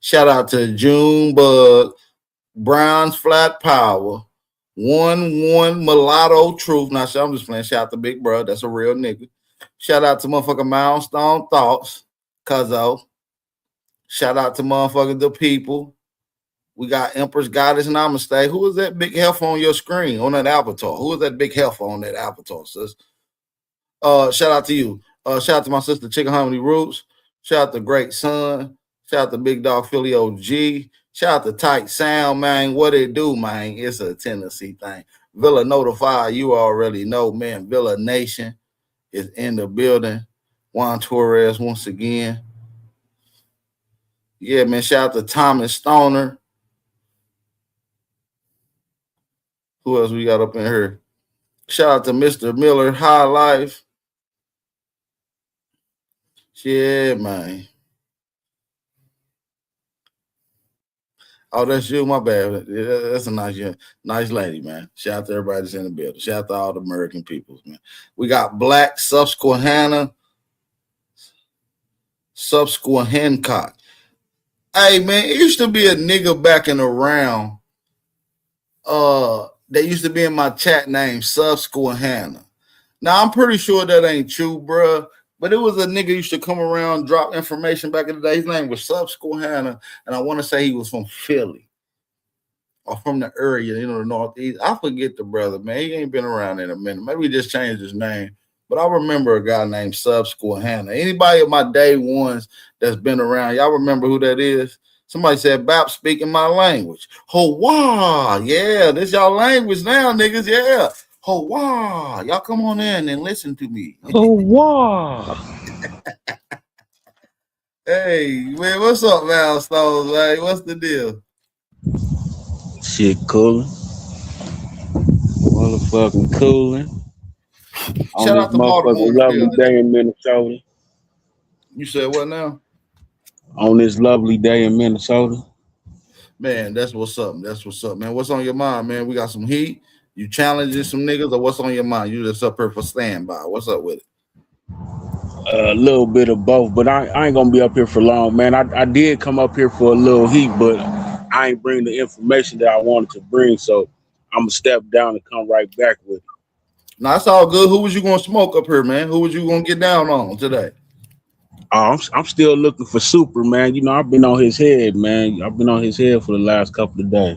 Shout out to Junebug, Brown's Flat Power, 1-1 Mulatto Truth. Now, I'm just playing. Shout out to Big Bro. That's a real nigga. Shout out to motherfucking Milestone Thoughts, Cuzzo. Shout out to motherfucking The People. We got Empress Goddess Namaste. Who is that big health on your screen, on that avatar? Who is that big health on that avatar, sis? Shout out to you. Shout out to my sister Chicken Harmony Roots. Shout out to Great Son. Shout out to Big Dog Philly OG. Shout out to Tight Sound, man. What it do, man? It's a Tennessee thing. Villa Notify, you already know, man. Villa Nation is in the building. Juan Torres once again. Yeah, man. Shout out to Thomas Stoner. Who else we got up in here? Shout out to Mr. Miller, High Life. Yeah, man. Oh, that's you. My bad. That's a nice lady, man. Shout out to everybody that's in the building. Shout out to all the American peoples, man. We got Black Susquehanna, Hancock. Hey, man, it used to be a nigga backing around. They used to be in my chat name, Susquehanna. Now, I'm pretty sure that ain't true, bruh. But it was a nigga used to come around, drop information back in the day. His name was Susquehanna, and I want to say he was from Philly or from the area, the Northeast. I forget the brother, man. He ain't been around in a minute. Maybe he just changed his name. But I remember a guy named Susquehanna. Anybody of my day ones that's been around, y'all remember who that is? Somebody said, Bap speaking my language. Hoa, yeah, this y'all language now, niggas, yeah. Hoa, y'all come on in and listen to me. Hoa. Hey, man, what's up, Milestones, man? What's the deal? Shit cooling. Motherfucking cooling. Shout out to Baltimore. Lovely day in Minnesota. You said what now? On this lovely day in Minnesota. Man, that's what's up. That's what's up, man. What's on your mind, man? We got some heat. You challenging some niggas, or what's on your mind? You just up here for standby. What's up with it? A little bit of both, but I ain't gonna be up here for long, man. I did come up here for a little heat, but I ain't bring the information that I wanted to bring, so I'm gonna step down and come right back with it. Now, that's all good. Who was you gonna smoke up here, man? Who was you gonna get down on today? I'm still looking for Super, man. I've been on his head, man. I've been on his head for the last couple of days.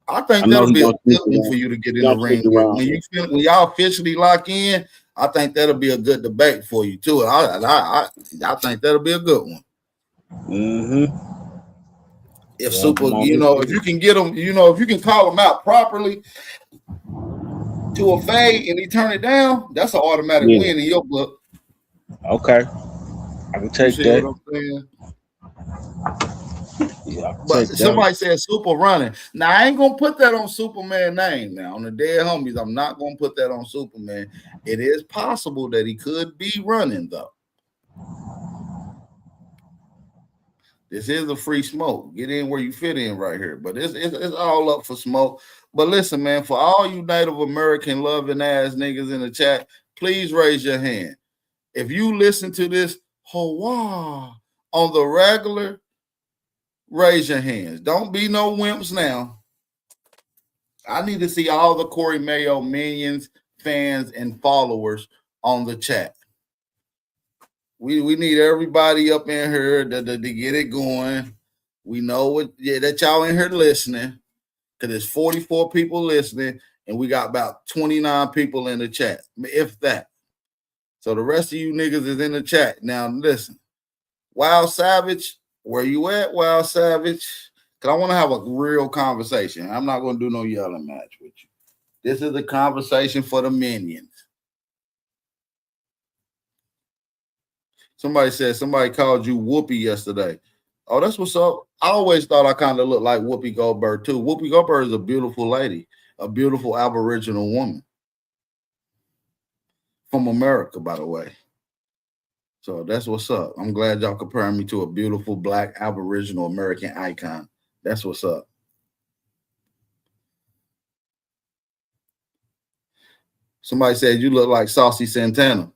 I think that'll be a good one for you to get in the ring with. When y'all officially lock in, I think that'll be a good debate for you too. I think that'll be a good one. Mm-hmm. If Super, if you can get them, if you can call them out properly to a fade and he turn it down, that's an automatic win in your book. Okay. I can take that. What I'm saying? Yeah, but somebody said Super running. Now I ain't gonna put that on Superman name. Now on the dead homies, I'm not gonna put that on Superman. It is possible that he could be running though. This is a free smoke. Get in where you fit in right here. But it's all up for smoke. But listen, man, for all you Native American loving ass niggas in the chat, please raise your hand. If you listen to this Hoa on the regular, raise your hands. Don't be no wimps now. I need to see all the Corey Mayo minions, fans, and followers on the chat. We need everybody up in here to get it going. We know that y'all in here listening, because there's 44 people listening, and we got about 29 people in the chat, if that. So the rest of you niggas is in the chat. Now listen, Wild Savage, where you at, Wild Savage? Because I want to have a real conversation. I'm not going to do no yelling match with you. This is a conversation for the minions. Somebody said somebody called you Whoopi yesterday. Oh, that's what's up. I always thought I kind of looked like Whoopi Goldberg too. Whoopi Goldberg is a beautiful lady, a beautiful Aboriginal woman from America, by the way. So that's what's up. I'm glad y'all comparing me to a beautiful Black Aboriginal American icon. That's what's up. Somebody said you look like Saucy Santana.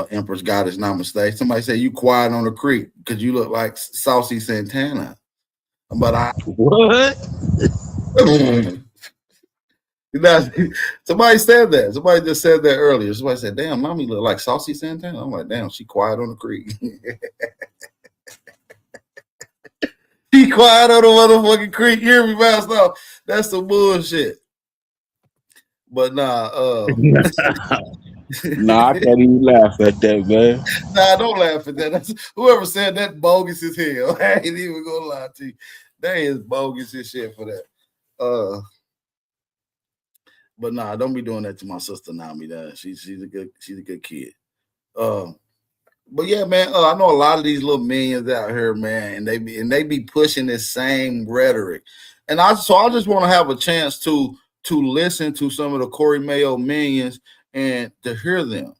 Empress Goddess Namaste. Somebody said you quiet on the creek because you look like Saucy Santana. But I What? somebody said that. Somebody just said that earlier. Somebody said, "Damn, mommy look like Saucy Santana." I'm like, "Damn, she quiet on the creek." She quiet on the motherfucking creek. You hear me, man? No, that's some bullshit. But nah, Nah, I can't even laugh at that, man. nah, don't laugh at that. That's, whoever said that bogus as hell. I ain't even gonna lie to you. That is bogus as shit for that. But nah, don't be doing that to my sister Nami. That she's a good kid. But yeah, man, I know a lot of these little minions out here, man, and they be pushing this same rhetoric. And I just want to have a chance to listen to some of the Corey Mayo minions and to hear them.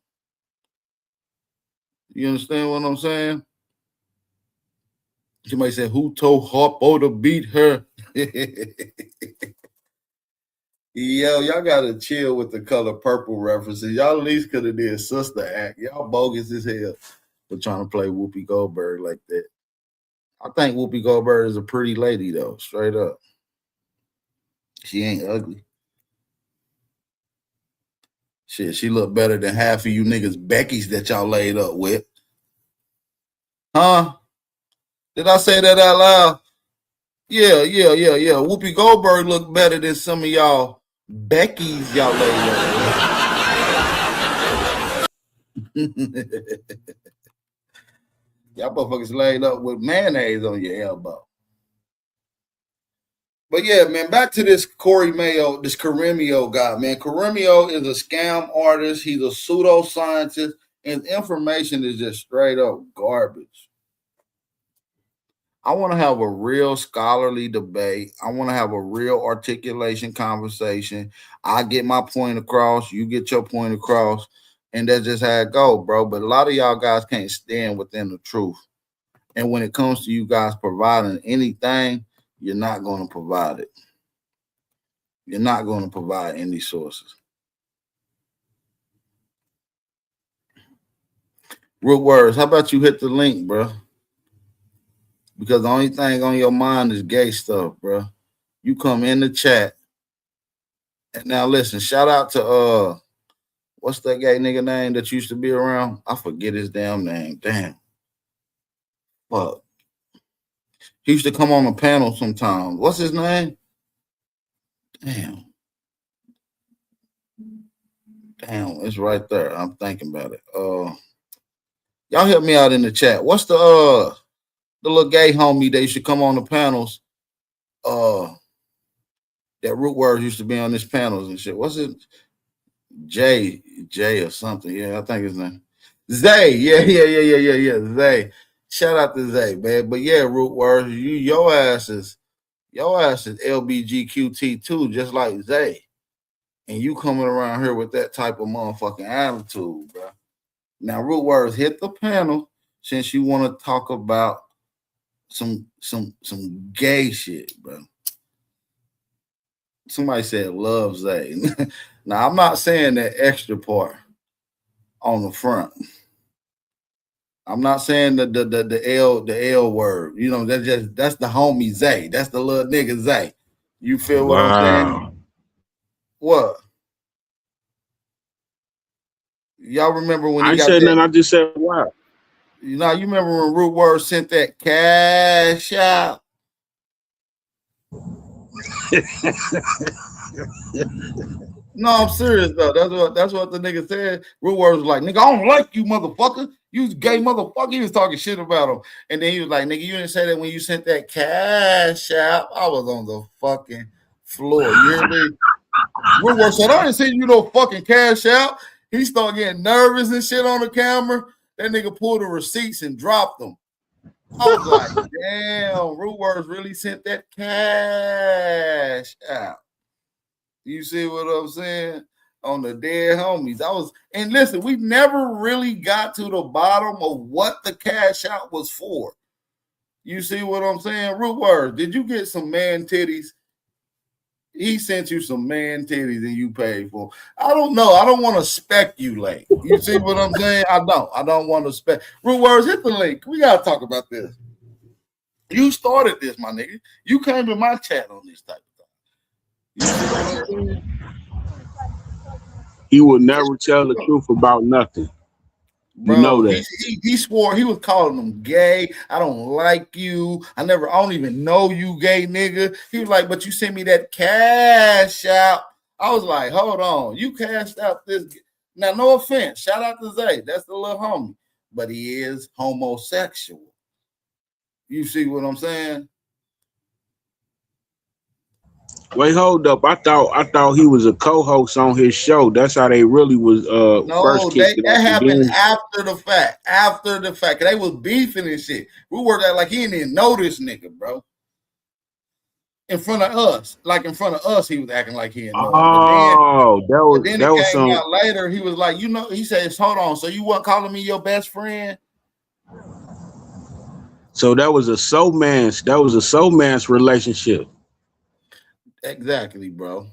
You understand what I'm saying? Somebody said, "Who told Harpo to beat her?" Yo, y'all gotta chill with the color purple references. Y'all at least could have did Sister Act. Y'all bogus as hell for trying to play Whoopi Goldberg like that. I think Whoopi Goldberg is a pretty lady though, straight up. She ain't ugly. Shit, she look better than half of you niggas Becky's that y'all laid up with. Huh? Did I say that out loud? Yeah. Whoopi Goldberg look better than some of y'all Becky's y'all laid up with. Y'all motherfuckers laid up with mayonnaise on your elbow. But yeah, man, back to this Corey Mayo, this Coremio guy, man. Coremio is a scam artist. He's a pseudoscientist, and information is just straight up garbage. I want to have a real scholarly debate. I want to have a real articulation conversation. I get my point across, you get your point across, and that's just how it go, bro. But a lot of y'all guys can't stand within the truth. And when it comes to you guys providing anything, you're not going to provide it. You're not going to provide any sources. Root words. How about you hit the link, bro? Because the only thing on your mind is gay stuff, bro. You come in the chat. And now listen, shout out to what's that gay nigga name that used to be around? I forget his damn name. Damn. Fuck. He used to come on the panel sometimes. What's his name? Damn, it's right there. I'm thinking about it. Y'all help me out in the chat. What's the little gay homie that used to come on the panels? That Root Words used to be on these panels and shit. What's it? Jay or something. Yeah, I think his name. Zay. Yeah. Zay. Shout out to Zay, man. But yeah, Root Words, your ass is LBGQT too, just like Zay. And you coming around here with that type of motherfucking attitude, bro. Now, Root Words, hit the panel since you want to talk about some gay shit, bro. Somebody said love Zay. Now, I'm not saying that extra part on the front. I'm not saying the L word. You know, that's the homie Zay. That's the little nigga Zay. You feel what I'm saying? What? Y'all remember when I said nothing, I just said wow. You remember when Root Word sent that cash out? No, I'm serious though. That's what the nigga said. Root Word was like, "Nigga, I don't like you, motherfucker. You gay motherfucker." He was talking shit about him, and then he was like, "Nigga, you didn't say that when you sent that cash out." I was on the fucking floor. You hear me? Root Word said, "I didn't send you no fucking cash out." He started getting nervous and shit on the camera. That nigga pulled the receipts and dropped them. I was like, damn, Root Words really sent that cash out. You see what I'm saying? On the dead homies. And listen, we never really got to the bottom of what the cash out was for. You see what I'm saying? Root Words, did you get some man titties? He sent you some man titties and you paid for them. I don't know. I don't want to speculate. You see what I'm saying? I don't want to spec. Root Words, hit the link. We got to talk about this. You started this, my nigga. You came to my chat on this type of thing. You see what I'm saying? He would never tell the truth about nothing. Bro, you know that. He swore he was calling them gay. I don't like you. I don't even know you, gay nigga. He was like, but you sent me that cash out. I was like, hold on, you cashed out this. Now, no offense. Shout out to Zay. That's the little homie. But he is homosexual. You see what I'm saying? Wait, hold up. I thought he was a co-host on his show. That's how they really was first kicked it. That happened after the fact. After the fact. They was beefing and shit. We were there like he didn't even know this nigga, bro. In front of us. Like in front of us, he was acting like he didn't know. Oh, that was came out later. He was like, he says, hold on, so you weren't calling me your best friend? So that was a soul man's relationship. Exactly, bro.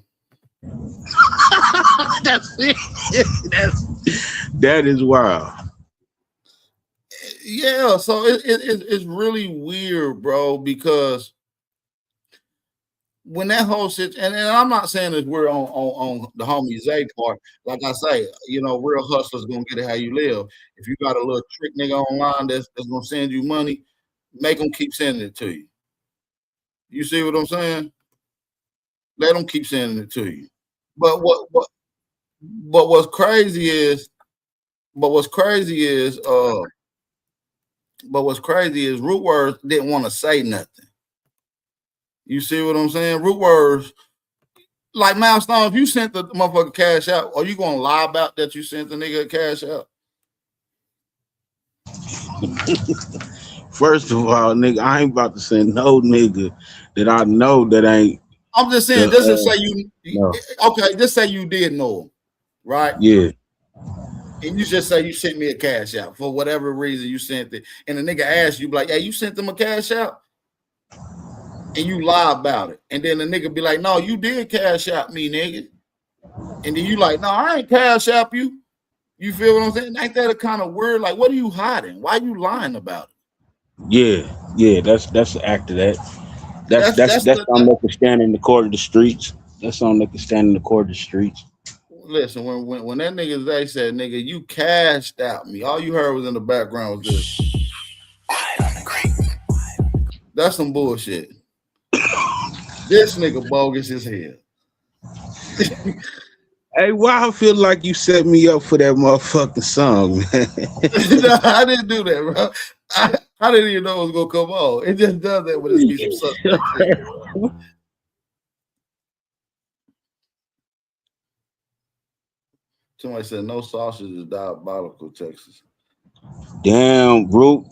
That's it. That is wild. Yeah, so it's really weird, bro, because when that whole shit, and I'm not saying that we're on the homie Zay part. Like I say, real hustlers gonna get it how you live. If you got a little trick nigga online that's gonna send you money, make them keep sending it to you. You see what I'm saying? Let them keep sending it to you. But what's crazy is Root Words didn't want to say nothing. You see what I'm saying? Root Words, like Milestone, if you sent the motherfucker cash out, are you gonna lie about that you sent the nigga a cash out? First of all, nigga, I ain't about to send no nigga that I know that ain't. I'm just saying, just say you did know him, right? Yeah. And you just say you sent me a cash out for whatever reason you sent it, and the nigga asked you, like, hey, you sent them a cash out? And you lie about it. And then the nigga be like, no, you did cash out me, nigga. And then you like, no, I ain't cash out you. You feel what I'm saying? Ain't that a kind of weird? Like, what are you hiding? Why are you lying about it? Yeah, that's the act of that. That's something that can stand in the court of the streets. That's something that can stand in the court of the streets. Listen, when that nigga Zay said, nigga, you cashed out me, all you heard was in the background was this. That's some bullshit. This nigga bogus as hell. Hey, why I feel like you set me up for that motherfucking song, man? No, I didn't do that, bro. I didn't even know it was gonna come on. It just does that when it's some suspect shit. Somebody said no sausage is diabolical, Texas. Damn, Root.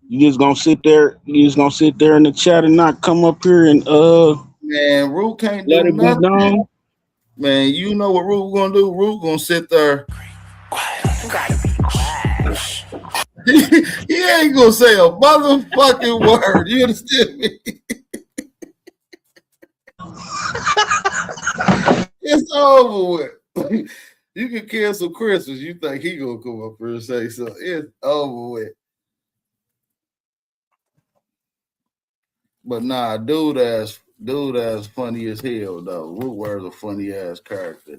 You just gonna sit there in the chat and not come up here and man, Root can't do nothing. Man, you know what Root gonna do? Root gonna sit there. He ain't gonna say a motherfucking word. You understand me? It's over with. You can cancel Christmas. You think he gonna come up here and say something? It's over with. But nah, dude ass funny as hell though. Root Words a funny ass character.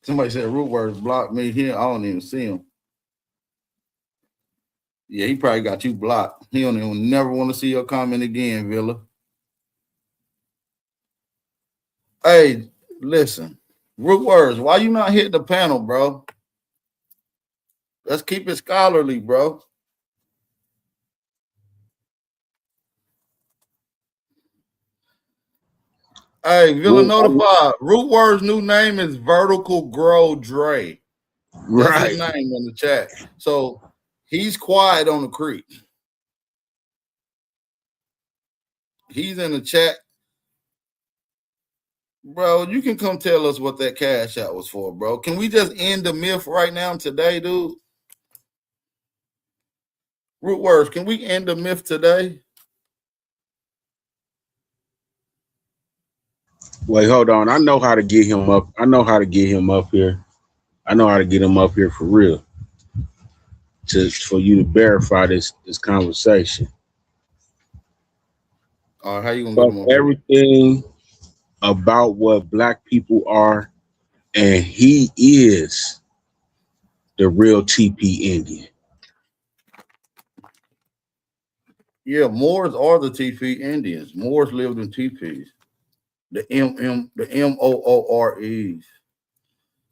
Somebody said Root Words blocked me here. I don't even see him. Yeah, he probably got you blocked. He don't even never want to see your comment again, Villa. Hey, listen. Root Words, why you not hitting the panel, bro? Let's keep it scholarly, bro. Hey, Villa notified. Root Words' new name is Vertical Grow Dre. That's his name in the chat. So he's quiet on the creek. He's in the chat. Bro, you can come tell us what that cash out was for, bro. Can we just end the myth right now today, dude? Root Words, can we end the myth today? Wait, hold on. I know how to get him up. I know how to get him up here. I know how to get him up here for real. For you to verify this conversation. All right, how you gonna get Fuck him on here? everything about what black people are, and he is the real TP Indian. Yeah, Moors are the TP Indians. Moors lived in teepees. The MOOREs.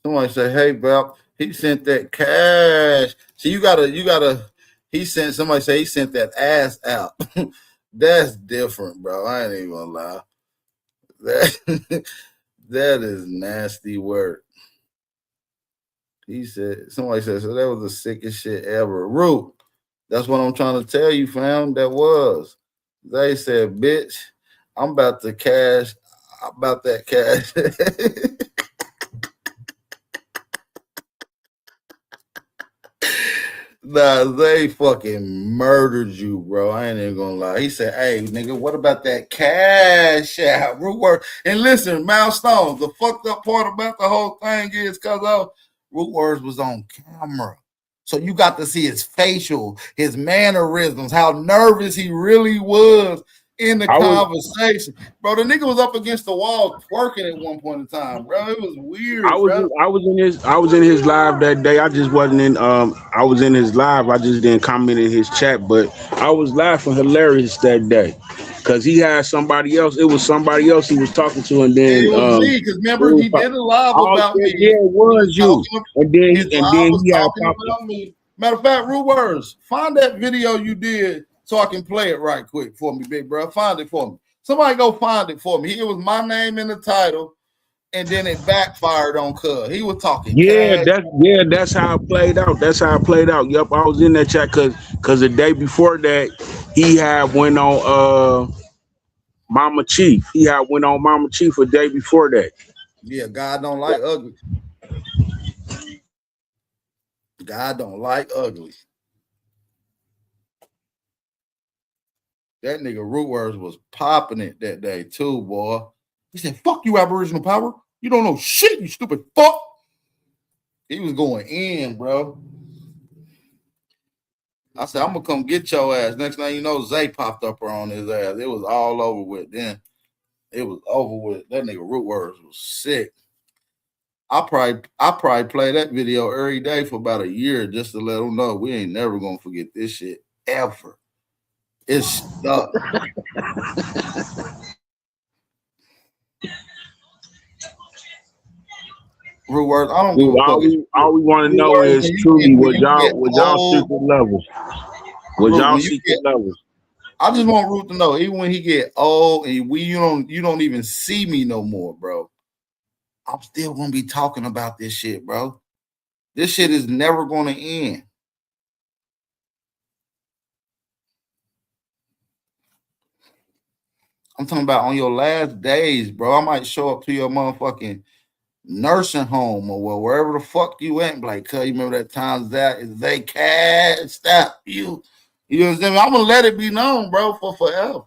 Somebody say, "Hey, Bel, he sent that cash." See, you gotta. He sent. Somebody say he sent that ass out. That's different, bro. I ain't even gonna lie. That that is nasty work. He said. Somebody said, "So that was the sickest shit ever." Root. That's what I'm trying to tell you, fam. That was. They said, "Bitch, I'm about to cash. About that cash." Nah, they fucking murdered you, bro. I ain't even gonna lie. He said, "Hey, nigga, what about that cash out?" Root word. And listen, Milestone, the fucked up part about the whole thing is because of Root Words was on camera. So you got to see his facial, his mannerisms, how nervous he really was in the I was conversation. Bro, the nigga was up against the wall twerking at one point in time, bro. It was weird, bro. I was in his live that day. I just wasn't in I was in his live. I just didn't comment in his chat, but I was laughing hilarious that day. Cause he had somebody else. It was somebody else he was talking to, and It then was me because it remember was he did a live oh about yeah, me. yeah, it He was was you. talking. And His live then was he had talking popped up. about me. Matter of fact, Rue Words, find that video you did so I can play it right quick for me, big bro. Find it for me. Somebody go find it for me. It was my name in the title, and then it backfired on Cuz. He was talking cash. That's how it played out. That's how it played out. Yep, I was in that chat because the day before that he had went on Mama Chief. He had went on Mama Chief a day before that. Yeah, God don't like ugly. God don't like ugly. That nigga Root Words was popping it that day too, boy. He said, "Fuck you, Aboriginal power. You don't know shit, you stupid fuck." He was going in, bro. I said, "I'm gonna come get your ass." Next thing you know, Zay popped up on his ass. It was all over with. Then it was over with. That nigga Root Words was sick. I probably play that video every day for about a year just to let them know we ain't never gonna forget this shit ever. It's stuck. Root Words, I don't give Dude, a fuck. all we want to Root know Words, is truly when you get was y'all old, secret levels? Was Root, y'all when you secret get levels? I just want Root to know, even when he get old and you don't even see me no more, bro. I'm still gonna be talking about this shit, bro. This shit is never gonna end. I'm talking about on your last days, bro. I might show up to your motherfucking nursing home or wherever the fuck you went. Like, cuz you remember that times that is they cashed out you. You understand me? I'm gonna let it be known, bro, for forever.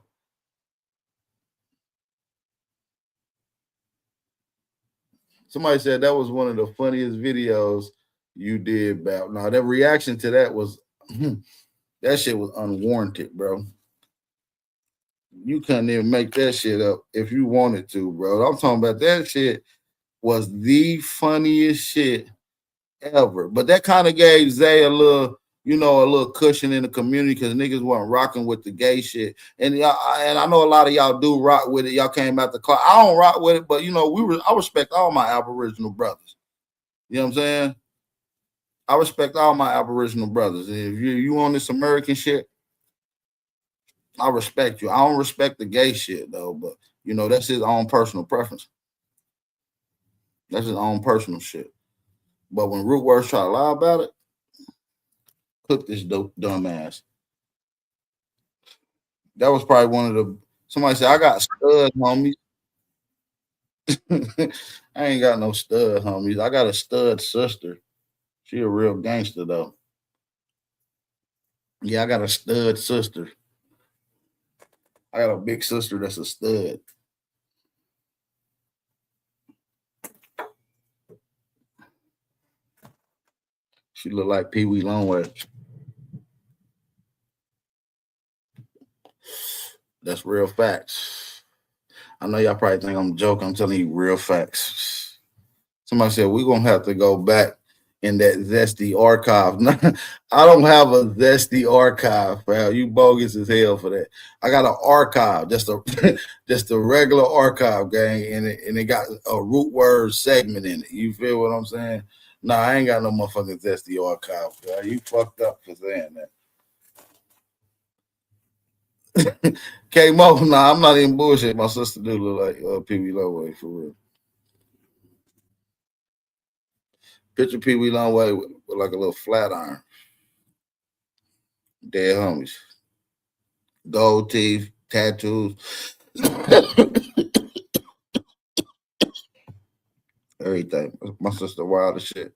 Somebody said that was one of the funniest videos you did about. Now that reaction to that was that shit was unwarranted, bro. You couldn't even make that shit up if you wanted to, bro. I'm talking about that shit was the funniest shit ever. But that kind of gave Zay a little cushion in the community because niggas weren't rocking with the gay shit. And I know a lot of y'all do rock with it. Y'all came out the car. I don't rock with it, but I respect all my Aboriginal brothers. You know what I'm saying? I respect all my Aboriginal brothers. If you on this American shit, I respect you. I don't respect the gay shit though, but that's his own personal preference. That's his own personal shit. But when Root Words try to lie about it, cook this dumb ass. That was probably one of the. Somebody said I got stud homies. I ain't got no stud homies. I got a stud sister. She a real gangster though. Yeah, I got a stud sister. I got a big sister that's a stud. She look like Pee Wee Longway. That's real facts. I know y'all probably think I'm joking. I'm telling you real facts. Somebody said we're gonna have to go back in that zesty archive. I don't have a zesty archive, pal. You bogus as hell for that. I got an archive, just a just a regular archive, gang, and it got a root word segment in it. You feel what I'm saying? Nah, I ain't got no motherfucking zesty archive, pal. You fucked up for saying that. K-Mo, nah, I'm not even bullshit. My sister do look like Pee Wee Longway for real. Picture Pee Wee Longway with like a little flat iron. Dead homies. Gold teeth, tattoos. Everything. My sister wild as shit.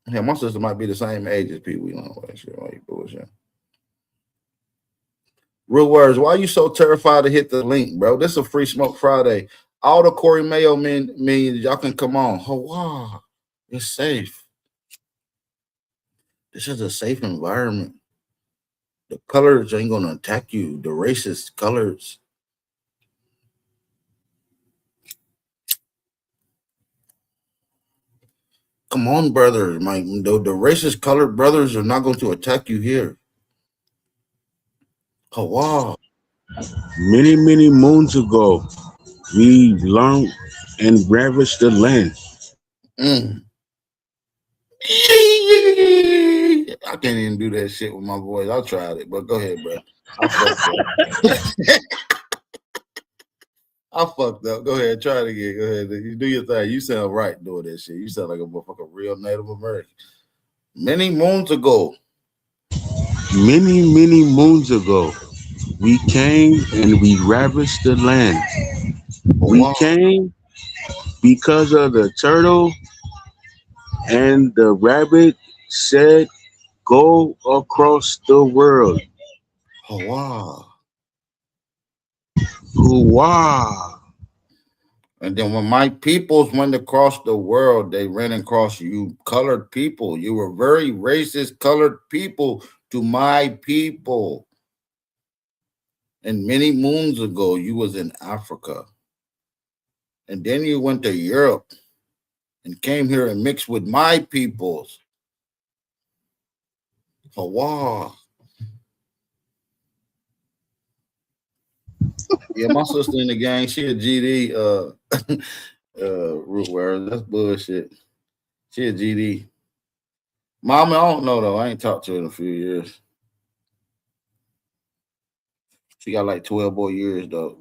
Yeah, my sister might be the same age as Pee Wee Longway. Shit, why you bullshit? Real words. Why are you so terrified to hit the link, bro? This is a Free Smoke Friday. All the Corey Mayo means y'all can come on. Oh, wow. It's safe. This is a safe environment. The colors ain't gonna attack you. The racist colors. Come on, brother. The racist colored brothers are not going to attack you here. Oh, wow. Many, many moons ago, we learned and ravaged the land. I can't even do that shit with my voice. I tried it, but go ahead, bro. I fucked up. Go ahead, try it again. Go ahead. You do your thing. You sound right doing that shit. You sound like a motherfucking real Native American. Many moons ago. Many, many moons ago, we came and we ravaged the land. We came because of the turtle and the rabbit said, go across the world. Oh, wow. Wow. And then when my peoples went across the world, they ran across you colored people. You were very racist colored people to my people. And many moons ago, you was in Africa. And then you went to Europe and came here and mixed with my peoples. Oh, wow. Yeah, my sister in the gang, she a GD root word. That's bullshit. She a GD. Mama, I don't know though. I ain't talked to her in a few years. She got like 12 more years though.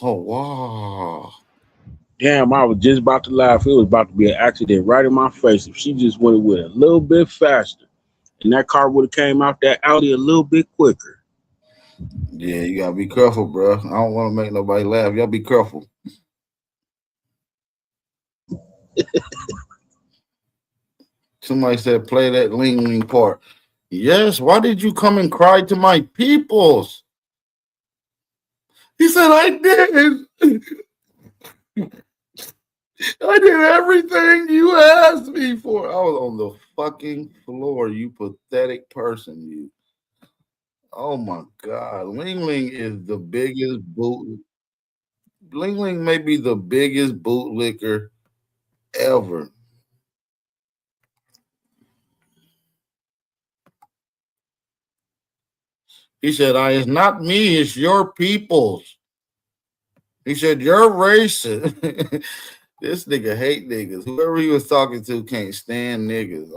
Oh, wow. Damn, I was just about to laugh. It was about to be an accident right in my face. If she just went with a little bit faster and that car would have came out that alley a little bit quicker. Yeah, you gotta be careful, bro. I don't want to make nobody laugh. Y'all be careful. Somebody said play that Ling part. Yes, why did you come and cry to my peoples? He said, I did. I did everything you asked me for. I was on the fucking floor, you pathetic person, you. Oh my God. Ling Ling is the biggest boot. Ling Ling may be the biggest bootlicker ever. He said, it's not me, it's your peoples. He said, you're racist. This nigga hate niggas. Whoever he was talking to can't stand niggas.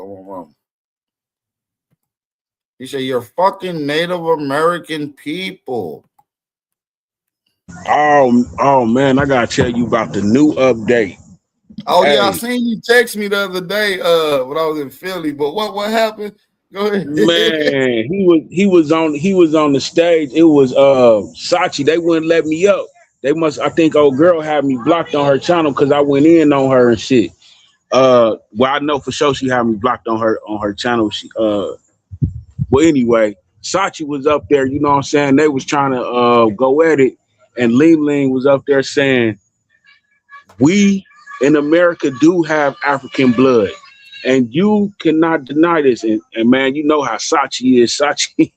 He said, you're fucking Native American people. Oh man, I gotta tell you about the new update. Oh, hey. Yeah, I seen you text me the other day when I was in Philly, but what happened? Go ahead. Man, he was on the stage. It was Sachi. They wouldn't let me up. They must, I think old girl had me blocked on her channel because I went in on her and shit. Well, I know for sure she had me blocked on her channel. Well, anyway, Sachi was up there, you know what I'm saying? They was trying to go at it, and Ling Ling was up there saying, we in America do have African blood. And you cannot deny this. And man, you know how Sachi is. Sachi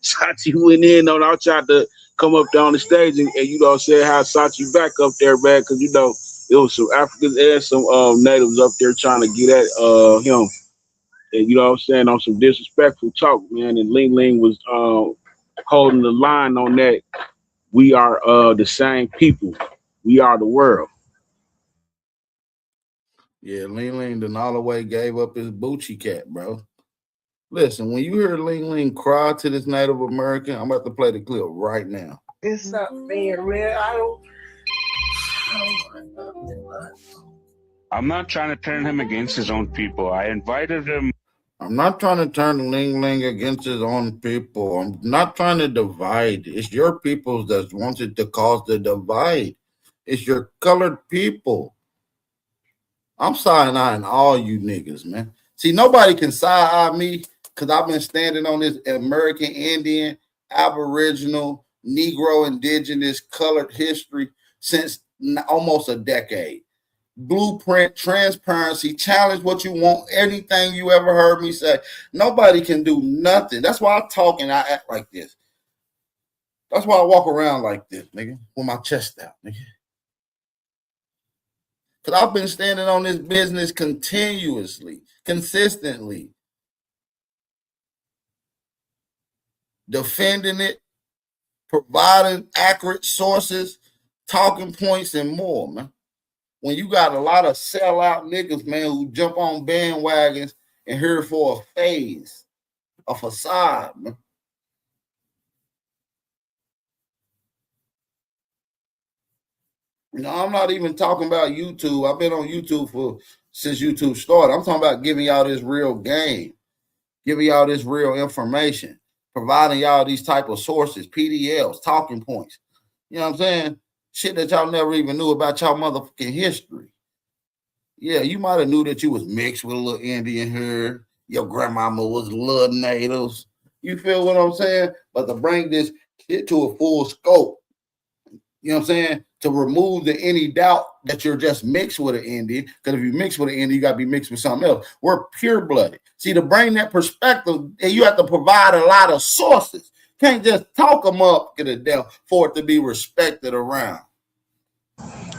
Sachi went in on I tried to come up down the stage and you know say how Sachi back up there, man, because you know it was some Africans and some natives up there trying to get at him. And you know what I'm saying, on some disrespectful talk, man. And Ling Ling was holding the line on that. We are the same people. We are the world. Yeah, Ling Ling done all the way gave up his Bucci cat, bro. Listen, when you hear Ling Ling cry to this Native American, I'm about to play the clip right now. It's not being real. I'm not trying to turn him against his own people. I invited him. I'm not trying to turn Ling Ling against his own people. I'm not trying to divide. It's your people that wanted to cause the divide. It's your colored people. I'm side-eyeing all you niggas, man. See, nobody can side-eye me because I've been standing on this American Indian, Aboriginal, Negro, Indigenous, colored history since almost a decade. Blueprint, transparency, challenge what you want, anything you ever heard me say. Nobody can do nothing. That's why I talk and I act like this. That's why I walk around like this, nigga, with my chest out, nigga. Because I've been standing on this business continuously, consistently, defending it, providing accurate sources, talking points, and more, man. When you got a lot of sellout niggas, man, who jump on bandwagons and here for a phase, a facade, man. You know, I'm not even talking about YouTube. I've been on YouTube since YouTube started. I'm talking about giving y'all this real game, giving y'all this real information, providing y'all these type of sources, PDLs, talking points. You know what I'm saying? Shit that y'all never even knew about y'all motherfucking history. Yeah, you might have knew that you was mixed with a little Indian here. Your grandmama was little natives. You feel what I'm saying? But to bring this shit to a full scope, you know what I'm saying? To remove any doubt that you're just mixed with an Indian, because if you mix with an Indian, you got to be mixed with something else. We're pure-blooded. See, to bring that perspective, you have to provide a lot of sources. Can't just talk them up to the death for it to be respected around.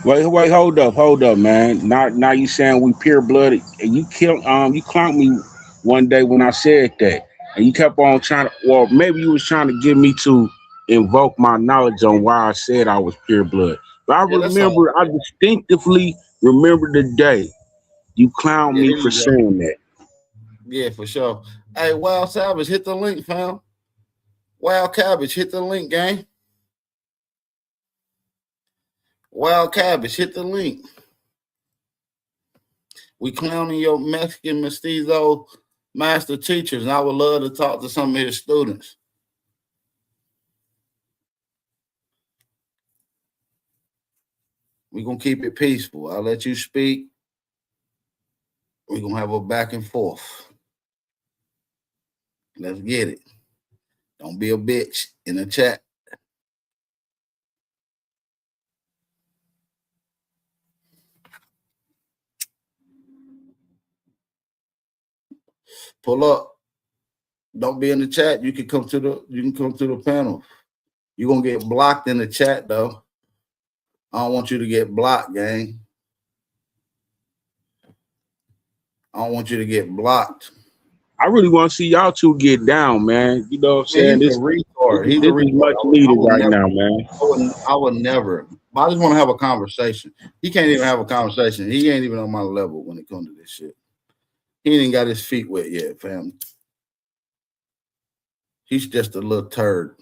Wait, hold up, man. Now you saying we pure blooded, and you clowned me one day when I said that, and you kept on trying to, well, maybe you was trying to get me to invoke my knowledge on why I said I was pure blood. But I distinctively remember the day you clowned me for saying that. Yeah, for sure. Hey, Wild Savage, hit the link, fam. Wild Cabbage, hit the link, gang. Wild Cabbage, hit the link. We clowning your Mexican mestizo master teachers, and I would love to talk to some of his students. We're going to keep it peaceful. I'll let you speak. We're going to have a back and forth. Let's get it. Don't be a bitch in the chat. Pull up. Don't be in the chat. You can come to the panel. You're gonna get blocked in the chat though. I don't want you to get blocked, gang. I don't want you to get blocked. I really want to see y'all two get down, man. You know what I'm saying? He's a retard. He's a retard. Much needed right now, man. I would never. I just want to have a conversation. He can't even have a conversation. He ain't even on my level when it comes to this shit. He ain't got his feet wet yet, fam. He's just a little turd.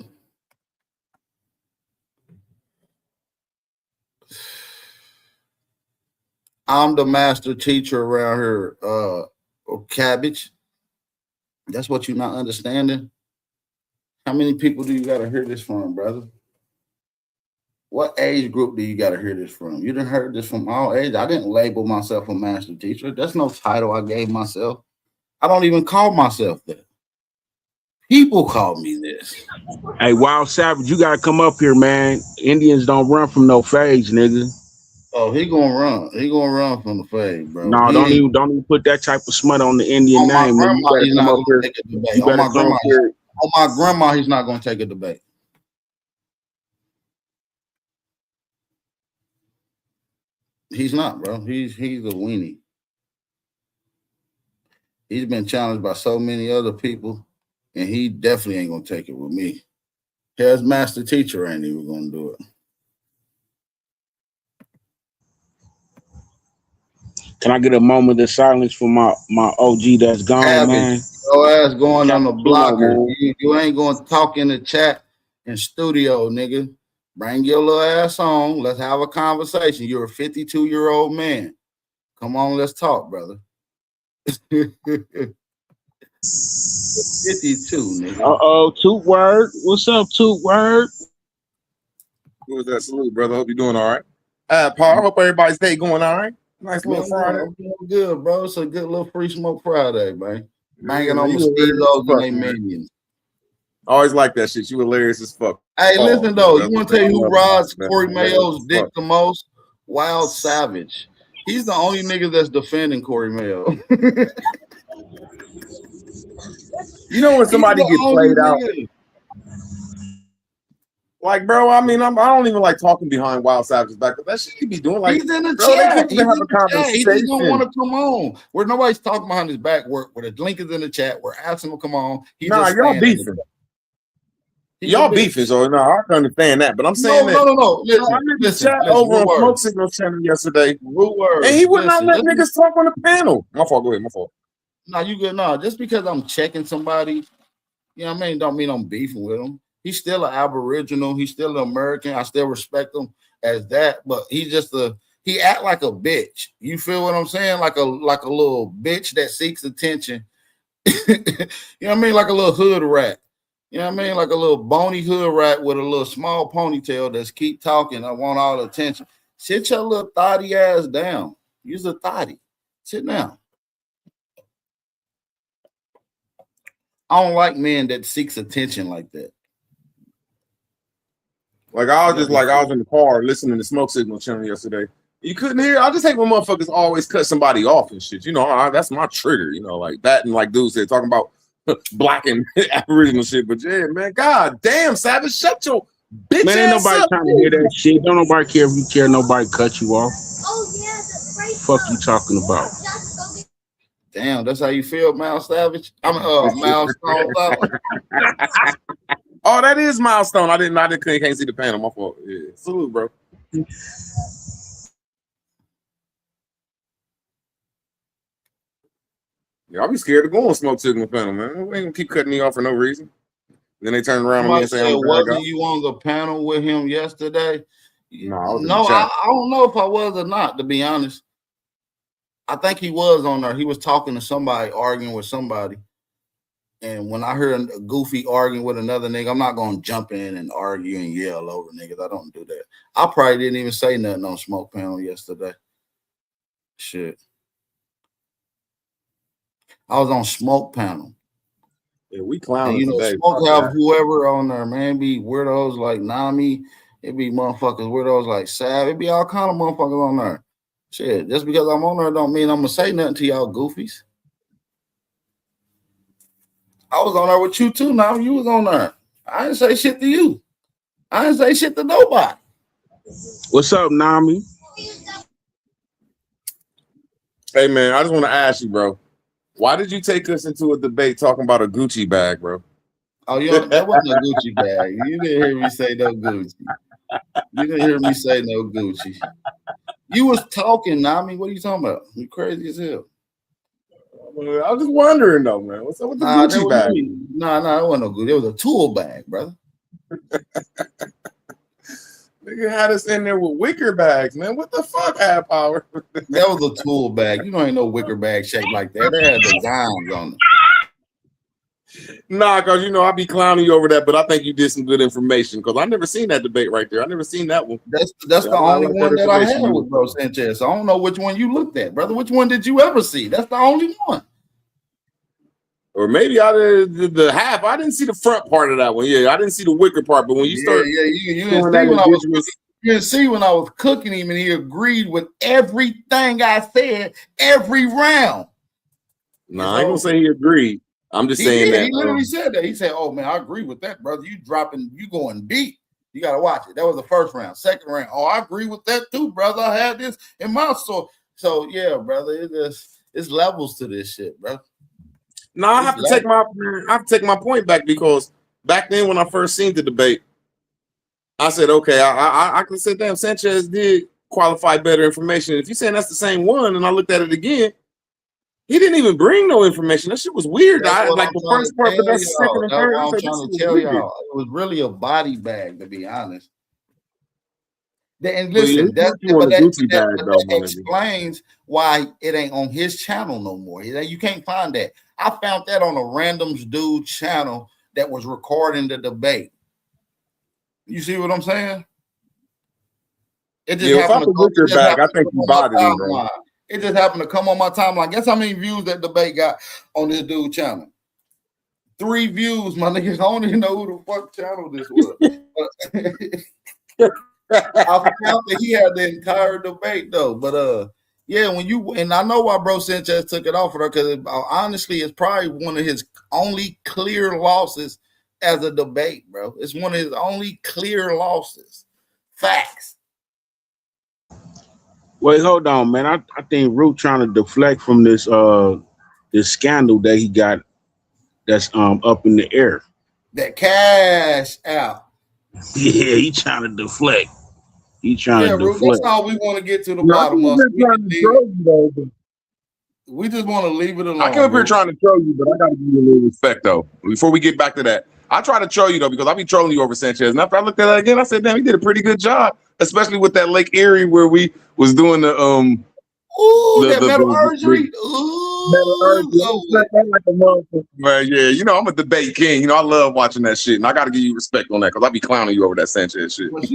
I'm the master teacher around here, Cabbage. That's what you're not understanding. How many people do you got to hear this from, brother? What age group do you got to hear this from? You done heard this from all ages. I didn't label myself a master teacher. That's no title I gave myself. I don't even call myself that. People call me this. Hey, Wild Savage, you got to come up here, man. Indians don't run from no phase, nigga. Oh, he gonna run. He gonna run from the fade, bro. No, He don't ain't, even put that type of smut on the Indian on my name, man. You grandma, better he's come not up gonna here. take a debate. You better come up here. On my grandma, he's not gonna take a debate. He's not, bro. He's a weenie. He's been challenged by so many other people, and he definitely ain't gonna take it with me. His master teacher ain't even gonna do it. Can I get a moment of silence for my OG that's gone, Have man? it. Your ass going on the Cappuccino, blocker. man. You ain't gonna talk in the chat in studio, nigga. Bring your little ass on. Let's have a conversation. You're a 52-year-old man. Come on, let's talk, brother. 52, nigga. Toot Word. What's up, Toot Word? Who was that? Salute, brother. Hope you're doing all right. Paul, hope everybody's day going all right. Nice little Friday. I'm doing good, bro. It's a good little free smoke Friday, man. Banging on you mosquitoes and they man. minions. Always like that shit. You hilarious as fuck. Hey, listen though, you want to tell you who rods man. Corey Mayo's dick the most? Wild Savage. He's the only nigga that's defending Corey Mayo. You know when somebody gets played out, like, bro, I mean, I don't even like talking behind Wild Savage's back, but that shit he be doing, like, he's in the bro, chat. they have a conversation. He just don't want to come on. Where nobody's talking behind his back. Where the link is in the chat. We're asking him to come on. Nah, y'all beefing. Y'all beefing, so no, I can understand that. But I'm saying no. Listen, chat over on Smoke Signal channel yesterday, and he would not let niggas talk on the panel. My fault. Go ahead. My fault. No, you good. No, just because I'm checking somebody, you know what I mean, don't mean I'm beefing with him. He's still an Aboriginal. He's still an American. I still respect him as that. But he's just he act like a bitch. You feel what I'm saying? Like a little bitch that seeks attention. You know what I mean? Like a little hood rat. You know what I mean? Like a little bony hood rat with a little small ponytail that's keep talking. I want all the attention. Sit your little thotty ass down. Use a thotty. Sit down. I don't like men that seeks attention like that. Like I was in the car listening to Smoke Signal channel yesterday. You couldn't hear. I just hate when motherfuckers always cut somebody off and shit. You know, that's my trigger. You know, like that and like dudes that talking about black and Aboriginal shit. But yeah, man, god damn, Savage, shut your bitch man, ain't nobody trying to hear that shit. Don't nobody care if you care. Nobody cut you off. Oh yeah, the great fuck you talking about? Damn, that's how you feel, Miles Savage. I'm Milestone. Oh, that is Milestone. I can't see the panel. My fault. Yeah, salute, bro. Yeah, I'll be scared to go on Smoke Signal panel, man. They ain't gonna keep cutting me off for no reason. Then they turn around on me and say, "Wasn't you on the panel with him yesterday?" No, I don't know if I was or not. To be honest, I think he was on there. He was talking to somebody, arguing with somebody. And when I heard a Goofy arguing with another nigga, I'm not gonna jump in and argue and yell over niggas. I don't do that. I probably didn't even say nothing on Smoke panel yesterday. Shit. I was on Smoke panel. Yeah, we clowning today. Smoke have whoever on there, man. Be weirdos like Nami. It be motherfuckers, weirdos like Sav. It be all kind of motherfuckers on there. Shit, just because I'm on there don't mean I'm gonna say nothing to y'all goofies. I was on there with you too. Now you was on there. I didn't say shit to you. I didn't say shit to nobody. What's up, Nami? Hey man, I just want to ask you, bro. Why did you take us into a debate talking about a Gucci bag, bro? Oh, that wasn't a Gucci bag. You didn't hear me say no Gucci. You didn't hear me say no Gucci. You was talking, Nami. What are you talking about? You crazy as hell. I was just wondering though, man. What's up with the Gucci bag? Nah, it wasn't no Gucci. It was a tool bag, brother. Nigga had us in there with wicker bags, man. What the fuck, Ad Power? That was a tool bag. You know, ain't no wicker bag shaped like that. They had designs on it. Nah, cause you know I be clowning you over that, but I think you did some good information because I never seen that debate right there. I never seen that one. That's the only one that I had with Bro Sanchez. So I don't know which one you looked at, brother. Which one did you ever see? That's the only one. Or maybe I did the half. I didn't see the front part of that one. Yeah, I didn't see the wicker part. But when you start, you didn't see when I was You didn't see when I was cooking him, and he agreed with everything I said every round. Nah, I ain't gonna say he agreed. I'm just saying that he literally said that. He said, "Oh man, I agree with that, brother. You going deep. You gotta watch it." That was the first round. Second round, oh, I agree with that too, brother. I had this in my store. So yeah, brother, it's levels to this shit, bro. No, I have to take my point back, because back then when I first seen the debate, I said, okay, I can say, damn, Sanchez did qualify better information. If you're saying that's the same one, and I looked at it again, he didn't even bring no information. That shit was weird. That's Like the first part, but that's the second and third. I'm trying to tell y'all. It was really a body bag, to be honest. And listen, that explains why it ain't on his channel no more. You can't find that. I found that on a random's dude channel that was recording the debate. You see what I'm saying? It just happened to go back. I think you bodied him, bro. It just happened to come on my timeline. Guess how many views that debate got on this dude channel? 3 views, my niggas. I don't even know who the fuck channel this was. I found that he had the entire debate though. But yeah, and I know why bro Sanchez took it off of her, because honestly, it's probably one of his only clear losses as a debate, bro. It's one of his only clear losses. Facts. Wait, hold on, man. I think Root trying to deflect from this scandal that he got that's up in the air. That cash out. Yeah, he trying to deflect. He trying to deflect. That's all we want to get to the bottom of. We just want to leave it alone. I came up here trying to troll you, but I got to give you a little respect though. Before we get back to that, I try to troll you though, because I be trolling you over Sanchez. And after I looked at that again, I said, damn, he did a pretty good job, especially with that Lake Erie where we was doing the metallurgy. Man, yeah, you know I'm a debate king. You know I love watching that shit, and I got to give you respect on that, because I be clowning you over that Sanchez shit. Once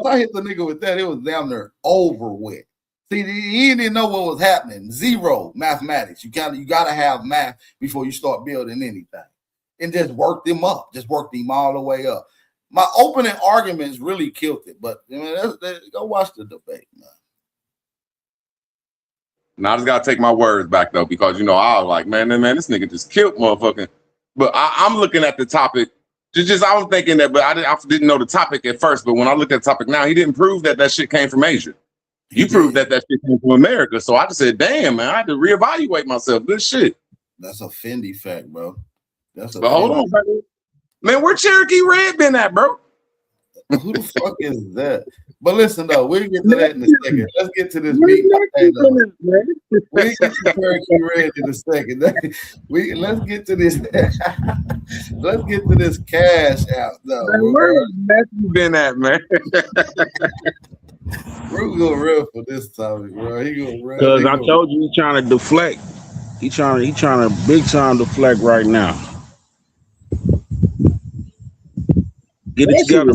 I hit the nigga with that, it was down there over with. See, he didn't know what was happening. Zero mathematics. You gotta have math before you start building anything, and just worked him up. Just worked him all the way up. My opening arguments really killed it, but go watch the debate, man. Now I just gotta take my words back though, because you know I was like, man, this nigga just killed motherfucking. But I'm looking at the topic. I was thinking that, but I didn't know the topic at first. But when I looked at the topic now, he didn't prove that shit came from Asia. You proved that shit came from America. So I just said, damn, man, I had to reevaluate myself. Good shit. That's a Fendi fact, bro. But hold on, man, where Cherokee Red been at, bro? Who the fuck is that? But listen though, we'll get to that in a second. Let's get to this beat. We'll get to Cherokee Red in a second. Let's get to this. Let's get to this cash out though. Man, where Matthew been at, man? We're gonna run for this topic, bro. He gonna run. Because I told you he's trying to deflect. He trying to big time deflect right now. Get it together. I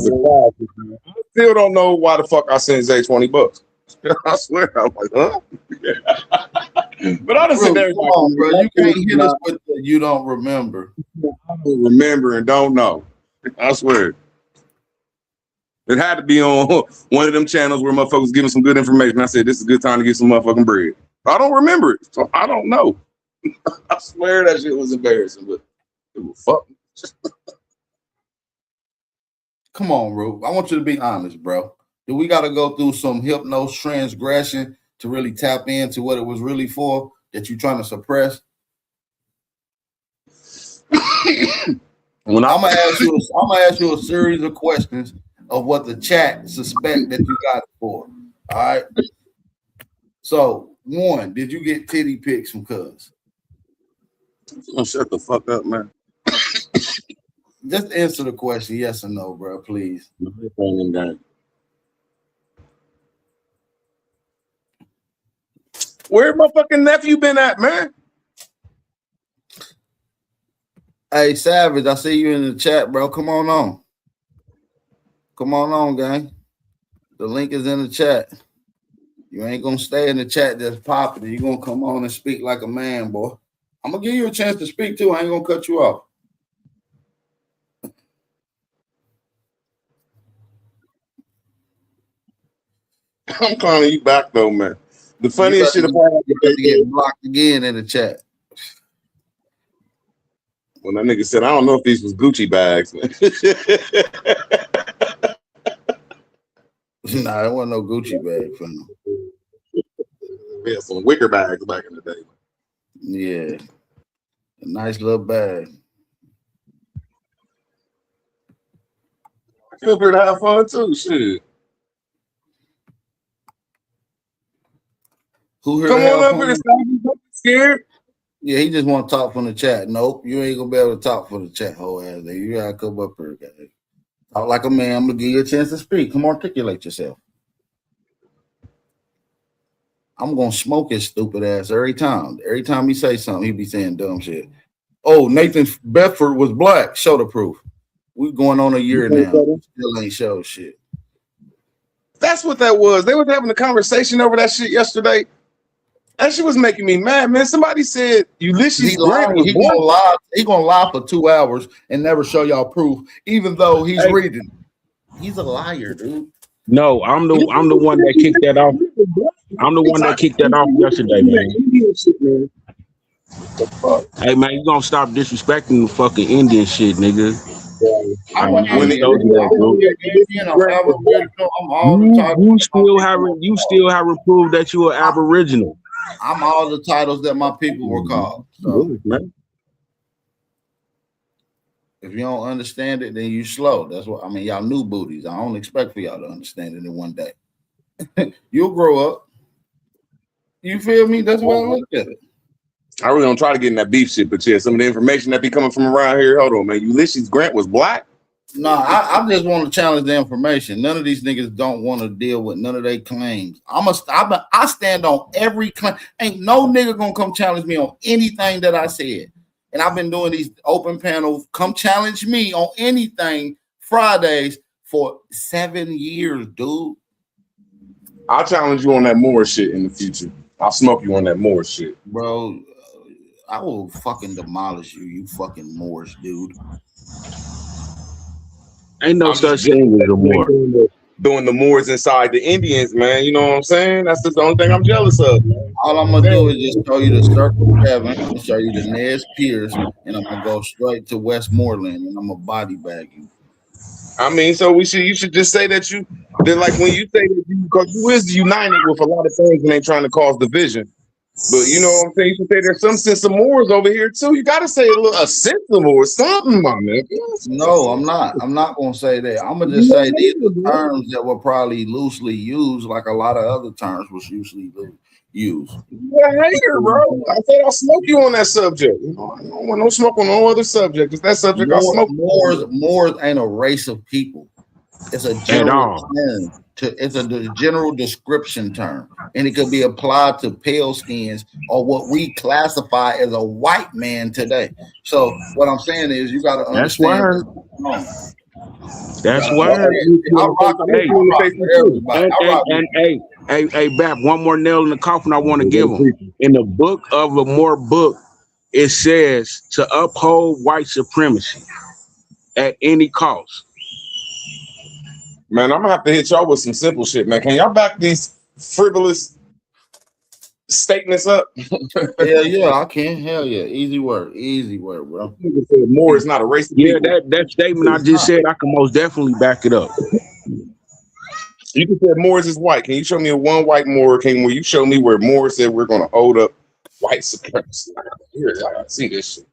still don't know why the fuck I sent Zay $20. I swear, I'm like, huh? But I just sit there. Come on, bro. You can't hit us with the you don't remember. I don't remember and don't know. I swear. It had to be on one of them channels where motherfuckers giving some good information. I said, this is a good time to get some motherfucking bread. I don't remember it, so I don't know. I swear that shit was embarrassing, but it was fuck. Come on, Ru. I want you to be honest, bro. Do we got to go through some hypnosis transgression to really tap into what it was really for that you're trying to suppress? I'm gonna ask you a series of questions of what the chat suspect that you got it for. All right. So, 1, did you get titty pics from Cuz? Oh, shut the fuck up, man. Just answer the question, yes or no, bro, please. Where my fucking nephew been at, man? Hey, Savage, I see you in the chat, bro. Come on on. Come on, gang. The link is in the chat. You ain't gonna stay in the chat just popping. You're gonna come on and speak like a man, boy. I'm gonna give you a chance to speak too. I ain't gonna cut you off. I'm calling you back though, man. The You funniest shit about about to get blocked again in the chat. when that nigga said, I don't know if these was Gucci bags, man. Nah, there wasn't no Gucci bag for him. We had some wicker bags back in the day. Yeah. A nice little bag. I feel here to have fun too. Shit. Who here Come to on have up fun? here, stop. Don't be scared. Yeah, he just want to talk from the chat. Nope, you ain't gonna be able to talk for the chat, whole ass. You gotta come up here, guys. Talk like a man. I'm gonna give you a chance to speak. Come articulate yourself. I'm gonna smoke his stupid ass every time. Every time he say something, he be saying dumb shit. Oh, Nathan Bedford was black. Show the proof. We going on a year now. Still ain't show shit. That's what that was. They was having a conversation over that shit yesterday. That shit was making me mad, man. Somebody said Ulysses He Grant lying. was He black. gonna lie. He gonna lie for 2 hours and never show y'all proof, even though he's reading. He's a liar, dude. No, I'm the one that kicked that off. I'm the one that kicked that off yesterday, man. Hey man, you gonna stop disrespecting the fucking Indian shit, nigga. I'm You still haven't proved that you are Aboriginal. I'm all the titles that my people were called. So if you don't understand it, then you slow. That's what I mean. Y'all new booties. I don't expect for y'all to understand it in one day. You'll grow up. You feel me? That's why I look at it. I really don't try to get in that beef shit, but yeah, some of the information that be coming from around here. Hold on, man. Ulysses Grant was black? No, I just want to challenge the information. None of these niggas don't want to deal with none of their claims. I stand on every claim. Ain't no nigga gonna come challenge me on anything that I said. And I've been doing these open panels. Come challenge me on anything Fridays for 7 years, dude. I'll challenge you on that Moore shit in the future. I'll smoke you on that Moore shit, bro. I will fucking demolish you, you fucking Moors, dude. Ain't no such thing as a Moor. Doing the Moors inside the Indians, man. You know what I'm saying? That's the only thing I'm jealous of, man. All I'm gonna do is just show you the Circle Kevin, and show you the Nez Pierce, and I'm gonna go straight to Westmoreland, and I'm gonna body bag you. I mean, so you should just say that like when you say that because you is united with a lot of things and ain't trying to cause division. But you know what I'm saying? You should say there's some sense of Moors over here too. You gotta say a sense of Moors, something, my man. No, I'm not. I'm not gonna say that. I'm gonna just say these are terms that were probably loosely used, like a lot of other terms was usually used. You're a hater, bro. I said I'll smoke you on that subject. You know, I don't want no smoke on no other subject. It's that subject I'll smoke. Moors ain't a race of people. It's a general term. It's a general description term, and it could be applied to pale skins or what we classify as a white man today. So what I'm saying is, you got to understand. That's why. Hey, Bap, one more nail in the coffin I want to give him. In the book of a Moore book, it says to uphold white supremacy at any cost. Man, I'm gonna have to hit y'all with some simple shit, man. Can y'all back these frivolous statements up? yeah, I can. Hell yeah, easy work, bro. Moore is not a racist. Yeah, that statement I just said, I can most definitely back it up. You can say Moors is white. Can you show me one white Moor? Will you show me where Moore said we're gonna hold up white supremacy? I gotta see this shit.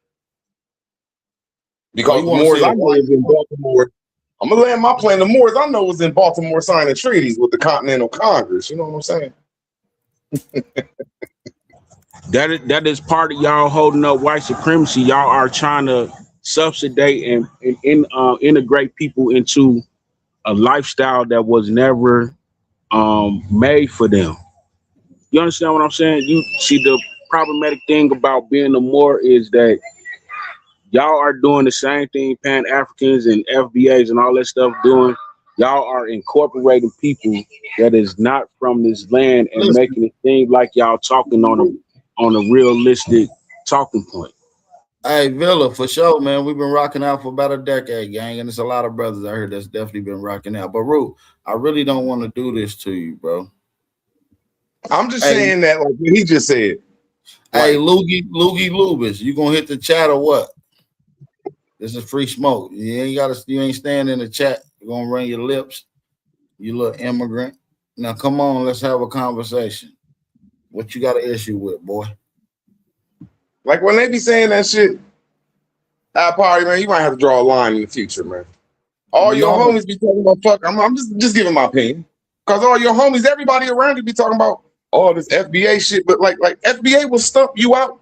Because Moors, I know is in Baltimore. I'm gonna land my plane. The Moors I know was in Baltimore signing treaties with the Continental Congress. You know what I'm saying? That is part of y'all holding up white supremacy. Y'all are trying to subsidize and integrate people into a lifestyle that was never made for them. You understand what I'm saying? You see, the problematic thing about being a Moor is that y'all are doing the same thing Pan-Africans and FBAs and all that stuff doing. Y'all are incorporating people that is not from this land and making it seem like y'all talking on a realistic talking point. Hey, Villa, for sure, man. We've been rocking out for about a decade, gang, and there's a lot of brothers out here that's definitely been rocking out. But Ru, I really don't want to do this to you, bro. I'm just Hey. saying that, like what he just said. Hey, Loogie Lubis, you gonna hit the chat or what? This is free smoke. You ain't staying in the chat. You're gonna run your lips, you little immigrant. Now come on, let's have a conversation. What you got an issue with, boy? Like when they be saying that shit, party, man, you might have to draw a line in the future, man. All your homies be talking about fuck. I'm just giving my opinion. Cause all your homies, everybody around you be talking about all this FBA shit, but like FBA will stump you out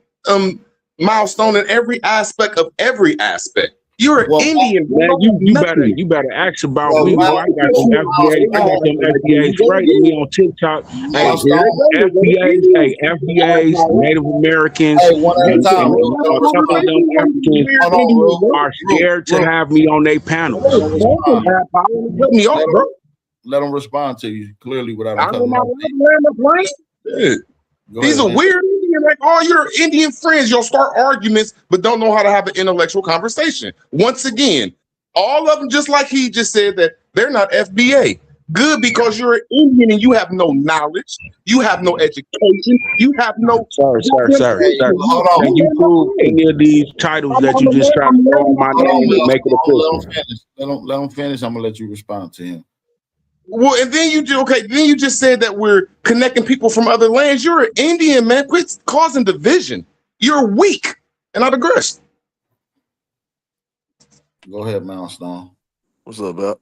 milestone in every aspect of every aspect. You're an Indian, man. You better ask about me, boy. I got some FBA straight to me on TikTok. Hey, FBA's Native Americans, and a couple of them Africans are scared to have me on their panels. Let them respond to you clearly without These are weird Indian, like all your Indian friends, you'll start arguments, but don't know how to have an intellectual conversation. Once again, all of them, just like he just said, that they're not FBA. Good, because you're an Indian and you have no knowledge, you have no education, you have no. Sir. Can you prove any of these titles that you just tried to throw on my name and make it official? Let him finish. I'm gonna let you respond to him. Well, and then you just said that we're connecting people from other lands. You're an Indian, man. Quit causing division. You're weak and I digress. Go ahead, Milestone. What's up, Bell?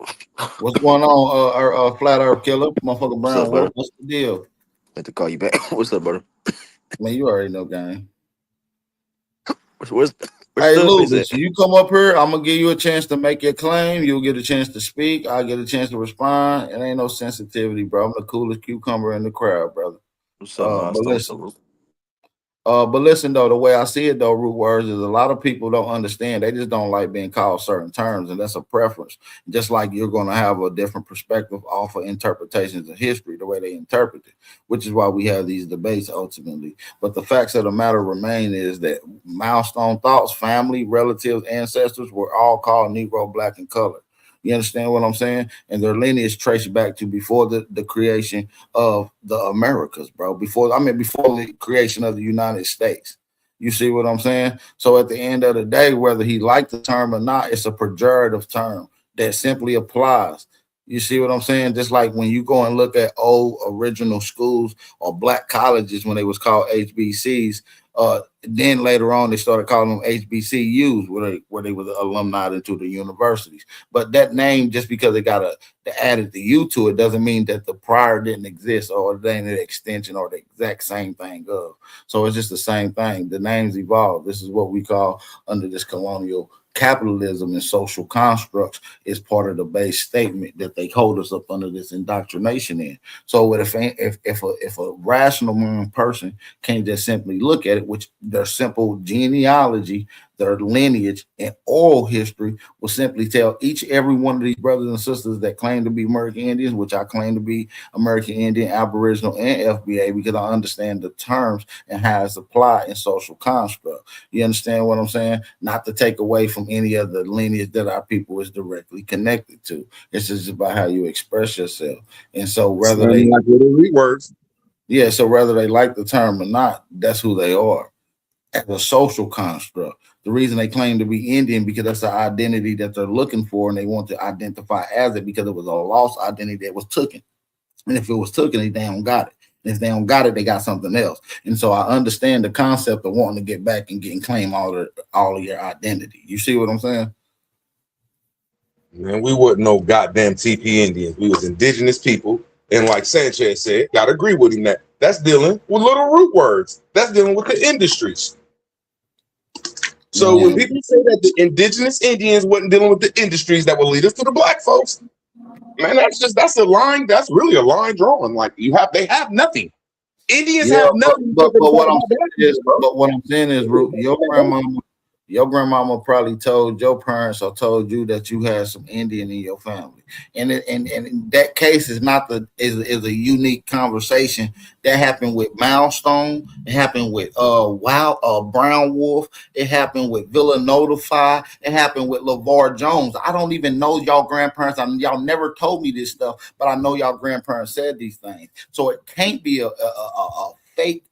What's going on, our flat earth killer, motherfucker Brown? What's the deal? I had to call you back. What's up, brother? Man, you already know, gang. Where's hey, Lucas, you come up here, I'm gonna give you a chance to make your claim. You'll get a chance to speak. I'll get a chance to respond. It ain't no sensitivity, bro. I'm the coolest cucumber in the crowd, brother. What's up, but listen, though, the way I see it, though, Root Words, is a lot of people don't understand. They just don't like being called certain terms, and that's a preference. Just like you're going to have a different perspective off of interpretations of history, the way they interpret it, which is why we have these debates ultimately. But the facts of the matter remain is that Milestone thoughts, family, relatives, ancestors were all called Negro, Black, and colored. You understand what I'm saying? And their lineage traced back to before the creation of the Americas, bro. Before the creation of the United States. You see what I'm saying? So at the end of the day, whether he liked the term or not, it's a pejorative term that simply applies. You see what I'm saying? Just like when you go and look at old original schools or black colleges when they was called HBCs, then later on they started calling them HBCUs, where they was alumni into the universities. But that name, just because they got added the U to it, doesn't mean that the prior didn't exist or it ain't an extension or the exact same thing of. So it's just the same thing. The names evolve. This is what we call, under this colonial capitalism and social constructs, is part of the base statement that they hold us up under this indoctrination in. So if a rational person can't just simply look at it, which their simple genealogy, their lineage, and oral history will simply tell every one of these brothers and sisters that claim to be American Indians, which I claim to be American Indian, Aboriginal, and FBA, because I understand the terms and how it's applied in social construct. You understand what I'm saying? Not to take away from any of the lineage that our people is directly connected to. It's just about how you express yourself. And so whether they like words, so whether they like the term or not, that's who they are as a social construct. The reason they claim to be Indian, because that's the identity that they're looking for, and they want to identify as it because it was a lost identity that was taken. And if it was taken, they don't got it. And if they don't got it, they got something else. And so I understand the concept of wanting to get back and getting claim all of your identity. You see what I'm saying? Man, we wasn't no goddamn TP Indians. We was indigenous people. And like Sanchez said, gotta agree with him that's dealing with little root words. That's dealing with the industries. So when people say that the indigenous Indians wasn't dealing with the industries that will lead us to the black folks, man, that's a line. That's really a line drawing. Like they have nothing. Indians have nothing. But what I'm saying is, your grandmama Your grandmama probably told your parents or told you that you had some Indian in your family, and in that case is not the is a unique conversation that happened with Milestone. It happened with Brown Wolf. It happened with Villa Notify. It happened with LeVar Jones. I don't even know y'all grandparents. Y'all never told me this stuff, but I know y'all grandparents said these things. So it can't be a fake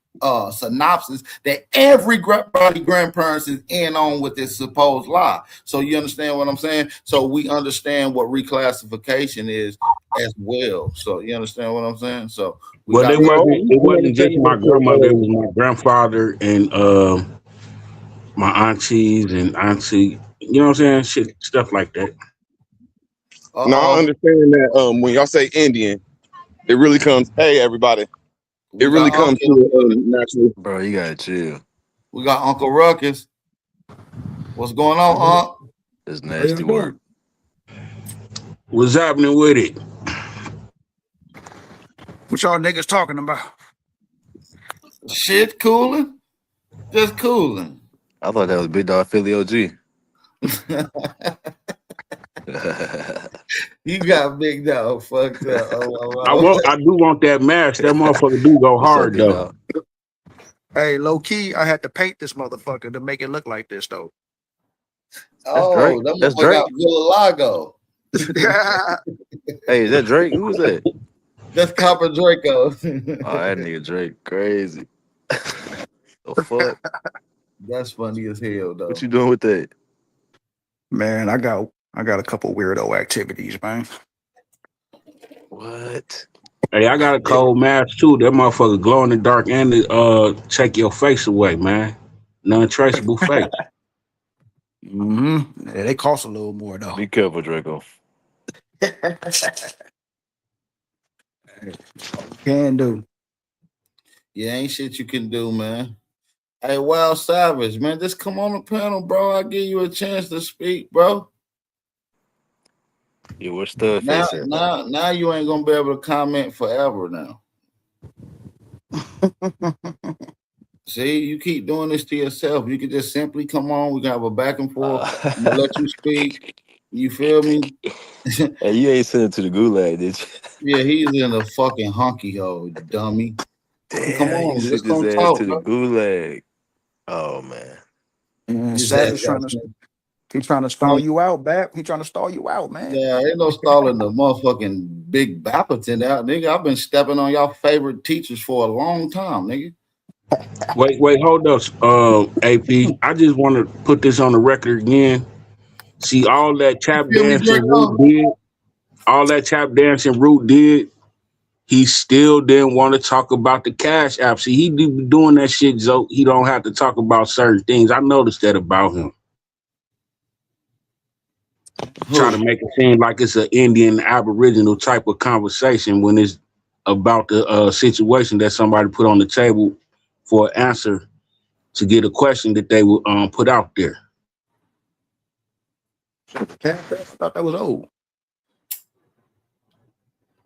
synopsis that everybody grandparents is in on with this supposed lie. So you understand what I'm saying? So we understand what reclassification is as well. So you understand what I'm saying? So we Well, got it wasn't just my grandmother, it was my grandfather and my aunties and auntie, you know what I'm saying? Shit, stuff like that. Now I understand that when y'all say Indian, it really comes, hey everybody, it really comes to natural. Bro, you gotta chill. We got Uncle Ruckus. What's going on, Unc? It's nasty work. What's happening with it? What y'all niggas talking about? Shit cooling. Just cooling. I thought that was Big Dog Philly OG. You got Big Dog fucked up. I do want that mask. That motherfucker do go hard though. Hey, low key, I had to paint this motherfucker to make it look like this though. Oh, that motherfucker got Villa Lago. Hey, is that Drake? Who is that? That's Copper Draco. Oh, that nigga Drake, crazy. The fuck? That's funny as hell, though. What you doing with that? Man, I got a couple weirdo activities, man. What? Hey, I got a cold mask too. That motherfucker glow in the dark and take your face away, man. Non-traceable face. Mm-hmm. Yeah, they cost a little more though. Be careful, Draco. Can do. Yeah, ain't shit you can do, man. Hey, Wild Savage, man, just come on the panel, bro. I'll give you a chance to speak, bro. Yeah, what's the now you ain't gonna be able to comment forever now. See, you keep doing this to yourself. You can just simply come on. We can have a back and forth. I'm gonna let you speak. You feel me? Hey, you ain't sent it to the gulag, did you? Yeah, he's in a fucking honky hole, dummy. Damn, come on, you let's sent his go ass talk, to the bro. gulag. Oh man. Savage trying to stall you out, Bap. He trying to stall you out, man. Yeah, ain't no stalling the motherfucking big Bapperton out, nigga. I've been stepping on y'all favorite teachers for a long time, nigga. Wait, hold up, AP. I just want to put this on the record again. See, all that tap dancing Root did, he still didn't want to talk about the Cash App. See, he be doing that shit so he don't have to talk about certain things. I noticed that about him. Try to make it seem like it's an Indian Aboriginal type of conversation when it's about the situation that somebody put on the table for an answer to get a question that they will put out there. I thought that was old.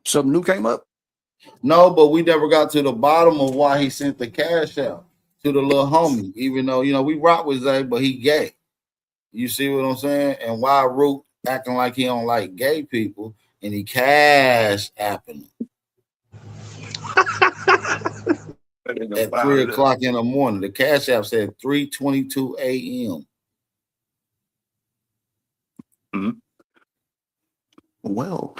Something new came up? No, but we never got to the bottom of why he sent the cash out to the little homie, even though, you know, we rock with Zay, but he gay. You see what I'm saying? And why Root acting like he don't like gay people and he cash apping at 3 o'clock in the morning. The cash app said 3:22 a.m. Mm-hmm. Well,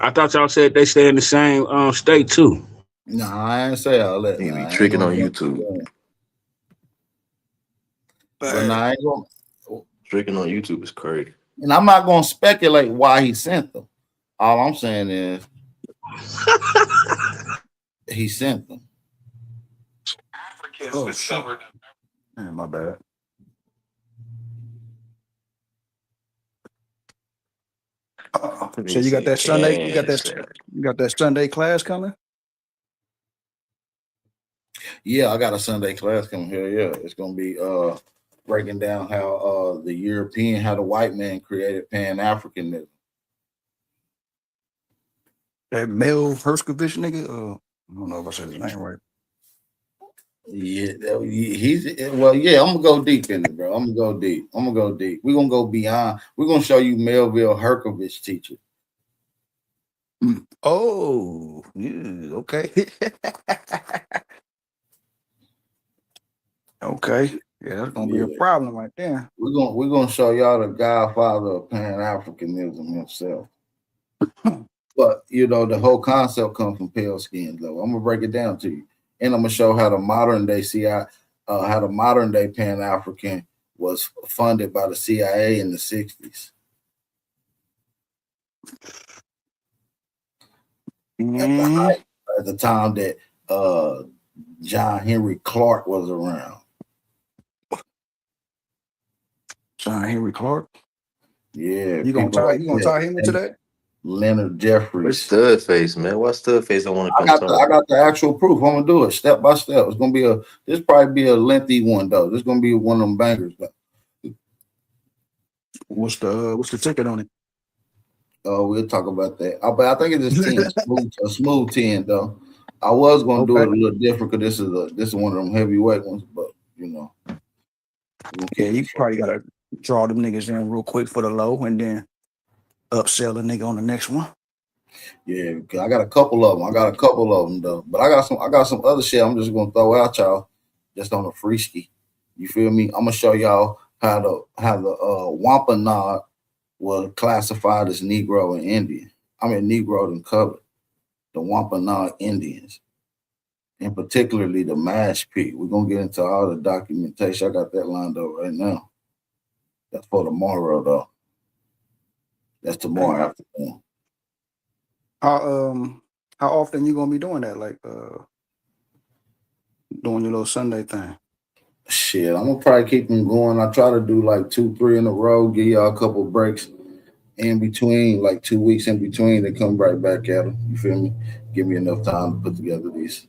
I thought y'all said they stay in the same state too. No, I ain't say all that. He be tricking on YouTube. But I ain't gonna, tricking on YouTube is crazy. And I'm not gonna speculate why he sent them. All I'm saying is he sent them. Oh, discovered. My bad. So you got that Sunday? You got that Sunday class coming? Yeah, I got a Sunday class coming here. Yeah, it's gonna be breaking down how how the white man created Pan-Africanism. That Mel Herskovich nigga. I don't know if I said his name right. Yeah, he's well. Yeah, I'm gonna go deep in it, bro. I'm gonna go deep. I'm gonna go deep. We're gonna go beyond. We're gonna show you Melville Herkovich teacher. Oh, yeah, okay. Okay. Yeah, that's gonna be a Yeah, problem right there. we're gonna show y'all the godfather of Pan Africanism himself. But you know, the whole concept comes from pale skin, though. I'm gonna break it down to you, and I'm gonna show how the modern day how the modern day Pan African was funded by the CIA in the '60s. Mhm. At the time that John Henry Clark was around. John Henry Clark. Yeah, You gonna people tie like you gonna that. tie him into that? Leonard Where's Jeffries. Stud Face, man? Why Stud Face don't want to I come got talk? the actual proof. I'm gonna do it step by step. It's gonna be this probably be a lengthy one though. This gonna be one of them bangers though. What's the ticket on it? We'll talk about that. But I think it's just 10, a smooth 10 though. I was gonna do it a Okay. little different because this is one of them heavyweight ones, but you know, we'll Yeah, keep you it probably gotta draw them niggas in real quick for the low and then upsell the nigga on the next one. Yeah, 'cause I got a couple of them. Though. But I got some other shit I'm just gonna throw out y'all just on a free ski. You feel me? I'm gonna show y'all how the Wampanoag was classified as Negro and Indian. I mean Negro and covered. The Wampanoag Indians. And particularly the Mash Pit. We're gonna get into all the documentation. I got that lined up right now. That's for tomorrow though. That's tomorrow afternoon. How often you gonna be doing that? Like doing your little Sunday thing? Shit, I'm gonna probably keep them going. I try to do like 2-3 in a row, give y'all a couple breaks in between, like 2 weeks in between, then come right back at them. You feel me? Give me enough time to put together these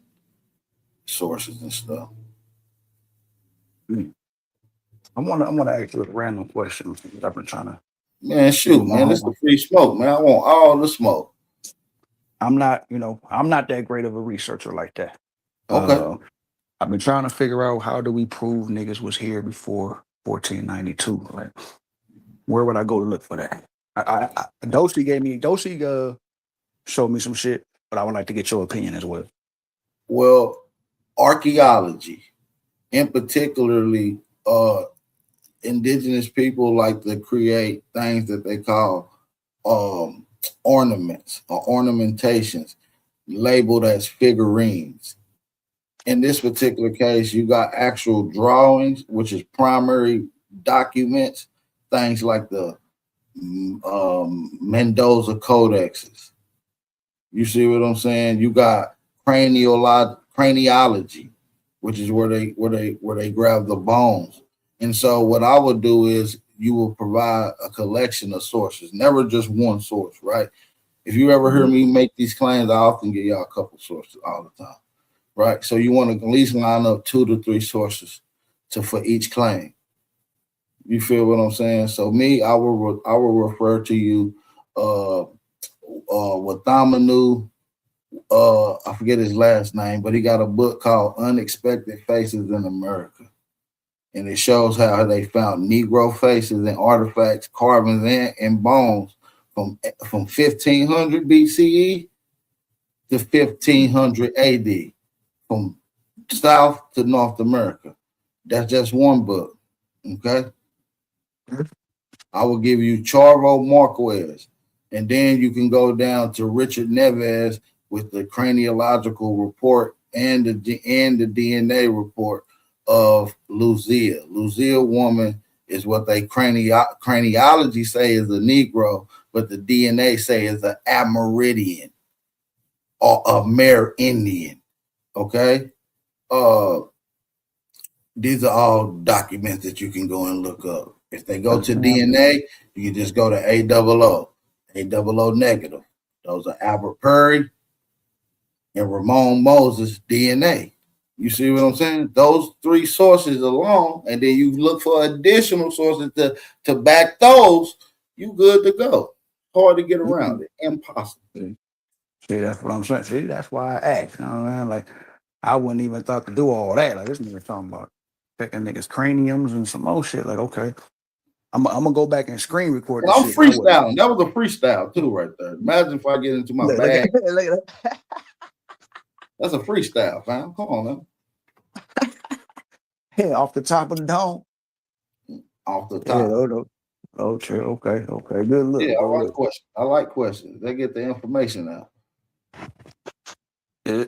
sources and stuff. I wanna ask you a random question. I've been trying to Man, see shoot, what my man, this is the home. free smoke, man. I want all the smoke. I'm not that great of a researcher like that. Okay. I've been trying to figure out how do we prove niggas was here before 1492. Like, where would I go to look for that? Dosi showed me some shit, but I would like to get your opinion as well. Well, archaeology, and particularly indigenous people like to create things that they call ornaments or ornamentations labeled as figurines. In this particular case, you got actual drawings, which is primary documents, things like the Mendoza codexes. You see what I'm saying? You got craniology, which is where they grab the bones. And so what I would do is you will provide a collection of sources, never just one source, right? If you ever hear me make these claims, I often give y'all a couple sources all the time, right? So you want to at least line up 2 to 3 sources for each claim. You feel what I'm saying? So me, I will refer to you Wathamanu, I forget his last name, but he got a book called Unexpected Faces in America. And it shows how they found Negro faces and artifacts, carvings, and bones from 1500 BCE to 1500 AD, from South to North America. That's just one book, okay? I will give you Charo Marquez, and then you can go down to Richard Neves with the craniological report and the DNA report of Lucia. Lucia woman is what they craniology say is a Negro, but the DNA say is an Amerindian or a Amerindian. Okay. These are all documents that you can go and look up. If they go to DNA, you can just go to AOO negative. Those are Albert Perry and Ramon Moses DNA. You see what I'm saying? Those 3 sources alone, and then you look for additional sources to back those, you good to go. Hard to get around it. Impossible. See, that's what I'm saying. See, that's why I asked. You know what I mean? Like, I wouldn't even thought to do all that. Like this nigga talking about checking niggas' craniums and some more shit. Like, okay. I'm gonna go back and screen record And this I'm shit. I wouldn't- freestyling. That was a freestyle too, right there. Imagine if I get into my Look bag. at look at that. That's a freestyle, fam. Come on, man. Yeah, off the top of the dome. Off the Yeah, top. oh, true. Okay. Good look. Yeah, Good I like look. questions. I like questions. They get the information out. Yeah.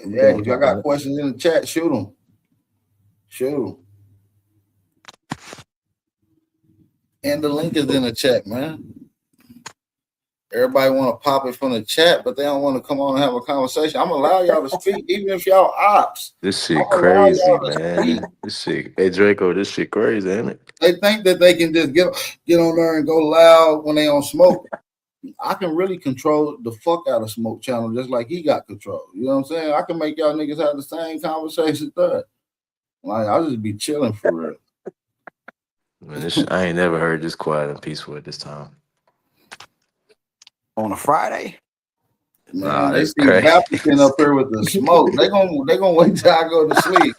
Yeah, if y'all got questions in the chat, shoot them. Shoot them. And the link is in the chat, man. Everybody want to pop it from the chat, but they don't want to come on and have a conversation. I'm gonna allow y'all to speak, even if y'all ops. This shit I'm gonna allow crazy, y'all to man. speak. This shit. Hey Draco, this shit crazy, ain't it? They think that they can just get on there and go loud when they on smoke. I can really control the fuck out of Smoke Channel just like he got control. You know what I'm saying? I can make y'all niggas have the same conversation there. Like I'll just be chilling for real. Man, I ain't never heard this quiet and peaceful at this time. On a Friday? Man, Nah, they that's see crazy. Baptist up here with the smoke. They gonna wait till I go to sleep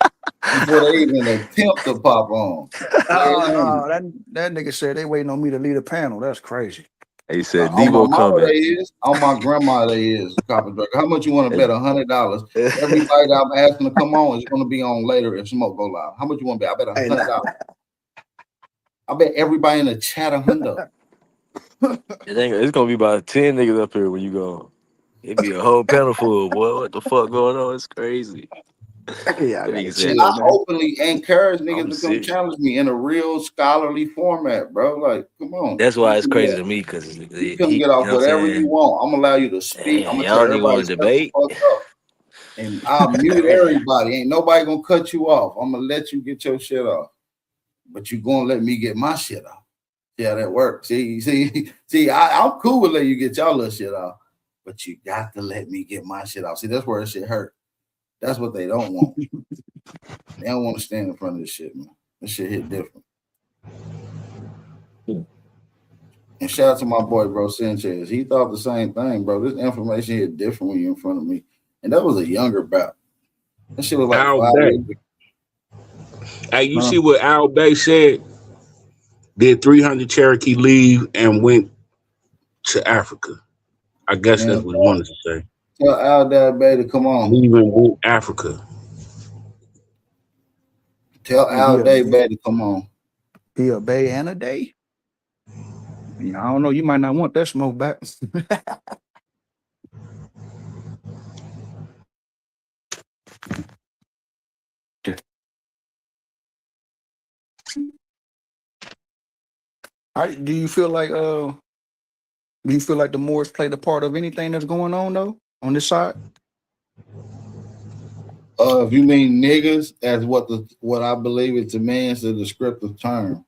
before they even attempt to pop on. Oh, that nigga said they waiting on me to lead a panel. That's crazy. He said On my Devo mama they coming. is. On my grandma they is. Copper Draco. How much you want to bet? $100. Everybody that I'm asking to come on is going to be on later if smoke go loud. How much you want to bet? I bet $100. I bet everybody in the chat $100. It's gonna be about 10 niggas up here when you go. It'd be a whole panel full, boy. What the fuck going on? It's crazy. Yeah, I That gotta nigga chill, said, I man. openly encourage niggas I'm to come serious. challenge me in a real scholarly format, bro. Like, come on. That's why it's crazy to me, because You he, can you get know off what I'm whatever you saying? want. I'm gonna allow you to speak. Damn, I'm gonna tell y'all niggas everybody want to shut the debate? fuck up. And I'll mute everybody. Ain't nobody gonna cut you off. I'm gonna let you get your shit off. But you gonna let me get my shit off. Yeah, that works. See, I'm cool with letting you get y'all little shit off. But you got to let me get my shit off. See, that's where that shit hurt. That's what they don't want. They don't want to stand in front of this shit, man. This shit hit different. And shout out to my boy, bro, Sanchez. He thought the same thing, bro. This information hit different when you're in front of me. And that was a younger bout. That shit was like Al 5 Bay. years ago. Hey, you see what Al Bay said? Did 300 Cherokee leave and went to Africa? I guess Man, that's what he wanted to say. tell Al Dad Bay to come on. Leave and went Africa. Tell Al Dad Bay to come on. Be a bay and a day? You know, I don't know. You might not want that smoke back. Do you feel like the Moors played a part of anything that's going on though on this side? If you mean niggas as what I believe it demands a descriptive term.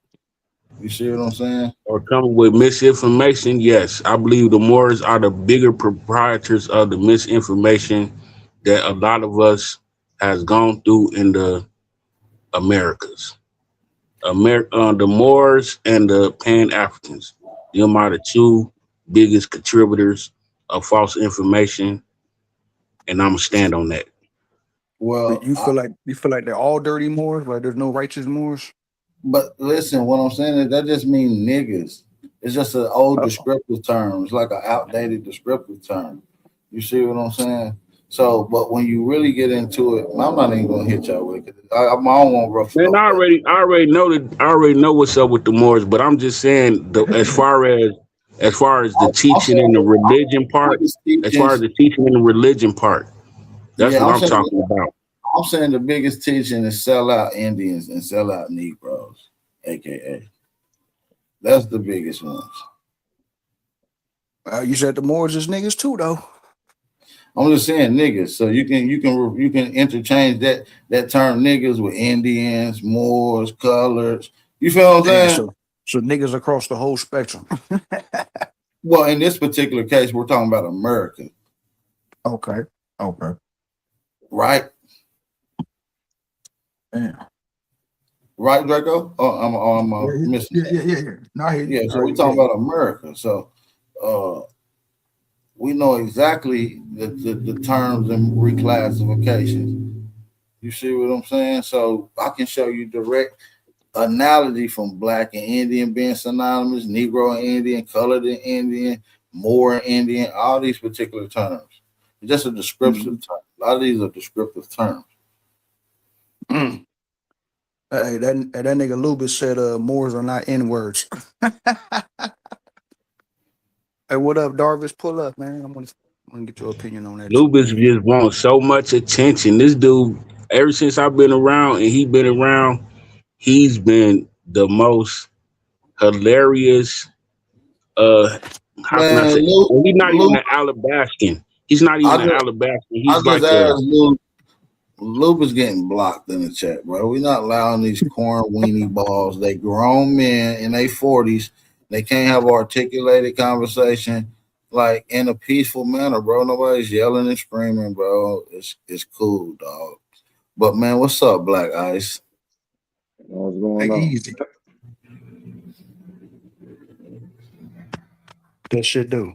You see what I'm saying? Or coming with misinformation, yes. I believe the Moors are the bigger proprietors of the misinformation that a lot of us has gone through in the Americas. The Moors and the Pan-Africans. Them are the two biggest contributors of false information, and I'm gonna stand on that. Well, You feel like they're all dirty Moors, like there's no righteous Moors? but listen, what I'm saying is that just means niggas. It's just an old descriptive term. It's like an outdated descriptive term. You see what I'm saying? So, but when you really get into it, I'm not even gonna hit y'all with it. I don't want rough. Man, I already know what's up with the Moors, but I'm just saying as far as the teaching and the religion part, that's what I'm talking about. I'm saying the biggest teaching is sell out Indians and sell out Negroes, aka. That's the biggest ones. You said the Moors is niggas too, though. I'm just saying niggas. So you can interchange that term niggas with Indians, Moors, colors. You feel what I'm saying? So niggas across the whole spectrum. Well, in this particular case, we're talking about America. Okay. Right? Yeah. Right, Draco? Oh, I'm missing. Yeah. No, I hear you. Yeah, so we're talking about America. So we know exactly the terms and reclassifications. You see what I'm saying? So I can show you direct analogy from black and Indian being synonymous, Negro and Indian, colored and Indian, Moor and Indian, all these particular terms. It's just a descriptive term. A lot of these are descriptive terms. Mm. Hey, that nigga Lubis said Moors are not N-words. Hey, what up, Darvis? Pull up, man. I'm gonna get your opinion on that. Lubis just wants so much attention. This dude, ever since I've been around and he been around, he's been the most hilarious. How can I Man, say? Well, he's not even Luke, an Alabastan. He's not even an Alabastan. I He's just like asked Luke. Luke is getting blocked in the chat, bro. We're not allowing these corn weenie balls. They grown men in their 40s. They can't have articulated conversation like in a peaceful manner, bro. Nobody's yelling and screaming, bro. It's cool, dog. But man, what's up, Black Ice? What's going on? Easy. That shit do.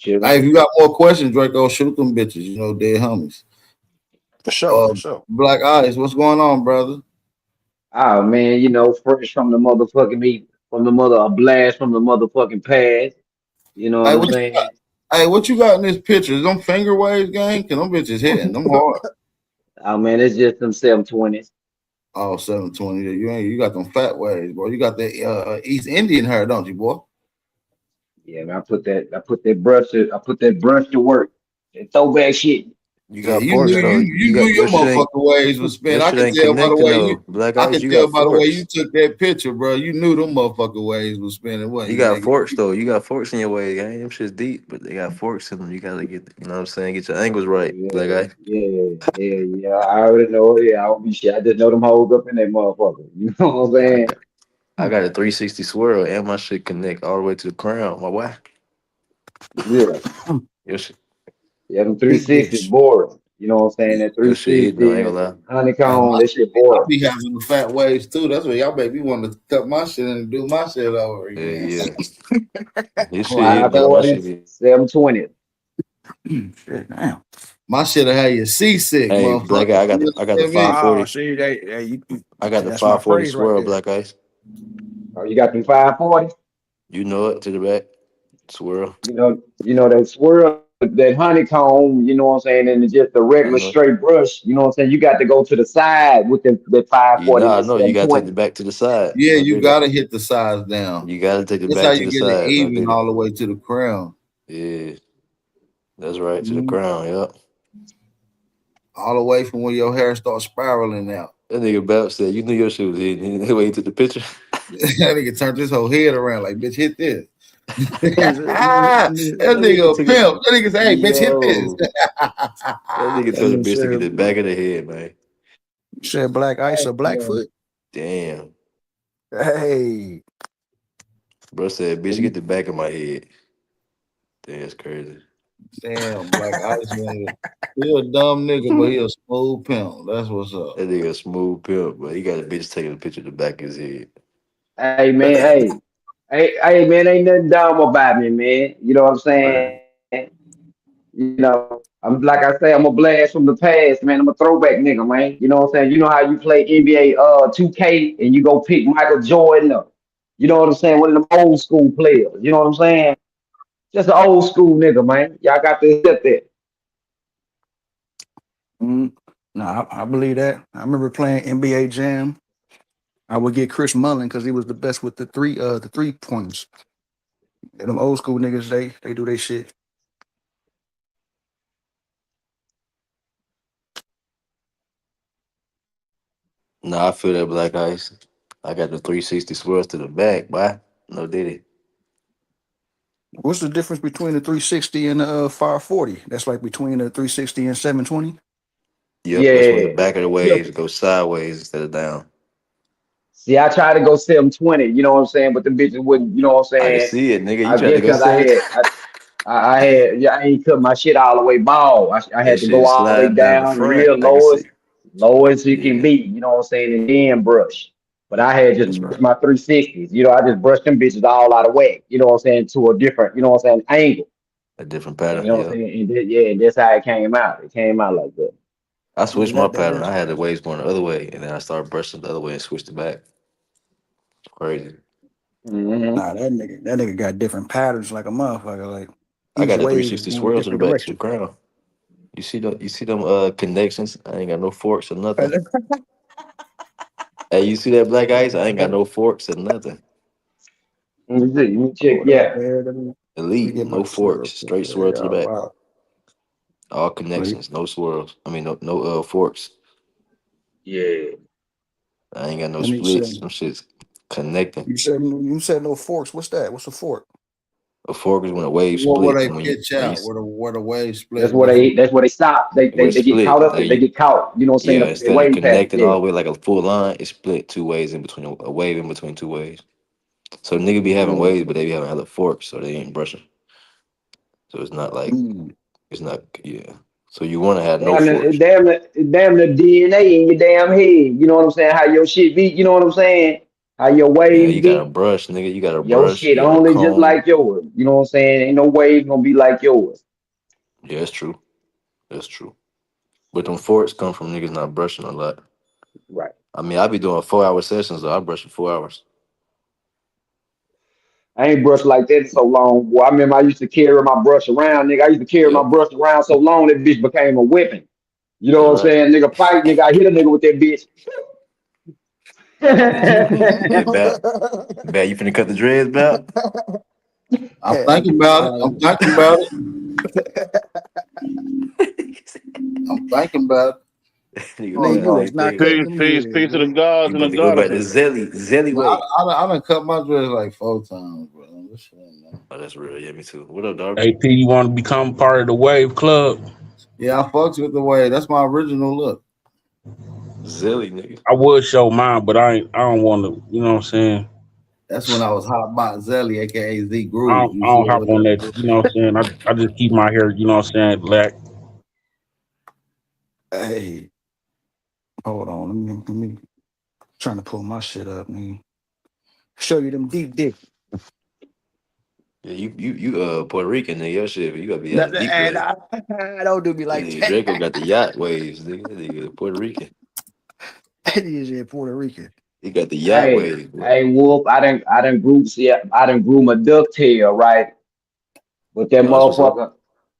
Hey, if you got more questions, Draco, shoot them bitches. You know, dead homies. For sure, for sure. Black Ice, what's going on, brother? Oh man, you know, fresh from the motherfucking meat, from the a blast from the motherfucking past. You know what I'm saying? Hey, what you got in this picture? Is them finger waves, gang? Cause them bitches hitting them hard. Oh man, it's just them 720s. Oh, 720. You got them fat waves, bro. You got that East Indian hair, don't you, boy? Yeah, man, I put that brush to work. That throwback shit. You got forks though. You knew your motherfucking waves was spin. I can tell by the way the way you took that picture, bro. You knew them motherfucking waves was spinning. What you got forks though. You got forks in your way, gang. Them shit's deep, but they got forks in them. You gotta get, you know what I'm saying, get your angles right, black guy. Yeah. I already know. Yeah, I don't be shit. I just know them hoes up in that motherfucker. You know what I'm saying? I got a 360 swirl and my shit connect all the way to the crown. My wife. Yeah. Your shit. Yeah, them 360 boring. You know what I'm saying? That 360 honeycomb, that shit boring. I be having the fat waves too. That's what y'all baby want to cut my shit and do my shit over again. Yeah. This shit 720. Shit, damn. My shit'll have you seasick, hey, motherfucker. Black Guy, I got the 540. Oh, see, I got the 540 swirl, right, Black Ice. Oh, you got them 540? You know it to the back. Swirl. You know that swirl, that honeycomb, you know what I'm saying, and it's just a regular straight brush, you know what I'm saying? You got to go to the side with the 540. Yeah, I know you gotta take the back to the side. Yeah, you gotta hit the sides down. You gotta take the That's back how to you the get side. it even all the way to the crown. Yeah. That's right, to the crown, yep. All the way from where your hair starts spiraling out. That nigga Bap said, you knew your shit was hitting. He waited to the picture. That nigga turned his whole head around like, bitch, hit this. That nigga a pimp. That nigga say, hey, bitch, hit this. That nigga told the bitch to get the back of the head, man. You said Black Ice or Blackfoot? Damn. Hey. Bro said, bitch, get the back of my head. Damn, that's crazy. Damn, Black Ice, man. He a dumb nigga, but he a smooth pimp. That's what's up. That nigga a smooth pimp, but he got a bitch taking a picture of the back of his head. Hey, man, hey, man, ain't nothing dumb about me, man. You know what I'm saying? Right. You know, I'm like I say, I'm a blast from the past, man. I'm a throwback nigga, man. You know what I'm saying? You know how you play NBA 2K and you go pick Michael Jordan up. You know what I'm saying? One of them old school players. You know what I'm saying? Just an old school nigga, man. Y'all got to accept that. No, I believe that. I remember playing NBA Jam. I would get Chris Mullin because he was the best with the 3 points. And them old school niggas, they do their shit. Nah, I feel that, Black Ice. I got the 360 swirls to the back, boy. No diddy. What's the difference between the 360 and the 540? That's like between the 360 and 720? Yep, yeah. That's when the back of the waves go sideways instead of down. See, I tried to go 720, you know what I'm saying? But the bitches wouldn't, you know what I'm saying? I can see it, nigga. You tried to go 720. I ain't cut my shit all the way bald. I had to go all the way down real low as it can be, you know what I'm saying? And then brush. But I had That's just right. brushed my 360s. You know, I just brushed them bitches all out of whack. You know what I'm saying? To a different, you know what I'm saying, angle. A different And you pattern. know what I'm Yeah. saying? And that's how it came out. It came out like that. I Yeah, switched my that pattern. is I had the waves going the other way, and then I started brushing the other way and switched it back. Crazy. Mm-hmm. nah. That nigga got different patterns like a motherfucker. Like I each got the wave is 360 going a swirls to the different back to the direction. crown. You see them connections? I ain't got no forks or nothing. Hey, you see that black ice? I ain't got no forks or nothing. Let me see. Let me check. Hold up, Yeah. man. Let me Elite, get my no shit forks, real quick. straight swirl to the Yeah, back. wow. All Wait, connections, no swirls. I mean, no forks. Yeah. I ain't got no let me see. splits. Some shit's connecting. You said no forks. What's that? What's a fork? A fork is when a wave Where split. they When pitch you out, where the waves That's split in where different. they stop. when it They get caught split, up. like They get caught. You know what I'm saying? yeah, The instead of wave pattern. connecting Yeah. all the way like a full line, it split two ways in between a wave in between two waves. So nigga be having Yeah. waves, but they be having other forks, so they ain't brushing. So it's not like Mm. it's not yeah. So you want to have no Damn, forks. damn the DNA in your damn head. You know what I'm saying? How your shit be. You know what I'm saying? How your Yeah, waves you got a be. brush, nigga. You got a Your brush. shit You got a only just comb. like yours. You know what I'm saying? Ain't no wave gonna be like yours. Yeah, that's true. That's true. But them forks come from niggas not brushing a lot. Right. I mean, I be doing 4 hour sessions though. I brush for 4 hours. I ain't brushed like that in so long. Boy, I remember I used to carry my brush around, nigga. I used to carry my Yep, brush around so long that bitch became a weapon. You know that's what I'm right. saying? Nigga fight, nigga. I hit a nigga with that bitch. Hey, Bat, you finna cut the dreads, Bat? I'm Yeah, thinking about it. I'm thinking about it. I'm thinking about it. Nigga, Hold nigga, Bat, you on. they is not thinking cutting Peace, them peace, dreads, peace to the boy. gods you and the about to go back to goddesses. Zelly No, way. I done cut my dress like 4 times, bro. This shit ain't nothing. Oh, that's real. Yeah, me too. What up, dog? AP, you want to become part of the Wave Club? Yeah, I fucks with the way. That's my original look. Zelly, nigga. I would show mine, but I don't want to. You know what I'm saying? That's when I was hot bot Zelly, aka Z I Groove. don't, You I see don't it hop with on that. that. You know what I'm saying? I just keep my hair. You know what I'm saying? Black. Hey, hold on. Let me trying to pull my shit up, man. Show you them deep dick. Yeah, you Puerto Rican, nigga. Your shit, you gotta be out deep And way. I don't do me That like nigga that. Draco got the yacht waves, nigga. That nigga Puerto Rican. That is in Puerto Rican. He got the yacht Hey, waves, boy. hey, Wolf. I done grew my ducktail, right? But that Oh, that's what's up.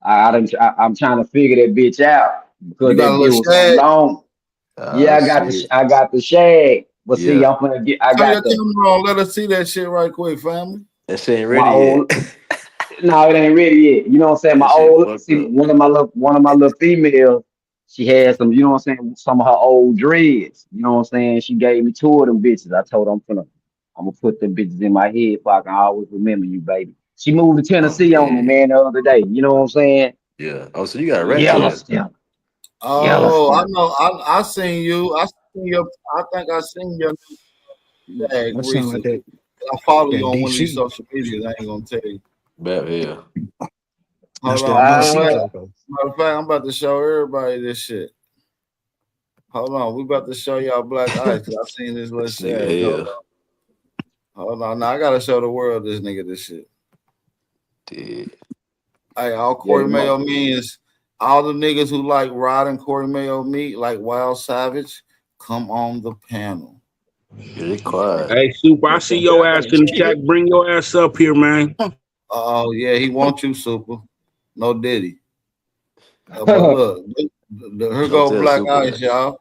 motherfucker, I'm trying to figure that bitch out You because got a that little bitch was so shag. long. Ah, Yeah, I see it. I got the shag, but see, Yeah, I Turn got your camera on. Let us see that shit right quick, family. that shit ain't my ready old. yet. No, it ain't ready yet. You know what I'm saying? That shit fucked up. One of my little females, she had some, you know what I'm saying, some of her old dreads. You know what I'm saying? She gave me two of them bitches. I told her I'm gonna put them bitches in my head so I can always remember you, baby. She moved to Oh Tennessee on me, yeah, man, the other day. You know what I'm saying? yeah. Oh, so you got a ratchet. Yellowstone. Oh, I Yellowstone. know. I seen you. I seen your. I think I seen your tag That sound like recently. I follow you that on one of these DC. social medias. I ain't gonna tell you. Bad yeah. That's Hold that on. DC Uh, Draco. Matter of fact, I'm about to show everybody this shit. Hold on. We about to show y'all Black Ice because I seen this little This nigga shag. hell. Hold on. Now I gotta show the world this nigga this shit. Dude. Hey, all yeah, Corey Mayo means all the niggas who like riding Corey Mayo meat like Wild Savage, come on the panel. Yeah, they quiet. Hey, Super, I see your ass in the chat. Bring your ass up here, man. Oh yeah, he wants you, Super. No Diddy. But look, here Don't go tell Black Super Ice, that. y'all.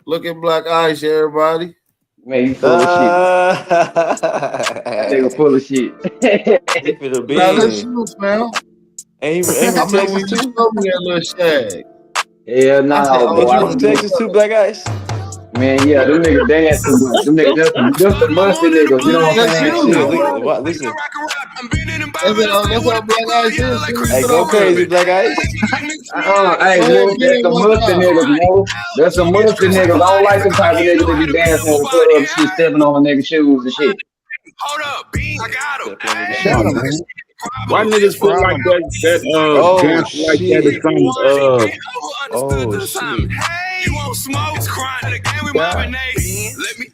Look at Black Ice, everybody. man, you full of shit. Ah, That nigga full of shit. he for the Now let's bean. shoot, fam. Ain't I from remember Texas when you too? showed me that little shag. Hell I said, no, "Oh, Ain't boy. you I from don't do Texas too, Black Ice? Man, yeah, them niggas dance too much. Them niggas, that's the musty niggas. You know what I'm that's saying? you. Shit, Shit. Who look, was it? listen. That's how Black Ice is. Send me Hey, some go of that. crazy, Black Ice. Hey, Go ahead, Wolf, get that's it the one musty time. niggas, Wolf. That's the musty niggas. I don't like them type of niggas that be dancing in the club and shit, stepping on niggas' shoes and shit. Step on nigga Come on, shoes. man. Why niggas feel like Problem. that Oh dance like that is shit. some Oh shit. God.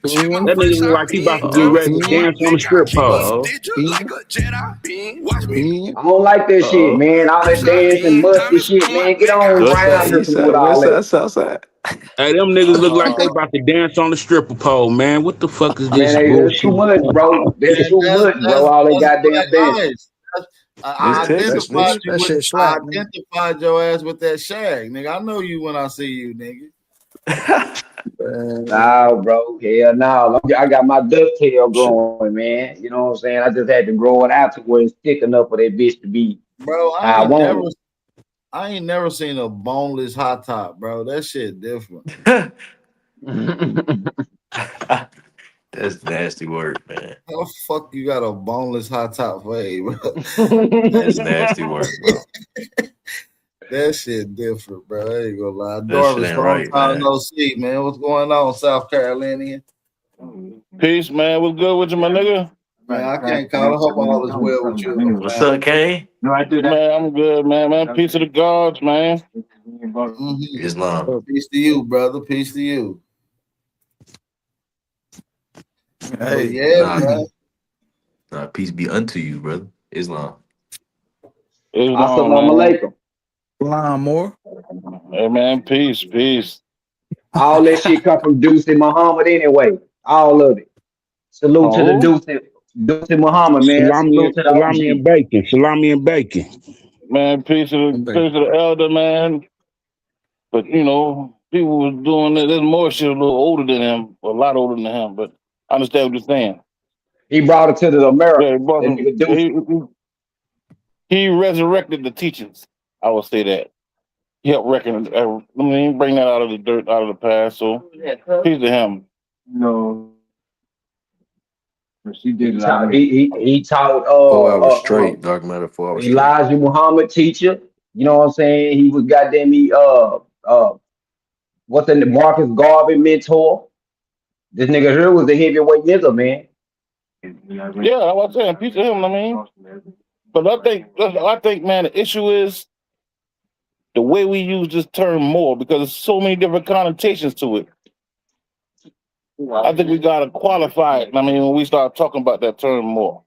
That nigga look like he about to get ready to dance on the strip pole. Uh-oh. I don't like that shit, Uh-oh. man. All that dancing, musty shit, man. Get on What's right that? out here East from side, with all west that. side, south side? Hey, them niggas look like they Uh, about to dance on the stripper pole, man. What the fuck is Man, this that's too bullshit? much, bro. That's too much, bro. All that that's goddamn black dancing. eyes. It's I Texas, identified nigga. you That with shit I slap, man. identified your ass with that shag, nigga. I know you when I see you, nigga. Nah, bro. Hell no. I got my ducktail growing, man. You know what I'm saying? I just had to grow it out to where it's thick enough for that bitch to be Bro, how I want I ain't never seen a boneless hot top, bro. That shit different. it. That's nasty work, man. How the fuck you got a boneless hot top for, hey, bro? That's nasty work, bro. That shit different, bro. I ain't gonna lie. That shit Dorvis, ain't long right, time man. no see, man. What's going on, South Carolina? Peace, man. What's good with you, my nigga? Man, I can't call. I hope all is well with you, man. What's up, Kane? Man, I'm good, man. Man, peace to the gods, man. Mhm. Islam. Peace to you, brother. Peace to you. But Hey, yeah, Nah, man. nah, peace be unto you, brother. Islam. Islam, Assalamu man. alaikum. Lawnmower. Hey, man, peace, peace. All that shit come from Deuce and Muhammad anyway. All of it. Salute to the Oh, Deuce and Muhammad, man. Salute to the Salami and OG. bacon. Salami and bacon. man, peace to the elder, man. But, you know, people was doing it. There's more shit a little older than him, a lot older than him, but I understand what you're saying. He brought it to the Yeah, he Americans. brought That some, nigga Deuce. he resurrected the teachings. I will say that. He helped reckon, I mean, bring that out of the dirt, out of the past. So, peace to him. He taught 4 hours straight, dark matter, 4 hours straight. Elijah Muhammad teacher. You know what I'm saying? He was goddamn me what's in the Marcus Garvey mentor. This nigga here was a heavyweight nigga, man. Yeah, I was saying, peace to him, I mean. But I think, man, the issue is the way we use this term more because there's so many different connotations to it. I think we gotta qualify it. I mean, when we start talking about that term more.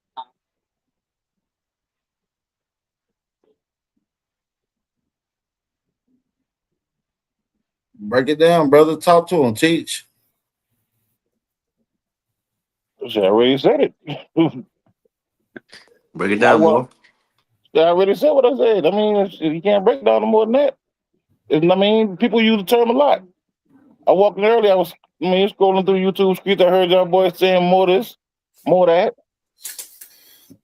Break it down, brother. Talk to him. Teach. I already said it. Break it down more. I already said what I said. I mean, you can't break down no more than that. I mean, people use the term a lot. I walked in early. I was scrolling through YouTube streets. I heard y'all boys saying more this, more that.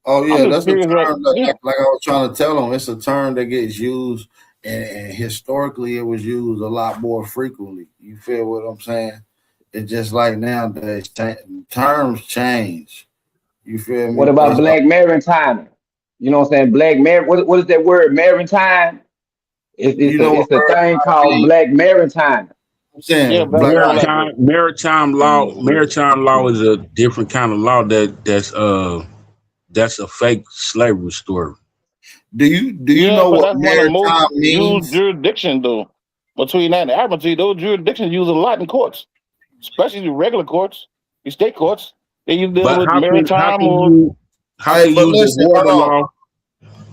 Oh I'm yeah, just that's the curious, term yeah. like I was trying to tell him. It's a term that gets used, and historically it was used a lot more frequently. You feel what I'm saying? It's just like nowadays, terms change. You feel me? What about Black Maritime? You know what I'm saying? Black what is that word? Maritime? You know what It's a thing called mean? Black Maritime. I'm saying Yeah, black Maritime law is a different kind of law that's a fake slavery story. Do you Yeah, know but what that's one of the most maritime used means? jurisdictions, though. Between that and Admiralty, those jurisdictions use a lot in courts, especially the regular courts, the state courts. They use dealing But with how maritime can or you But use the listen, water law?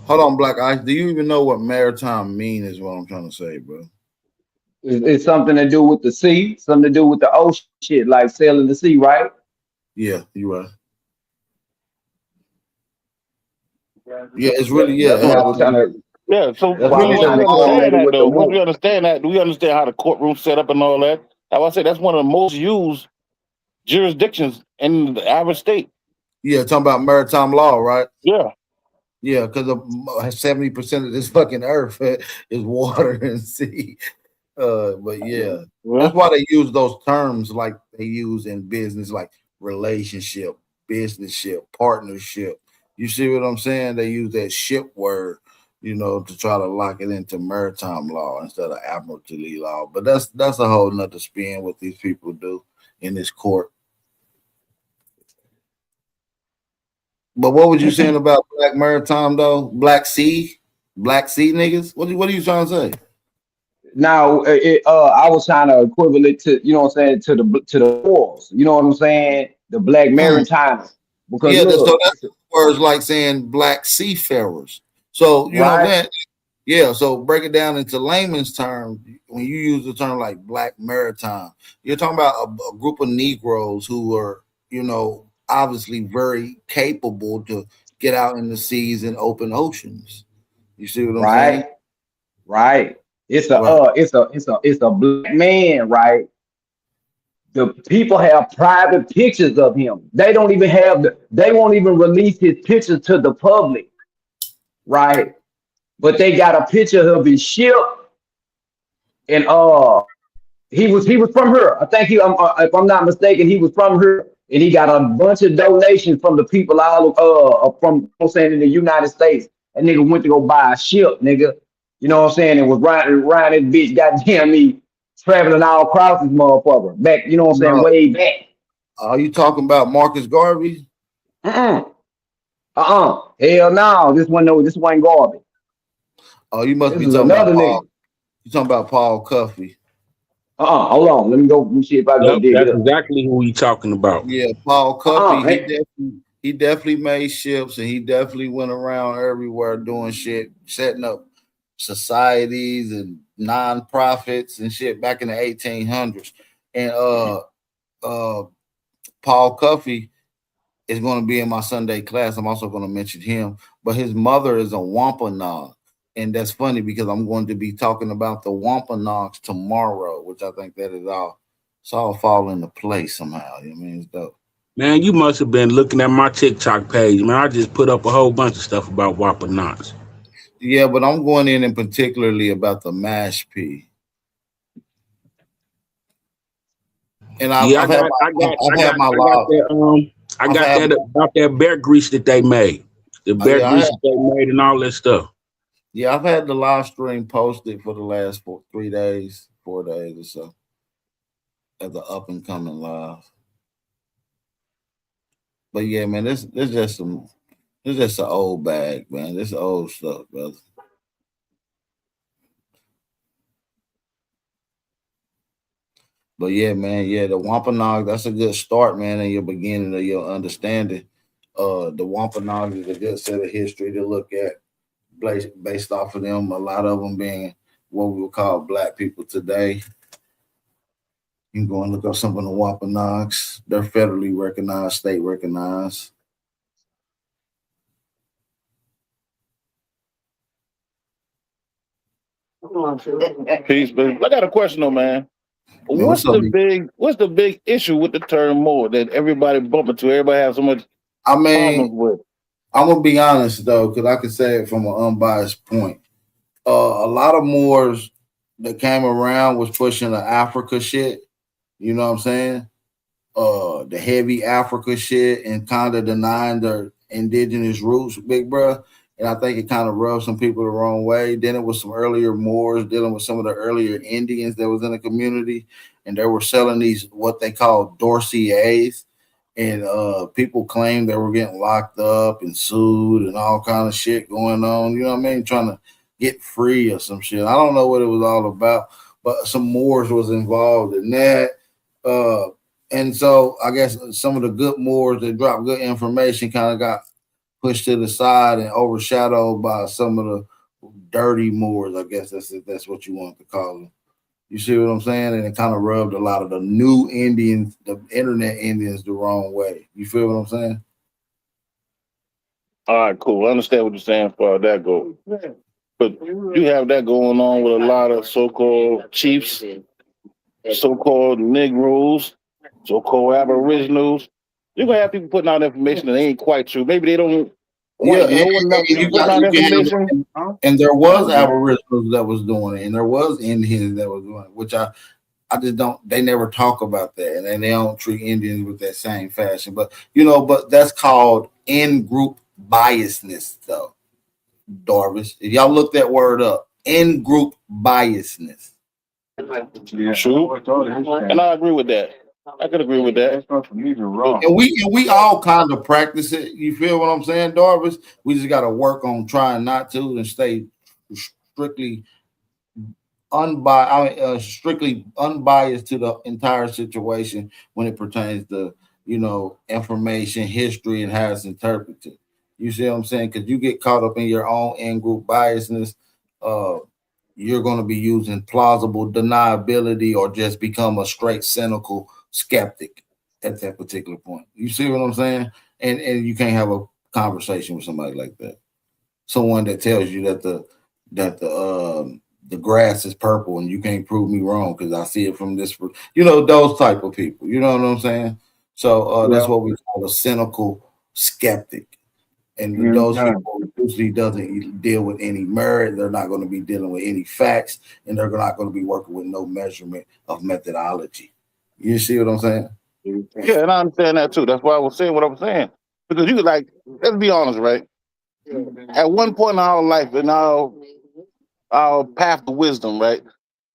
hold on, Black Ice. Do you even know what maritime mean? Is what I'm trying to say, bro. It's something to do with the sea, something to do with the ocean shit, like sailing the sea, right? Yeah, you right. Yeah, it's really That's why I'm trying to. yeah. So That's why I'm once trying we to understand correlate it that, with the though, once we water. understand that, do we understand how the courtroom set up and all that? How I say that's one of the most used jurisdictions in the average state. Yeah, talking about maritime law, right? Yeah. Yeah, because 70% of this fucking earth is water and sea. But yeah, that's why they use those terms like they use in business, like relationship, businessship, partnership. You see what I'm saying? They use that ship word, to try to lock it into maritime law instead of admiralty law. But that's a whole nother spin what these people do in this court. But what was you saying about black maritime though? Black sea niggas? What are you trying to say? Now, I was trying to equivalent to, you know what I'm saying, to the wars. You know what I'm saying? The black Mm. maritime. Because Yeah, so look, that's words like saying black seafarers. So you know right, that. Yeah, so break it down into layman's terms. When you use the term like black maritime, you're talking about a group of Negroes who are, you know, obviously very capable to get out in the seas and open oceans. You see what I'm saying? right, right. Right. It's a black man, right? The people have private pictures of him. They don't even they won't even release his pictures to the public, right? But they got a picture of his ship, and he was from her. I think if I'm not mistaken, he was from her, and he got a bunch of donations from the people all from I'm saying in the United States. And nigga went to go buy a ship, nigga. You know what I'm saying? And was riding this bitch, goddamn me, traveling all across this motherfucker back. You know what I'm saying? No, Way back. are you talking about Marcus Garvey? Hell no, this one no, this one ain't garbage. Oh, you must This be is talking about another Paul. nigga. You talking about Paul Cuffey? Hold on. Let me go. Let me see if I can go Yep, dig it that's up. exactly who we talking about. Yeah, Paul Cuffey. Hey, He definitely made ships, and he definitely went around everywhere doing shit, setting up societies and nonprofits and shit back in the 1800s. And Paul Cuffey is going to be in my Sunday class. I'm also going to mention him, but his mother is a Wampanoag. And that's funny because I'm going to be talking about the Wampanoags tomorrow, which I think that is all, it's all fall into place somehow. You know what I mean? It's dope. Man, you must have been looking at my TikTok page. Man, I just put up a whole bunch of stuff about Wampanoags. Yeah, but I'm going in and particularly about the mash pea. And Yeah, I've had my live. I I've got had that about that bear grease that they made. The bear yeah, grease that they made and all that stuff. yeah, I've had the live stream posted for the last 4 days or so as an up and coming live. But yeah, man, this just some this just an old bag, man. This old stuff, brother. But yeah, man, yeah, the Wampanoag, that's a good start, man, in your beginning of your understanding. The Wampanoag is a good set of history to look at based off of them, a lot of them being what we would call black people today. You can go and look up some of the Wampanoags. They're federally recognized, state recognized. Peace, baby. I got a question though, man. Man, What's the big issue with the term more that everybody bump into? Everybody has so much I problems mean, with. I'm gonna be honest though, because I can say it from an unbiased point. A lot of Moors that came around was pushing the Africa shit. You know what I'm saying? The heavy Africa shit and kind of denying their indigenous roots, big bro. And I think it kind of rubbed some people the wrong way. Then it was some earlier Moors dealing with some of the earlier Indians that was in the community, and they were selling these what they call dossiers. And people claimed they were getting locked up and sued and all kind of shit going on. You know what I mean? Trying to get free or some shit. I don't know what it was all about, but some Moors was involved in that. And so I guess some of the good Moors that dropped good information kind of got pushed to the side and overshadowed by some of the dirty Moors. I guess that's what you want to call them. You see what I'm saying? And it kind of rubbed a lot of the new Indians, the internet Indians, the wrong way. You feel what I'm saying? All right, cool. I understand what you're saying as far as that goes. But you have that going on with a lot of so-called chiefs, so-called Negroes, so-called Aboriginals. You're gonna have people putting out information that ain't quite true. Maybe they don't Yeah, know enough to put out information. and there was Aboriginals that was doing it, and there was Indians that was doing it, which I just don't. They never talk about that, and they don't treat Indians with that same fashion. But but that's called in-group biasness, though, Darvish. If y'all look that word up, in-group biasness. True, and I agree with that. I could agree with that. And we all kind of practice it. You feel what I'm saying, Darvish? We just got to work on trying not to and stay strictly strictly unbiased to the entire situation when it pertains to information, history, and how it's interpreted. You see what I'm saying? Because you get caught up in your own in group biasness, uh, you're going to be using plausible deniability or just become a straight cynical skeptic at that particular point. You see what I'm saying? And you can't have a conversation with somebody like that. Someone that tells you that the grass is purple and you can't prove me wrong because I see it from this, those type of people. You know what I'm saying? So that's what we call a cynical skeptic. And those people usually doesn't deal with any merit. They're not going to be dealing with any facts, and they're not going to be working with no measurement of methodology. You see what I'm saying? Yeah, and I understand that too. That's why I was saying what I was saying. Because you like, let's be honest, right? At one point in our life, in our path to wisdom, right?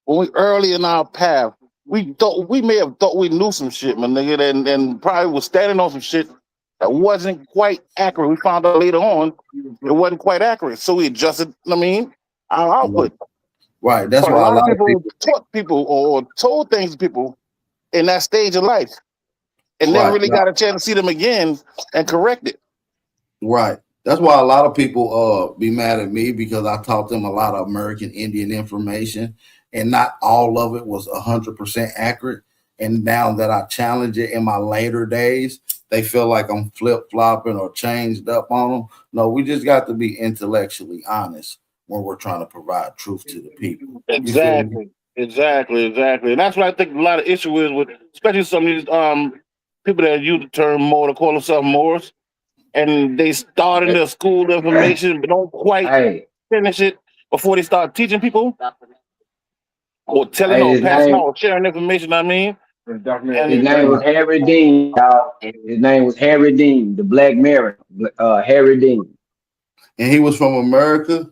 When we early in our path, we may have thought we knew some shit, my nigga, and probably was standing on some shit that wasn't quite accurate. We found out later on it wasn't quite accurate. So we adjusted, our output. Right. That's but why a lot of people taught people or told things to people in that stage of life and never really got a chance to see them again and correct it. Right. That's why a lot of people be mad at me because I taught them a lot of American Indian information and not all of it was 100% accurate. And now that I challenge it in my later days, they feel like I'm flip-flopping or changed up on them. No, we just got to be intellectually honest when we're trying to provide truth to the people. Exactly. And that's what I think a lot of issue is with, especially some of these people that use the term Moor to call themselves Moors, and they start in their school information but don't quite finish it before they start teaching people or telling or passing out or sharing information. His name was Harry Dean, y'all. His name was Harry Dean, the Black Mirror, Harry Dean. And he was from America?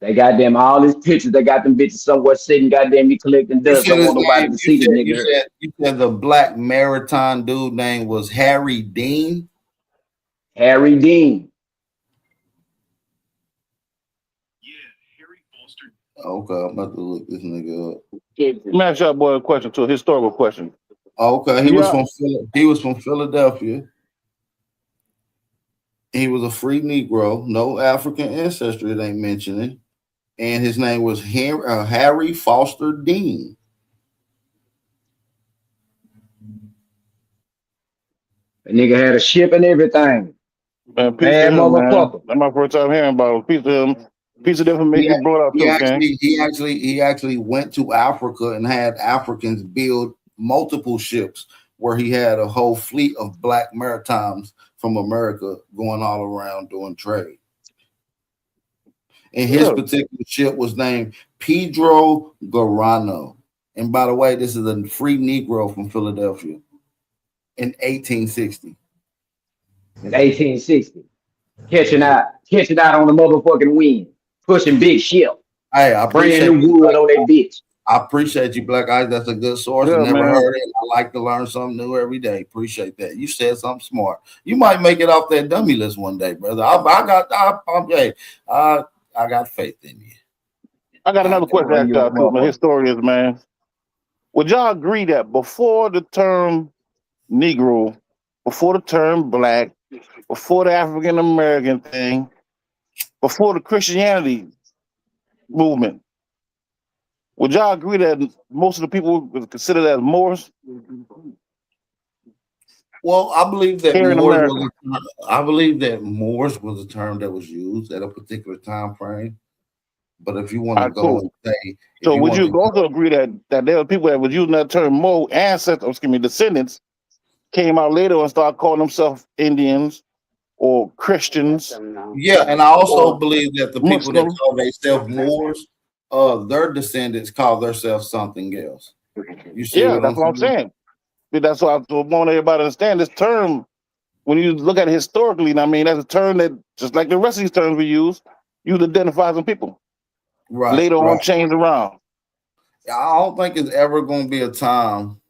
They got them all his pictures. They got them bitches somewhere sitting, goddamn, you collecting dust. Don't want nobody to see the nigga. You said the Black Maritime dude name was Harry Dean? Harry Dean. Okay, I'm about to look this nigga up. Let me ask y'all boy a question, a historical question. Okay, he was from Philadelphia. He was a free Negro, no African ancestry they ain't mentioning, and his name was Harry Foster Dean. The nigga had a ship and everything. Man, bad motherfucker. That's my first time hearing about him. Piece of information brought up too. He actually went to Africa and had Africans build multiple ships where he had a whole fleet of Black Maritimes from America going all around doing trade. And his particular ship was named Pedro Garano. And by the way, this is a free Negro from Philadelphia in 1860. In 1860. Catching out on the motherfucking wind. Pushing big ship. Hey, I appreciate brand new wood on that bitch. I appreciate you, Black Eyes. That's a good source. I never heard it. I like to learn something new every day. Appreciate that. You said something smart. You might make it off that dummy list one day, brother. I got faith in you. I got another question to ask y'all too, my historians, man. Would y'all agree that before the term Negro, before the term Black, before the African American thing, before the Christianity movement, would y'all agree that most of the people were considered as Moors? Well, I believe that Moors was a term that was used at a particular time frame. But if you want to go and say, so would you also agree that there were people that was using that term Moor descendants came out later and started calling themselves Indians or Christians? Yeah, and I also believe that the people that call themselves Moors, their descendants call themselves something else. You see that's what I'm saying. That's why I want everybody to understand this term. When you look at it historically, that's a term that, just like the rest of these terms we use to identify some people. Right. Later on, changed around. I don't think it's ever going to be a time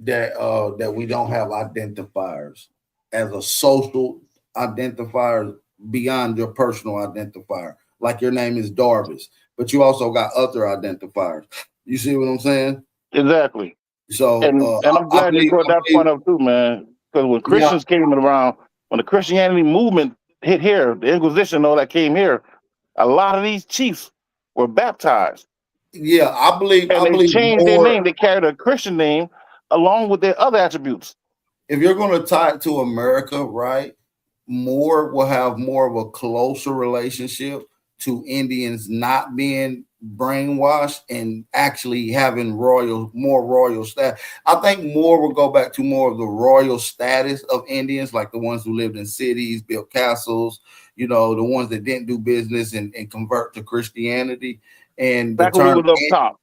that we don't have identifiers as a social identifier beyond your personal identifier. Like your name is Darvis, but you also got other identifiers. You see what I'm saying? Exactly. So, And I'm glad you brought that point up too, man. Because when Christians came around, when the Christianity movement hit here, the Inquisition, all that came here, a lot of these chiefs were baptized. Yeah, I believe. And I they believe changed their more. name. They carried a Christian name along with their other attributes. If you're going to tie it to America, right, Moore will have more of a closer relationship to Indians not being brainwashed and actually having more royal status. I think Moore will go back to more of the royal status of Indians, like the ones who lived in cities, built castles, you know, the ones that didn't do business and convert to Christianity. And Back when we was up top.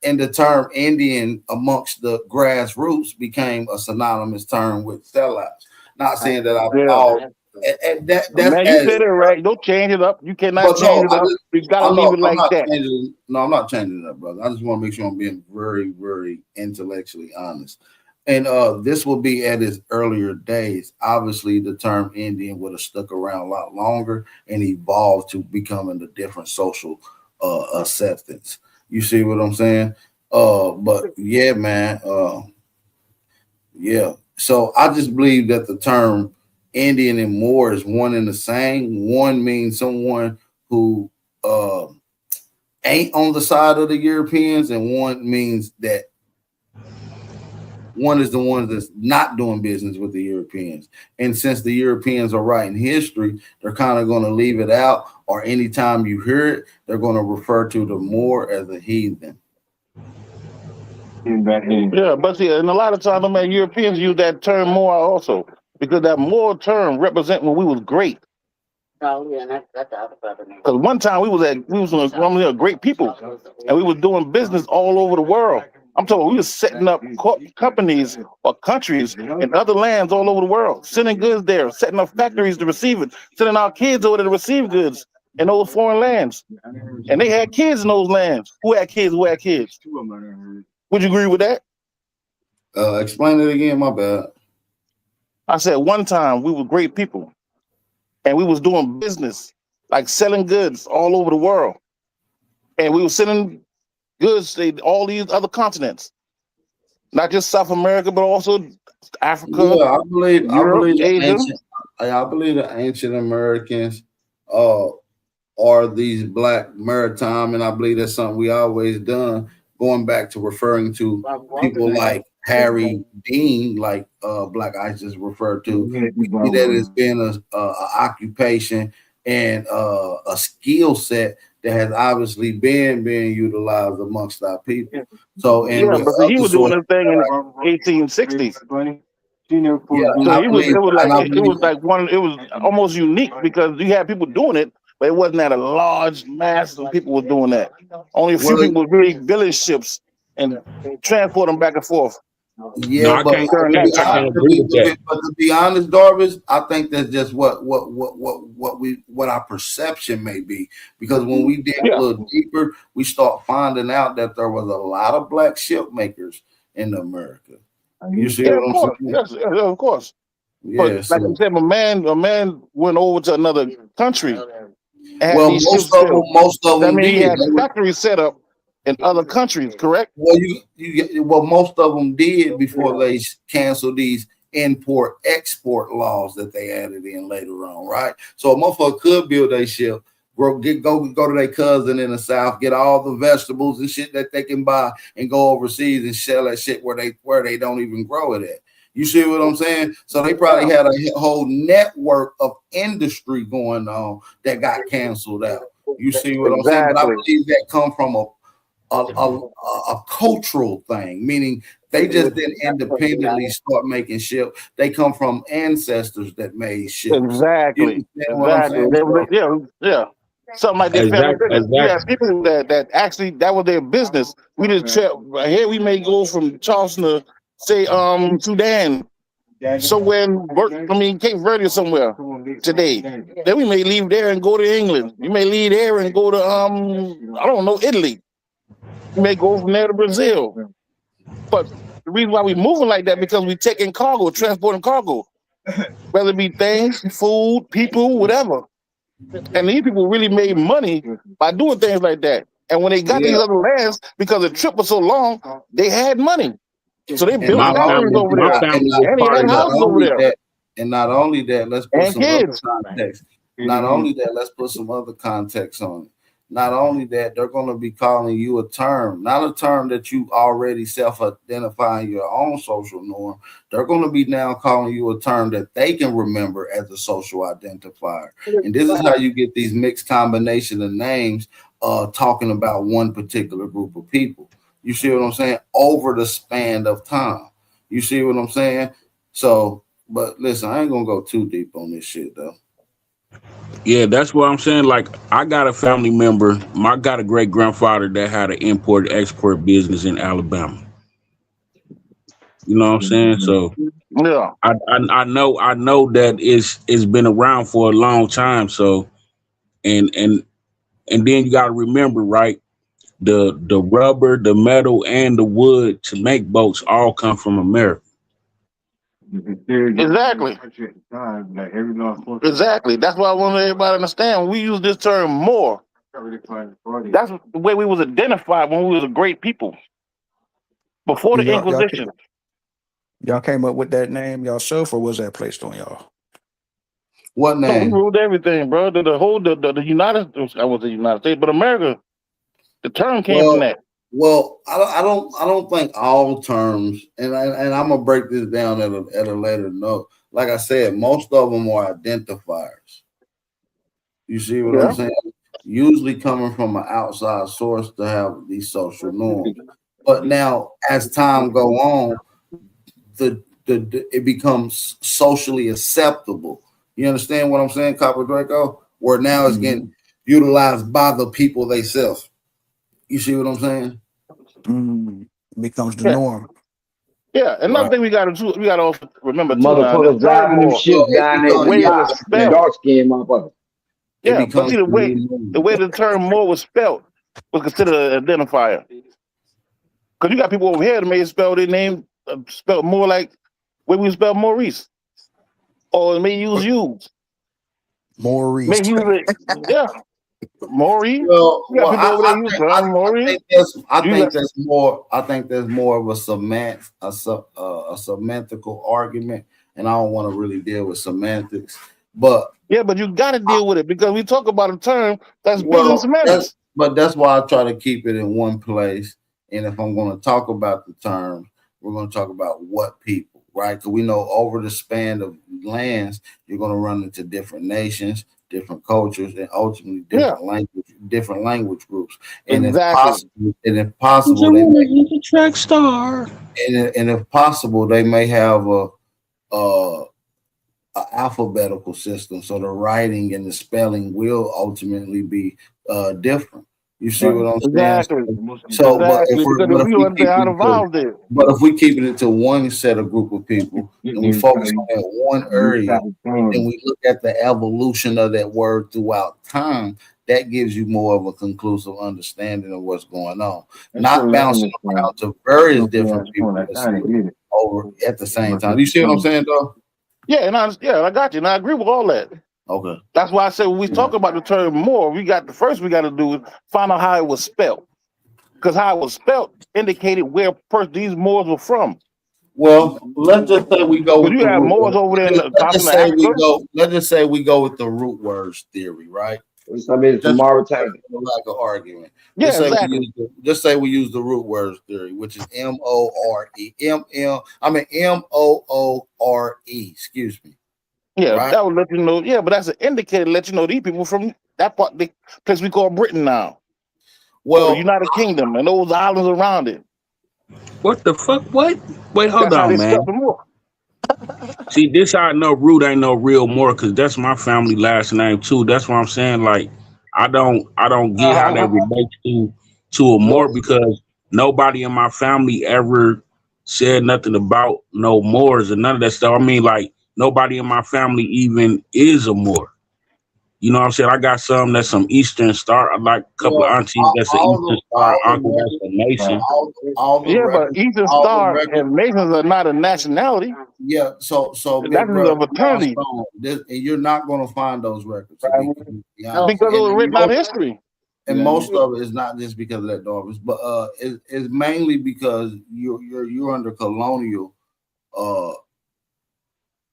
And the term Indian amongst the grassroots became a synonymous term with sellouts. Not saying that and that's man, you said it right. Don't change it up. You cannot change it up. You gotta leave it like that. No, I'm not changing it up, brother. I just want to make sure I'm being very, very intellectually honest. And this will be at its earlier days. Obviously, the term Indian would have stuck around a lot longer and evolved to becoming a different social acceptance. You see what I'm saying? But yeah, man. Yeah. So I just believe that the term Indian and Moor is one and the same. One means someone who ain't on the side of the Europeans, and one means that one is the one that's not doing business with the Europeans. And since the Europeans are writing history, they're kind of going to leave it out, or anytime you hear it, they're going to refer to the Moor as a heathen. Yeah, but see, and a lot of times, man, Europeans use that term Moor also, because that Moor term represent when we was great. Oh yeah, that's the other brother. Because one time we was a great people, and we was doing business all over the world. I'm talking, we was setting up companies or countries in other lands all over the world, sending goods there, setting up factories to receive it, sending our kids over there to receive goods in those foreign lands. And they had kids in those lands. Who had kids? Who had kids? Would you agree with that? Explain it again, my bad. I said one time we were great people and we was doing business, like selling goods all over the world. And we were sending goods to all these other continents, not just South America, but also Africa. Yeah, I believe Asia. I believe the ancient Americans are these black maritime, and I believe that's something we always done, going back to referring to people like Harry Dean, like Black Ice just referred to. We see that it's been a occupation and a skill set that has obviously been being utilized amongst our people. So, and but he was doing this thing in the 1860s. It was almost unique because you had people doing it, but it wasn't at a large mass of people were doing that. Only a few people really building ships and transport them back and forth. Yeah, but to be honest, Darvis, I think that's just what our perception may be. Because when we dig a little deeper, we start finding out that there was a lot of black ship makers in America. You see what I'm saying? Yes, of course. Yeah, but like I said, a man went over to another country. Well, most of them he had factories set up in other countries, correct? Well, most of them did before they canceled these import-export laws that they added in later on, right? So a motherfucker could build a ship, go to their cousin in the South, get all the vegetables and shit that they can buy, and go overseas and sell that shit where they don't even grow it at. You see what I'm saying? So they probably had a whole network of industry going on that got canceled out. You see what I'm saying? But I believe that come from a cultural thing, meaning they just didn't independently start making ships. They come from ancestors that made ships. Exactly. Yeah. Something like that. Exactly. Yeah, people that actually that was their business. We just check right here. We may go from Charleston to say Sudan, somewhere in Cape Verde or somewhere today. Then we may leave there and go to England. You may leave there and go to I don't know, Italy. You may go from there to Brazil. But the reason why we moving like that because we taking cargo, transporting cargo, whether it be things, food, people, whatever. And these people really made money by doing things like that. And when they got these other lands, because the trip was so long, they had money. So they built My factories family, over my there. family was And they part had of not houses over only there. that, and not only that, let's put And some other kids. context. Not only that, let's put some other context on it. Not only that, they're going to be calling you a term, not a term that you already self-identifying your own social norm. They're going to be now calling you a term that they can remember as a social identifier. And this is how you get these mixed combination of names talking about one particular group of people. You see what I'm saying? Over the span of time. You see what I'm saying? So, but listen, I ain't going to go too deep on this shit, though. Yeah, that's what I'm saying. Like, I got a family member. I got a great grandfather that had an import export business in Alabama. You know what I'm saying? So Yeah. I know that it's been around for a long time. So and then you got to remember, right? The rubber, the metal, and the wood to make boats all come from America. Exactly. Exactly. That's why I want everybody to understand. When we use this term more, that's the way we was identified when we was a great people. Before the Inquisition. Y'all came up with that name yourself, or was that placed on y'all? What No, we name? ruled everything, bro. The United, I was the United States, but America, the term came from that. Well, I don't think all terms, and I'm gonna break this down at a later note. Like I said, most of them are identifiers. You see what I'm saying? Usually coming from an outside source to have these social norms. But now, as time go on, it becomes socially acceptable. You understand what I'm saying, Copper Draco? Where now it's getting utilized by the people themselves. You see what I'm saying? It becomes the norm. Yeah, another thing we gotta also remember too. Motherfuckers driving them ships down there. The way it was spelled. Dark skin motherfuckers. Yeah, but see the way the term more was spelled was considered an identifier. Because you got people over here that may spell their name spelled more like where we spell Maurice. Or it may use Hughes. Maurice. May use it. Yeah. Maurice. I think that's more of a semantical argument, and I don't want to really deal with semantics. But yeah, but you got to deal with it because we talk about a term that's big in semantics. But that's why I try to keep it in one place. And if I'm going to talk about the terms, we're going to talk about what people, right? Because we know over the span of lands, you're going to run into different nations, different cultures, and ultimately different language groups. And if possible, they may use a track star. And if possible, they may have a alphabetical system, so the writing and the spelling will ultimately be different. You see what I'm saying? So, but if we're keeping it to one set of group of people and we focus on that one area and we look at the evolution of that word throughout time, that gives you more of a conclusive understanding of what's going on. Not bouncing around to various different people over at the same time. You see what I'm saying, though? Yeah, I got you, and I agree with all that. Okay. That's why I said when we talk about the term more, we got to do is find out how it was spelled. Because how it was spelled indicated where these Moors were from. Well, let's just say we go with you have Moors over there in the continent of Africa. Let's just say we go with the root words theory, right? I mean, it's Mauritania. Like an argument. Yeah, exactly. Just say we use the root words theory, which is MOORE. Excuse me. Yeah, right? That would let you know. Yeah, but that's an indicator to let you know these people from that part, the place we call Britain now. Well, the United Kingdom and those islands around it. What the fuck? What? Wait, hold on, man. See, this how I know root ain't no real more because that's my family last name too. That's what I'm saying. Like, I don't get how that relates to a more because nobody in my family ever said nothing about no Moors or none of that stuff. I mean, like, nobody in my family even is a Moor. You know what I'm saying? I got some that's some Eastern Star, like a couple of Well, aunties that's an all Eastern the Star all the uncle that's a Mason. all the Yeah, but records, Eastern all the Star records. and Masons are not a nationality. Yeah, so That's big a brother, fraternity you're not going to find those records. To be completely honest. because it was And written out of history. and most of it is not just because of that, Darvis, but it's mainly because you're under colonial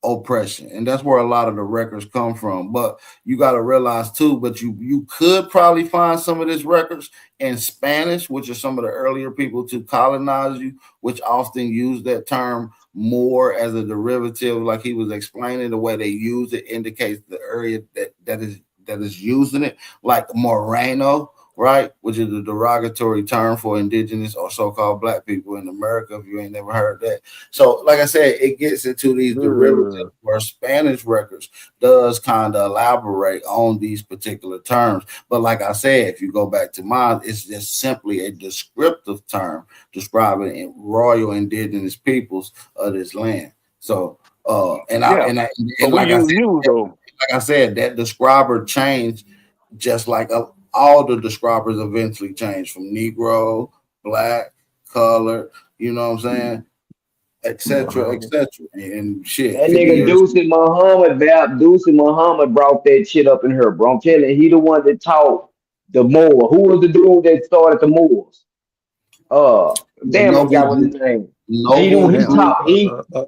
oppression, and that's where a lot of the records come from. But you got to realize too, but you could probably find some of these records in Spanish, which are some of the earlier people to colonize you, which often use that term more as a derivative, like he was explaining. The way they use it indicates the area that is using it, like Moreno, right, which is a derogatory term for indigenous or so-called black people in America, if you ain't never heard that. So like I said, it gets into these derivatives where Spanish records does kind of elaborate on these particular terms. But like I said, if you go back to mine, it's just simply a descriptive term describing royal indigenous peoples of this land. So like I said, that describer changed just like all the describers eventually changed from Negro, black, colored, you know what I'm saying, etc., and shit. That nigga Deucey Muhammad brought that shit up in here, bro. I'm telling you, he the one that taught the Moor. Who was the dude that started the Moors? Damn, I forgot what his name.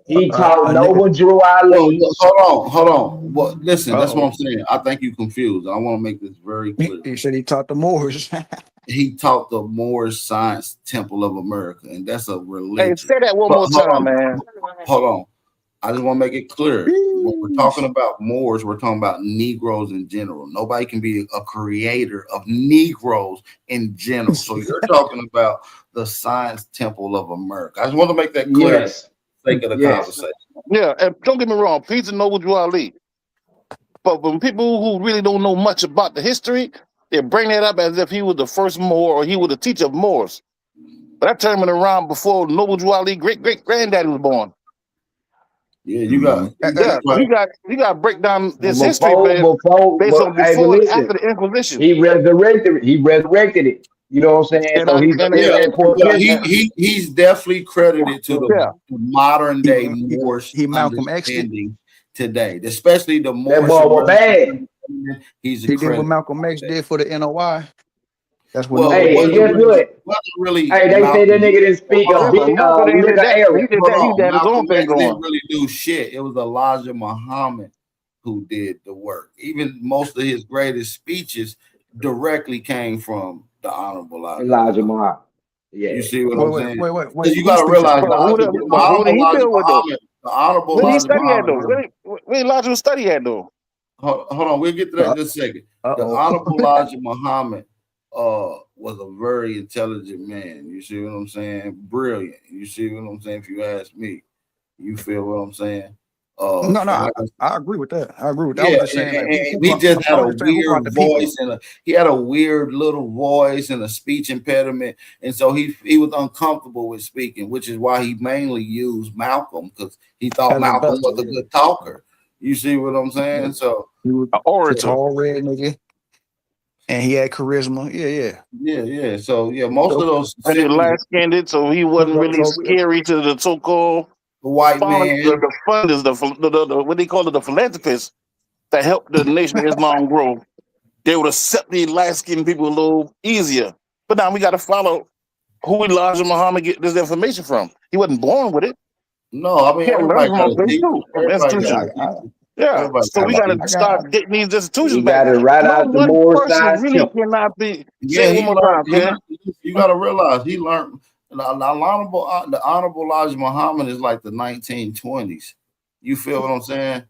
He taught Noble Drew Ali. Hold on. Well, listen, that's what I'm saying. I think you confused. I want to make this very clear. He said he taught the Moors. He taught the Moorish Science Temple of America, and that's a religion. Hey, say that one more time, man. Hold on. I just want to make it clear. When we're talking about Moors, we're talking about Negroes in general. Nobody can be a creator of Negroes in general. So you're talking about the Science Temple of America. I just want to make that clear. Yes. For the sake of the conversation. Yeah, and don't get me wrong, peace and Noble Drew Ali. But when people who really don't know much about the history, they bring that up as if he was the first Moor or he was the teacher of Moors. But that term been around before Noble Drew Ali great-great-granddaddy was born. Yeah, you got you got to break down this history, man, based on before and after the Inquisition. He resurrected it. You know what I'm saying? He's definitely credited to the modern day Moorish understanding today, especially the Moorish. That boy was bad. He did what Malcolm X did for the NOI. That's what. Guess what? Really, they say that nigga didn't speak a big He didn't really do shit. It was Elijah Muhammad who did the work. Even most of his greatest speeches directly came from the Honorable Elijah Muhammad. Yeah, you see what I'm saying? Wait. You got to realize the Honorable Where did he study at though? Where Elijah was study at though? Hold on, we'll get to that in just a second. The Honorable Elijah Muhammad was a very intelligent man. You see what I'm saying? Brilliant. You see what I'm saying? If you ask me, you feel what I'm saying? I agree with that. I agree with that. Yeah, I was just saying, he just had a weird voice he had a weird little voice and a speech impediment, and so he was uncomfortable with speaking, which is why he mainly used Malcolm, because he thought Malcolm was a good talker. You see what I'm saying? So he was an orator, tall red nigga. And he had charisma. Yeah. So most of those and he light-skinned, so he wasn't really scary to the so-called white man, the funders, the what they call it, the philanthropists that helped the Nation of Islam grow. They would accept these light-skinned people a little easier. But now we got to follow who Elijah Muhammad get this information from. He wasn't born with it. No, I mean everybody Yeah, so we got to start getting these institutions back. You got to write out the Moor Science really cannot be. You got to realize he learned. The Honorable Elijah Muhammad is like the 1920s. You feel what I'm saying?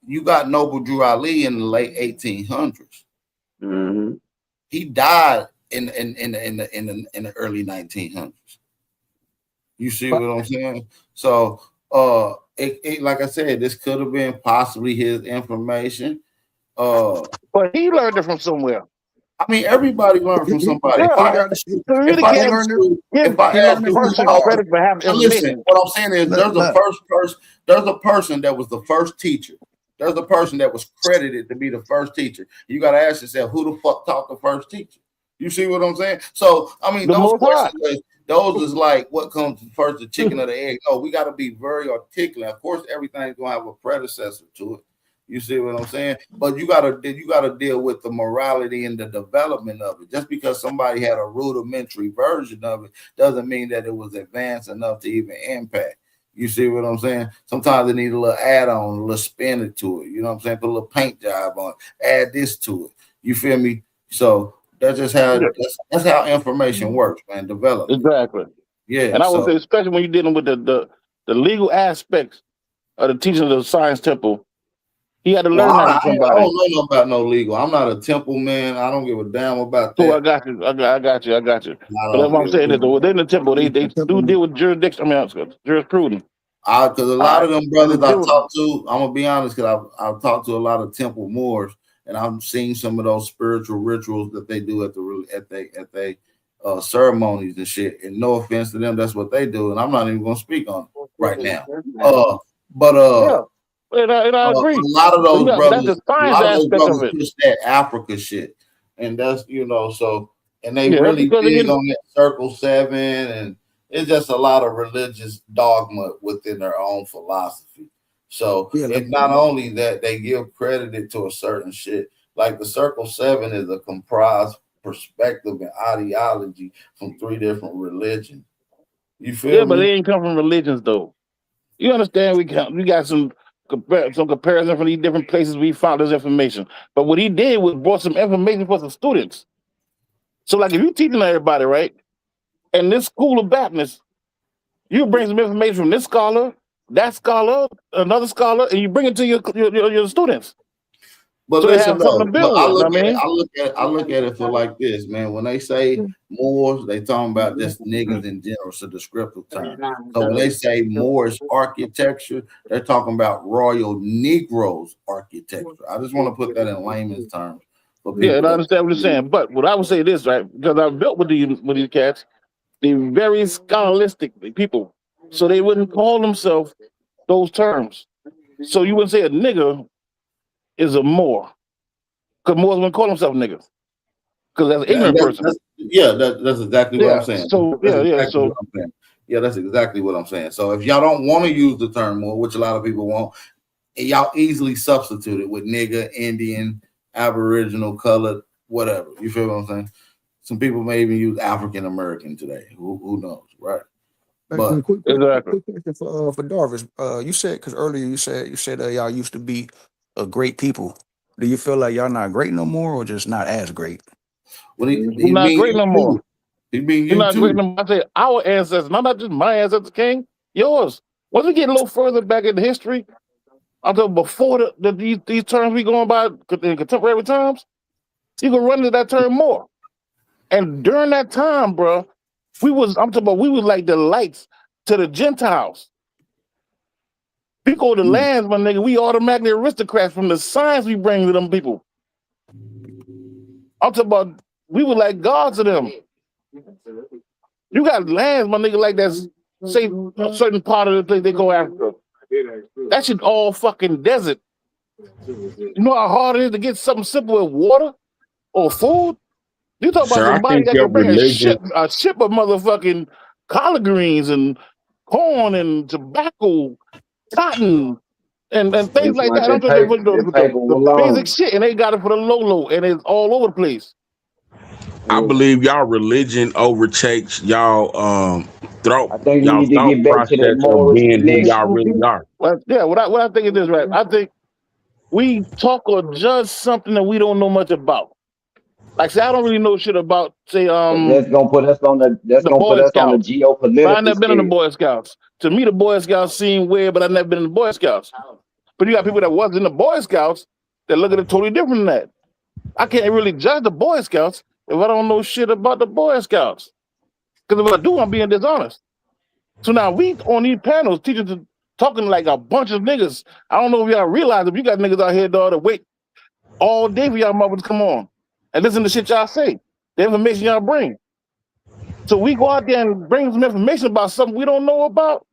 You got Noble Drew Ali in the late 1800s. Mm-hmm. He died in the early 1900s. You see what I'm saying? So like I said, this could have been possibly his information. But he learned it from somewhere. I mean, everybody learned from somebody. Listen, what I'm saying is there's a person that was the first teacher. There's a person that was credited to be the first teacher. You got to ask yourself, who the fuck taught the first teacher? You see what I'm saying? So, I mean, those questions, those is like what comes first, the chicken or the egg. No, we got to be very articulate. Of course, everything's gonna have a predecessor to it. You see what I'm saying? But you gotta deal with the morality and the development of it. Just because somebody had a rudimentary version of it doesn't mean that it was advanced enough to even impact. You see what I'm saying? Sometimes they need a little add-on, a little spin to it. You know what I'm saying? Put a little paint job on it. Add this to it. You feel me? So that's just how that's how information works, man. Develop. Exactly. Yeah. And I would say, especially when you're dealing with the legal aspects of the teaching of the Science Temple, he had to learn that from somebody. I don't know about no legal. I'm not a temple man. I don't give a damn about that. So I got you. But that's what I'm saying is within the temple, they do deal with jurisdiction. I mean, jurisprudence. Because a lot of them brothers I talk to, I'm gonna be honest, because I've talked to a lot of temple Moors, and I've seen some of those spiritual rituals that they do at they ceremonies and shit. And no offense to them, that's what they do, and I'm not even gonna speak on it right now. And I agree. A lot of those brothers, that's the science aspect of it. Push that Africa shit, and that's so, and they really big on that Circle 7, and it's just a lot of religious dogma within their own philosophy. So it's not only that they give credit to a certain shit, like the Circle 7 is a comprised perspective and ideology from 3 different religions. You feel me? But they ain't come from religions though. You understand? We got some comparison from these different places we found this information. But what he did was brought some information for some students. So like if you're teaching everybody, right? And this school of Baptist, you bring some information from this scholar, that scholar, another scholar, and you bring it to your students. But so listen, I look at it for like this, man. When they say Moors, they talking about just niggas in general. It's a descriptive term. So when they say Moorish architecture, they're talking about Royal Negroes architecture. I just want to put that in layman's terms. Yeah, and I understand what you're saying. But what I would say this, right? Because I've built with these cats, they're very scholastic people. So they wouldn't call themselves those terms. So you wouldn't say a nigger is a Moor. Because Moors wouldn't call themselves niggas. Because that's an ignorant person. That's exactly what I'm saying. So that's exactly what I'm saying. So if y'all don't want to use the term Moor, which a lot of people won't, y'all easily substitute it with nigger, Indian, Aboriginal, colored, whatever. You feel what I'm saying? Some people may even use African American today. Who knows, right? But quick question for Darvis. You said, because earlier you said y'all used to be a great people. Do you feel like y'all not great no more, or just not as great? Well, He's not great no more. He's not great no more. I say our ancestors, not just my ancestors, King. Yours. Once we get a little further back in history, until before these terms we going by in contemporary times, you can run into that term more. And during that time, bro, we was like the lights to the Gentiles. We go to lands, my nigga, we automatically aristocrats from the science we bring to them people. I'm talking about we were like gods to them. You got lands, my nigga, like that's say a certain part of the place they go after. That shit all fucking desert. You know how hard it is to get something simple as water or food? You talk about somebody that can bring a ship of motherfucking collard greens and corn and tobacco, cotton, and things like that. I'm talking about the basic shit, and they got it for the low, and it's all over the place. I believe y'all religion overtakes y'all throat. I think you need to get back to that more being who y'all really are. Well, yeah, what I think is this, right? I think we talk or judge something that we don't know much about. Like, say, I don't really know shit about, say, that's gonna put us on the geopolitical. I've never been in the Boy Scouts. To me, the Boy Scouts seem weird, but I've never been in the Boy Scouts. But you got people that wasn't in the Boy Scouts that look at it totally different than that. I can't really judge the Boy Scouts if I don't know shit about the Boy Scouts. Because if I do, I'm being dishonest. So now we on these panels talking like a bunch of niggas. I don't know if y'all realize if you got niggas out here, dog, that wait all day for y'all mothers to come on and listen to shit y'all say, the information y'all bring. So we go out there and bring some information about something we don't know about.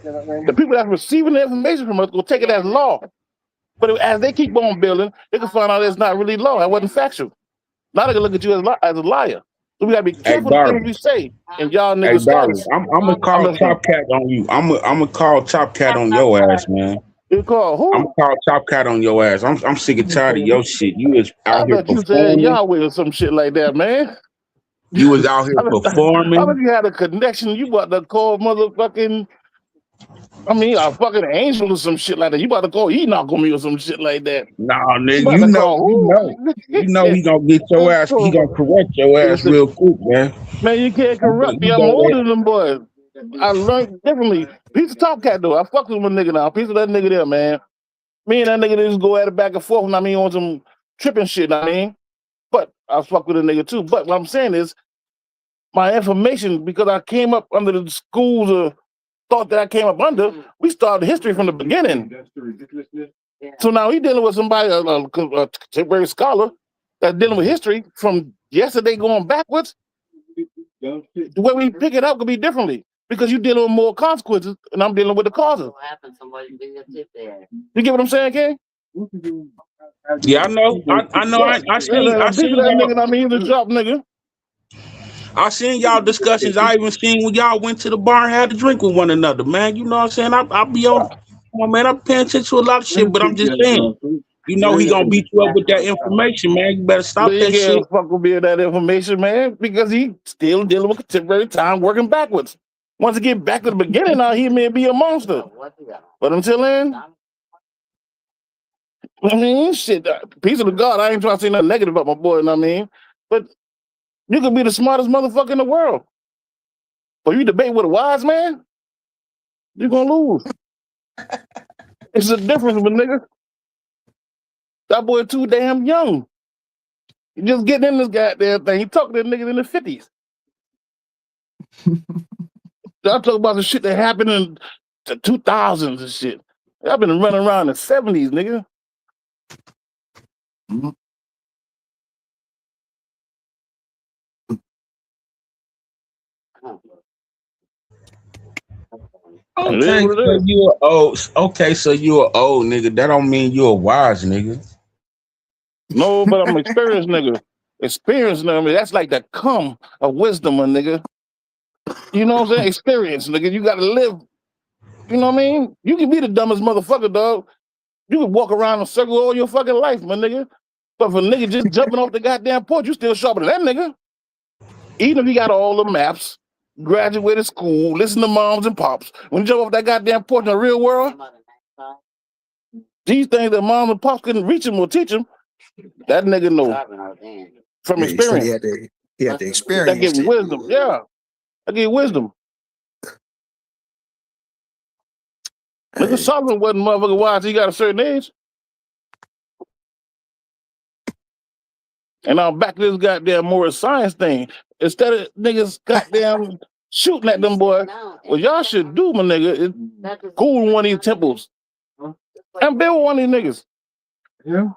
The people that's receiving the information from us will take it as law. But as they keep on building, they can find out it's not really law. It wasn't factual. Now they can look at you as a liar. So we gotta be Hey, careful the things Darvin. we say. And y'all Hey, niggas Darvin. scholars. I'm gonna I'm call listening. Top Cat on you. I'm gonna call Top Cat on your ass, man. You call I'm who? gonna call Top Cat on your ass. I'm sick and tired of your shit. You was I out here bet you said performing. Yahweh or some shit like that, man. You was out here I bet performing. you had a connection. You about to call motherfucking, a fucking angel or some shit like that. You about to call Enoch on me or some shit like that. Nah, You nigga, about you to know, call who? he gonna get your ass. He gonna correct your ass Listen, real quick, man. man, you can't corrupt me. You I'm know older that. than them boys. I learned differently. Piece of Top Cat though. I fucked with my nigga now. Piece of that nigga there, man. Me and that nigga just go at it back and forth. On some tripping shit. But I fuck with a nigga too. But what I'm saying is, my information, because I came up under the schools of thought that I came up under, we started history from the beginning. So now he dealing with somebody, a contemporary scholar, that's dealing with history from yesterday going backwards. The way we pick it up could be differently because you're dealing with more consequences and I'm dealing with the causes. You get what I'm saying, King? Yeah, I know. I know. I seen. I Piece seen of that y'all. nigga, he's a drop nigga. I seen y'all discussions. I even seen when y'all went to the bar and had a drink with one another, man. You know what I'm saying? I be on. Come on, man. I'm paying attention to a lot of shit, but I'm just saying. You know he gonna beat you up with that information, man. You better stop But that you shit. can't fuck with me with that information, man, because he still dealing with contemporary time working backwards. Once he get back to the beginning, now he may be a monster. But until then, shit, peace of the God. I ain't trying to say nothing negative about my boy, But you could be the smartest motherfucker in the world. But you debate with a wise man, you're gonna lose. It's a difference, my nigga. That boy too damn young. He just getting in this goddamn thing. He talking to niggas in the 50s. I talk about the shit that happened in the 2000s and shit. I've been running around in the 70s, nigga. Mhm. It is Okay, what it so is. you a old. Okay, so you a old nigga. That don't mean you a wise nigga. No, but I'm an experienced nigga. Experienced nigga. That's like the cum of wisdom, my nigga. You know what I'm saying? Experience, nigga. You gotta live. You know what I mean? You can be the dumbest motherfucker, dog. You can walk around in a circle all your fucking life, my nigga. But for a nigga just jumping off the goddamn porch, you still sharper than that nigga. Even if you got all the maps, graduated school, listen to moms and pops. When you jump off that goddamn porch in the real world, these things that moms and pops couldn't reach him or teach him, that nigga know from Yeah, he said experience. he had to That give experience him it. wisdom. Yeah. That give wisdom. Nigga Hey, Solomon wasn't motherfucking wise. He got a certain age. And now back to this goddamn more science thing. Instead of niggas goddamn shooting at them boys, what y'all should do, my nigga, is go in one of these temples and build one of these niggas. Yeah.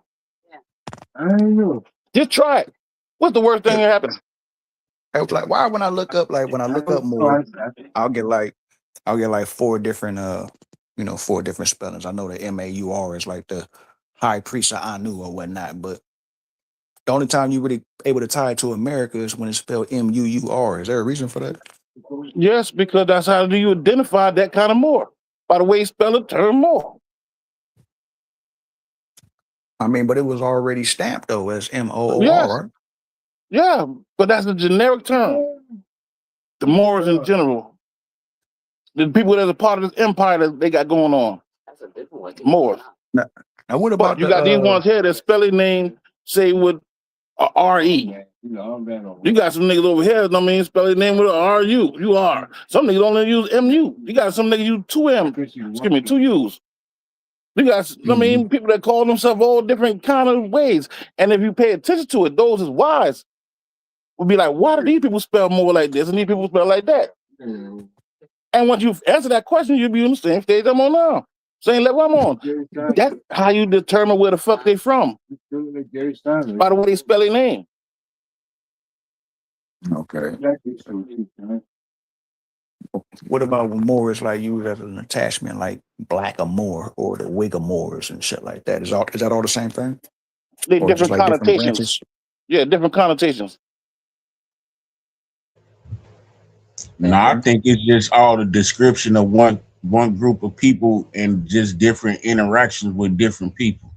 I don't know. Just try it. What's the worst thing that happens? I was like, why when I look up more, I'll get like four different four different spellings. I know the MAUR is like the high priest of Anu or whatnot, but the only time you really able to tie it to America is when it's spelled MUUR. Is there a reason for that? Yes, because that's how do you identify that kind of more. By the way you spell the term more. I mean, but it was already stamped though as MOOR. Yes. Right? Yeah, but that's a generic term. The Moors in general. The people that's a part of this empire that they got going on. Moors. Now what But about you got these ones here that spell their name, say with a R-E. You got some niggas over here, spell their name with a R-U. You are. Some niggas only use M-U. You got some niggas use two M. Excuse me, two U's. You got, people that call themselves all different kind of ways. And if you pay attention to it, those is wise. Would be like, why do these people spell more like this and these people spell like that? And once you answer that question, you'll be on the same stage I'm on now. Same level I'm on. That's how you determine where the fuck they from. By the way they spell their name. Okay. What about when Moor is like used as an attachment, like black or Moor or the wig of Moors and shit like that? Is that all the same thing? They Or just different like different connotations. branches? Yeah, different connotations. No, I think it's just all the description of one group of people and just different interactions with different people.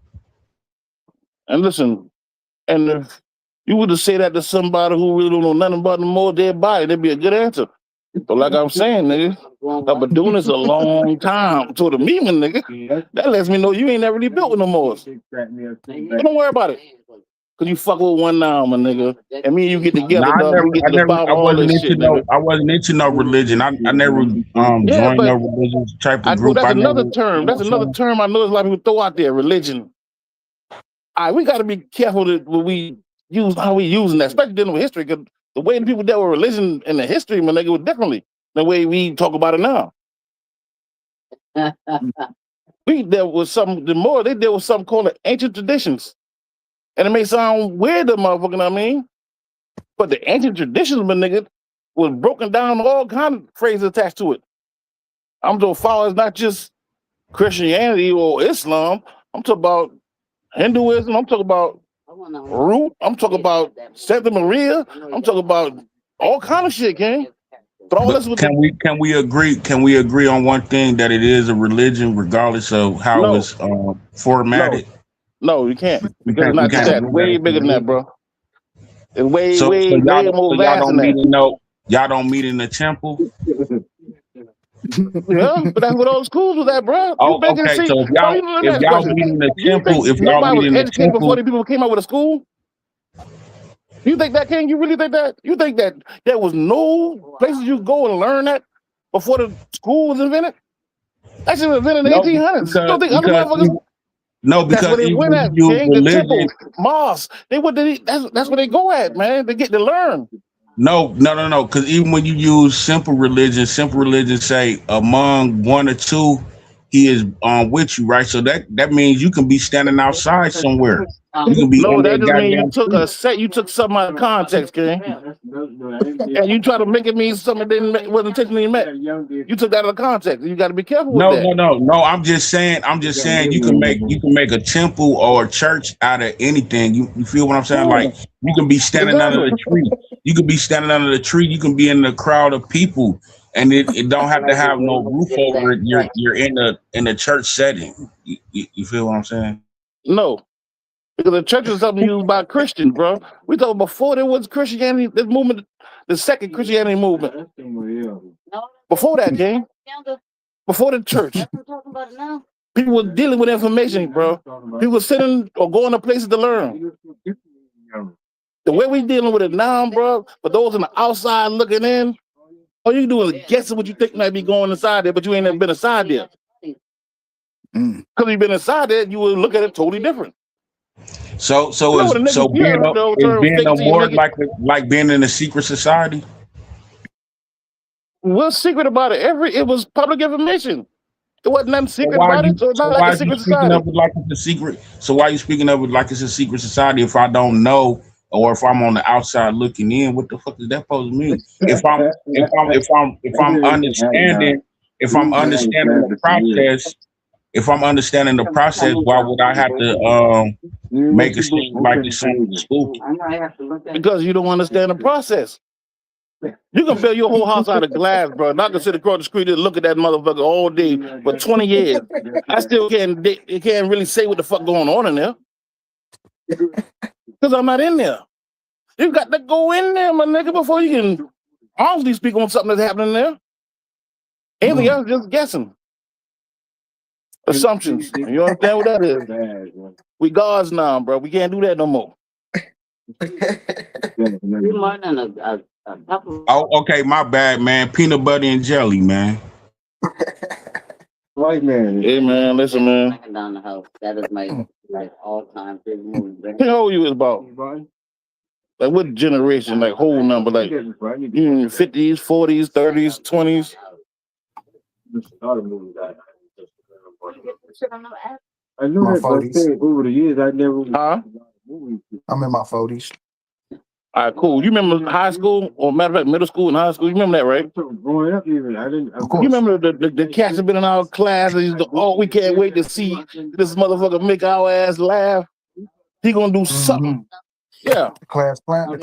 And listen, and if you were to say that to somebody who really don't know nothing about the Moor dead body, that'd be a good answer. But like I'm saying, nigga, I've been doing this a long time. To the meme, nigga, that lets me know you ain't never really built with no Moors. But don't worry about it. Cause you fuck with one now, my nigga. And me and you get together, No, dog. We get to the bottom I of all wasn't this into shit, no, nigga. I wasn't into no religion. I never Yeah, joined but no religious type I of go. group. That's I another never, term. That's another term I know a lot of people throw out there. Religion. All right, we got to be careful that when we use how we using that, especially dealing with history, because the way the people dealt with religion in the history, my nigga, was differently than the way we talk about it now. We dealt with something. The more they dealt with something called the ancient traditions, and it may sound weird, to motherfucker, know what I mean? But the ancient traditions, my nigga, was broken down all kind of phrases attached to it. I'm so far as not just Christianity or Islam. I'm talking about Hinduism. I'm talking about Root. I'm talking about Santa Maria. I'm talking about all kind of shit, gang. But all this but with can we agree? Can we agree on one thing, that it is a religion, regardless of how it's formatted? No, you can't, We because it's can't. We not just can't that. agree that Way it's a bigger than that, religion. bro. It's way, So way, way more y'all vast than don't meet that. in no. Y'all don't meet in the temple. Yeah, but that's what all the schools was at, bro. You Oh, think and okay. see? So Oh, you know, let me if ask you a y'all question. meet in the Do you temple, think if y'all nobody meet was in the educated before temple, the people came out with a school? You think that, King? You really think that? You think that there was no places you go and learn that before the school was invented? That shit was invented in the no, 1800s. You don't think other motherfuckers? no, That's where because they even went when at, you use King. The temple, religion, mosque. They what they that's where they go at, man. They get to learn. no. Because even when you use simple religion say among one or two, he is with you, right? So that means you can be standing outside somewhere. You can be No, in that that just means you goddamn took street. a set. You took something out of context, King, and you try to make it mean something that wasn't intentionally meant. You took that out of context. You got to be careful with that. No. I'm just saying you can make a temple or a church out of anything. You feel what I'm saying? Yeah, Like you can be standing under exactly. the tree. You can be standing under the tree. You can be in the crowd of people, and it don't have to have no roof over it. You're in a church setting. You feel what I'm saying? No, because the church is something used by Christians, bro. We thought before there was Christianity, this movement, the second Christianity movement. Before that, King, before the church, people were dealing with information, bro. People were sitting or going to places to learn. The way we dealing with it now, bro, for those on the outside looking in, all you can do is guess at what you think might be going inside there, but you ain't never been inside there. Mm. Because you've been inside there, you would look at it totally different. So You know what a nigga, you being heard the old is term being fake a it till you more make it. like being in a secret society. What's secret about it? It was public information. There wasn't nothing So secret why are about you it, so it's so not like why a are you secret speaking society. of it like it's a secret? So why are you speaking of it like it's a secret society if I don't know, or if I'm on the outside looking in? What the fuck is that supposed to mean? If I'm understanding the process, why would I have to make it seem like it's something spooky? Because you don't understand the process. You can build your whole house out of glass, bro. And I can sit across the street and look at that motherfucker all day for 20 years. I still can't really say what the fuck going on in there. Because I'm not in there. You got to go in there, my nigga, before you can honestly speak on something that's happening there. Anything else, just guessing. Assumptions. You understand what that is? We gods now, bro. We can't do that no more. Oh, okay, my bad, man. Peanut butter and jelly, man. Hey, man, listen, man. How old you is about? Like what generation? Like whole number? Like you in 50s, 40s, 30s, 20s? My 40s. Huh? I'm in my 40s. All right, cool. You remember high school, or matter of fact, middle school and high school? You remember that, right? Growing up, even I didn't. Of You course. remember the cats have been in our class and oh, we can't wait to see this motherfucker make our ass laugh. He gonna do something. Yeah. The class clown was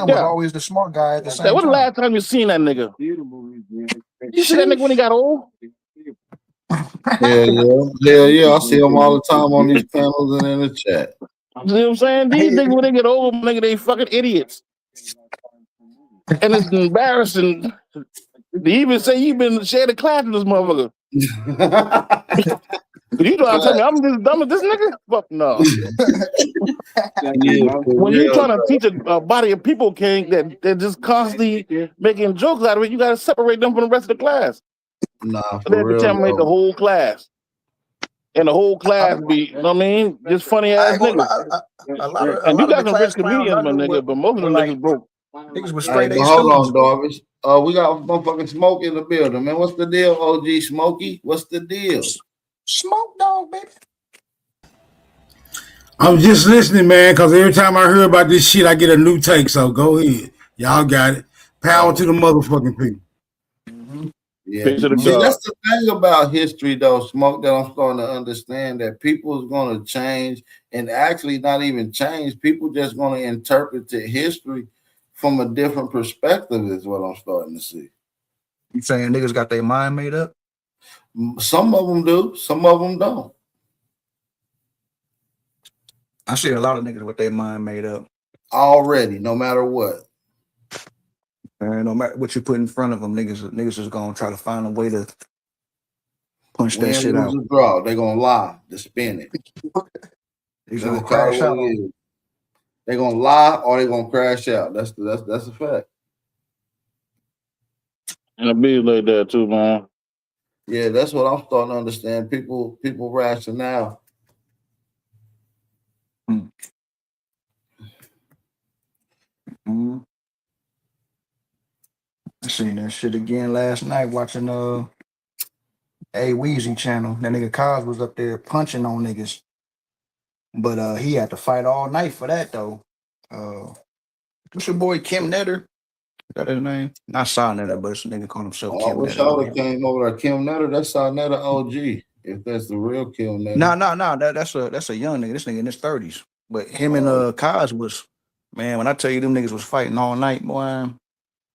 Yeah. always the smart guy at the Say, same when the time. last time you seen that nigga? Theater movies, man. You see that nigga when he got old? Yeah. I see them all the time on these panels and in the chat. You know what I'm saying? These niggas, when they get old, nigga, they fucking idiots. And it's embarrassing. They even say you've been shared a class with this motherfucker. You trying to tell me I'm just dumb as this nigga? Fuck no. When you trying to teach a body of people, King, that they're just constantly making jokes out of it, you gotta separate them from the rest of the class. Nah, They for real. contaminate the whole class. And the whole class be, you know what I mean? Just funny ass niggas. And you got some rich comedians, my nigga, but most of them niggas broke. Niggas was Hey, straight but A hold on, students. Darvish. We got motherfucking Smoke in the building, man. What's the deal, OG Smokey? What's the deal? Smoke dog, baby. I'm just listening, man, because every time I hear about this shit, I get a new take. So go ahead. Y'all got it. Power to the motherfucking people. Yeah. Face of the See, God. that's the thing about history, though, Smoke, that I'm starting to understand that people is going to change and actually not even change. People just going to interpret the history from a different perspective is what I'm starting to see. You saying niggas got their mind made up? Some of them do. Some of them don't. I see a lot of niggas with their mind made up. Already, no matter what. And no matter what you put in front of them, niggas is gonna try to find a way to punch that Win, shit out. lose, or draw. They're going to lie to spin it. They're That's gonna what crash out. it is. They're going to lie or they're going to crash out. That's a fact. And it be like that too, man. Yeah, that's what I'm starting to understand. People rationale. Mm-hmm. I seen that shit again last night watching A Weezy channel. That nigga Cos was up there punching on niggas. But he had to fight all night for that though. What's your boy Kim Netter? Is that his name? Not Saw Netter, but it's a nigga called himself I Kim wish I would Netter. have came over there. Kim Netter, that's our Netter OG. If that's the real Kim Netter. No. That's a young nigga. This nigga in his 30s. But him and Cos was, man, when I tell you them niggas was fighting all night, boy. I'm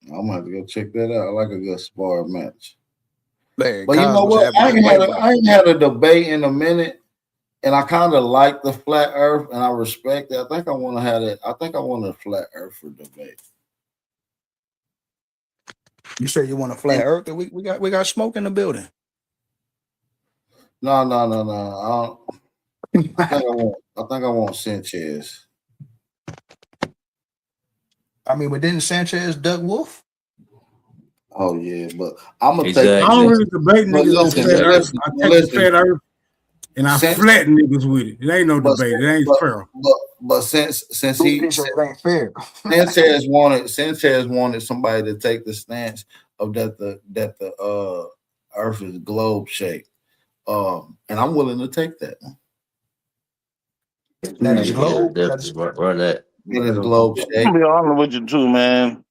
gonna have to go check that out. I like a good spar match. Man, But you know what? I ain't had a debate in a minute, and I kind of like the flat earth, and I respect it. I think I want to have it. I think I want a flat earther debate. You say you want a flat earth? We got smoke in the building. No. I think I want Sanchez. I mean, but didn't Sanchez duck Wolf? Oh yeah, but I'm gonna Exactly. take. I don't really debate niggas on flat earth. I take the flat earth and I flatten niggas with it. It ain't no debate. It ain't fair. But since he it ain't fair. Sanchez wanted somebody to take the stance of that the earth is globe shaped. And I'm willing to take that. That is globe. Run that. It is globe I'm shaped. gonna be honest with you too, man.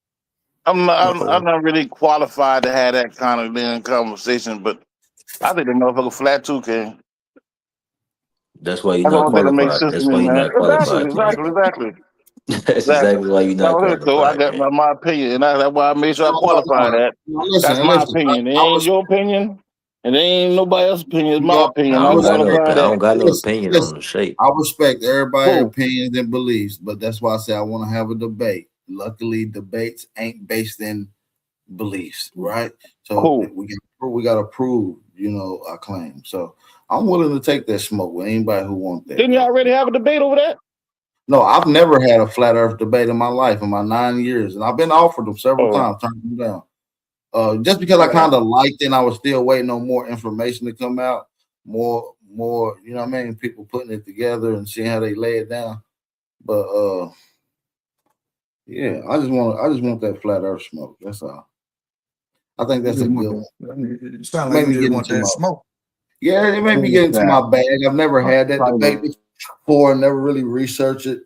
I'm not really qualified to have that kind of damn conversation, but I think the motherfucker flat too, King. That's why you're I not don't think it makes qualified. sense That's to why me, you're man. not qualified. Exactly. That's exactly why you're not So I qualified. got my opinion, and that's why I made sure I qualify that. That's my opinion. It ain't your opinion, and it ain't nobody else's opinion. It's my opinion. I I'm don't qualified got no that. opinion on the shape. I respect everybody's Cool. opinions and beliefs, but that's why I say I want to have a debate. Luckily, debates ain't based in beliefs, right? So Cool. we got to prove, our claim. So I'm willing to take that smoke with anybody who wants that. Didn't you already have a debate over that? No, I've never had a flat earth debate in my life in my 9 years, and I've been offered them several times, turned them down. Just because I kind of liked it, and I was still waiting on more information to come out, more, you know what I mean? People putting it together and seeing how they lay it down. But yeah, I just want that flat earth smoke. That's all. I think that's a good one. It sounds like you just want that smoke. Yeah, it may be getting to my bag. I've never had that debate before, never really researched it.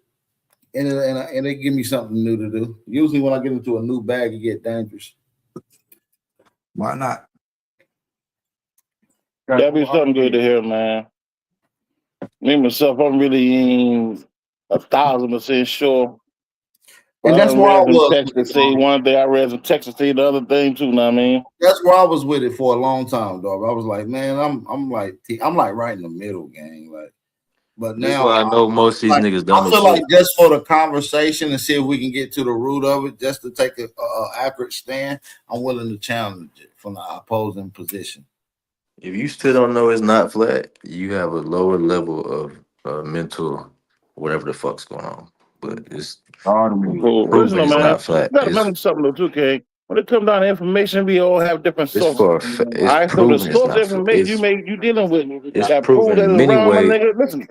and it give me something new to do. Usually when I get into a new bag, it get dangerous. Why not? That'd be something good to hear, man. Me myself, I'm really ain't 1,000% sure. And that's I why I read some was text that say one thing, I read some text that say the other thing too, know what I mean? That's where I was with it for a long time, dog. I was like, man, I'm like right in the middle, gang. Like, but That's now why I know most of these like, niggas dumb I as feel like shit. just for the conversation and see if we can get to the root of it, just to take a accurate stand, I'm willing to challenge it from the opposing position. If you still don't know it's not flat, you have a lower level of mental whatever the fuck's going on. But it's Cool. proven Listen, it's man, not flat. you gotta remember something though, too, okay? When it comes down to information, we all have different It's sources. for All it's right, so the proven it's source of not information you dealing with it's that prove proven that in it's many around, my ways. nigga. Listen,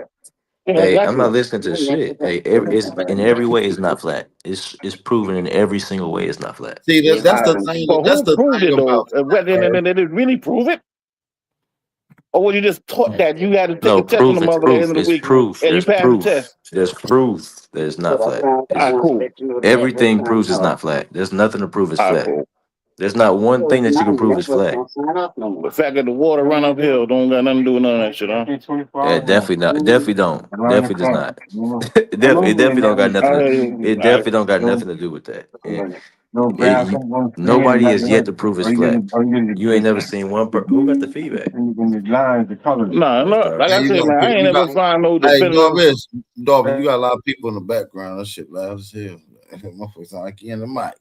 Hey, I'm not exactly. listening to shit. Hey, it's in every way it's not flat. It's proven in every single way it's not flat. See, that's the thing. But That's who the proved thing it though? about Whether did it really prove it? Or were you just taught that you had to take a No, test on the proof. It's mother at the end proof. of the It's week proof. and you There's passed the proof. test? There's proof that it's not flat. All right, cool. Everything proves it's not flat. There's nothing to prove it's All right, flat. cool. There's not one thing that you can prove is flat. The fact that the water run uphill don't got nothing to do with none of that shit, huh? Yeah, definitely not. Definitely don't. Definitely does not. It definitely don't got nothing. It All right. definitely don't got nothing to do with that. Nobody has yet to prove it's flat. You ain't never seen one. Who got the feedback? No, like I you said, got, man, I ain't you got never find no hey, definitive. Darby, you got a lot of people in the background. That shit loud as hell. Motherfuckers sound like you in the mic.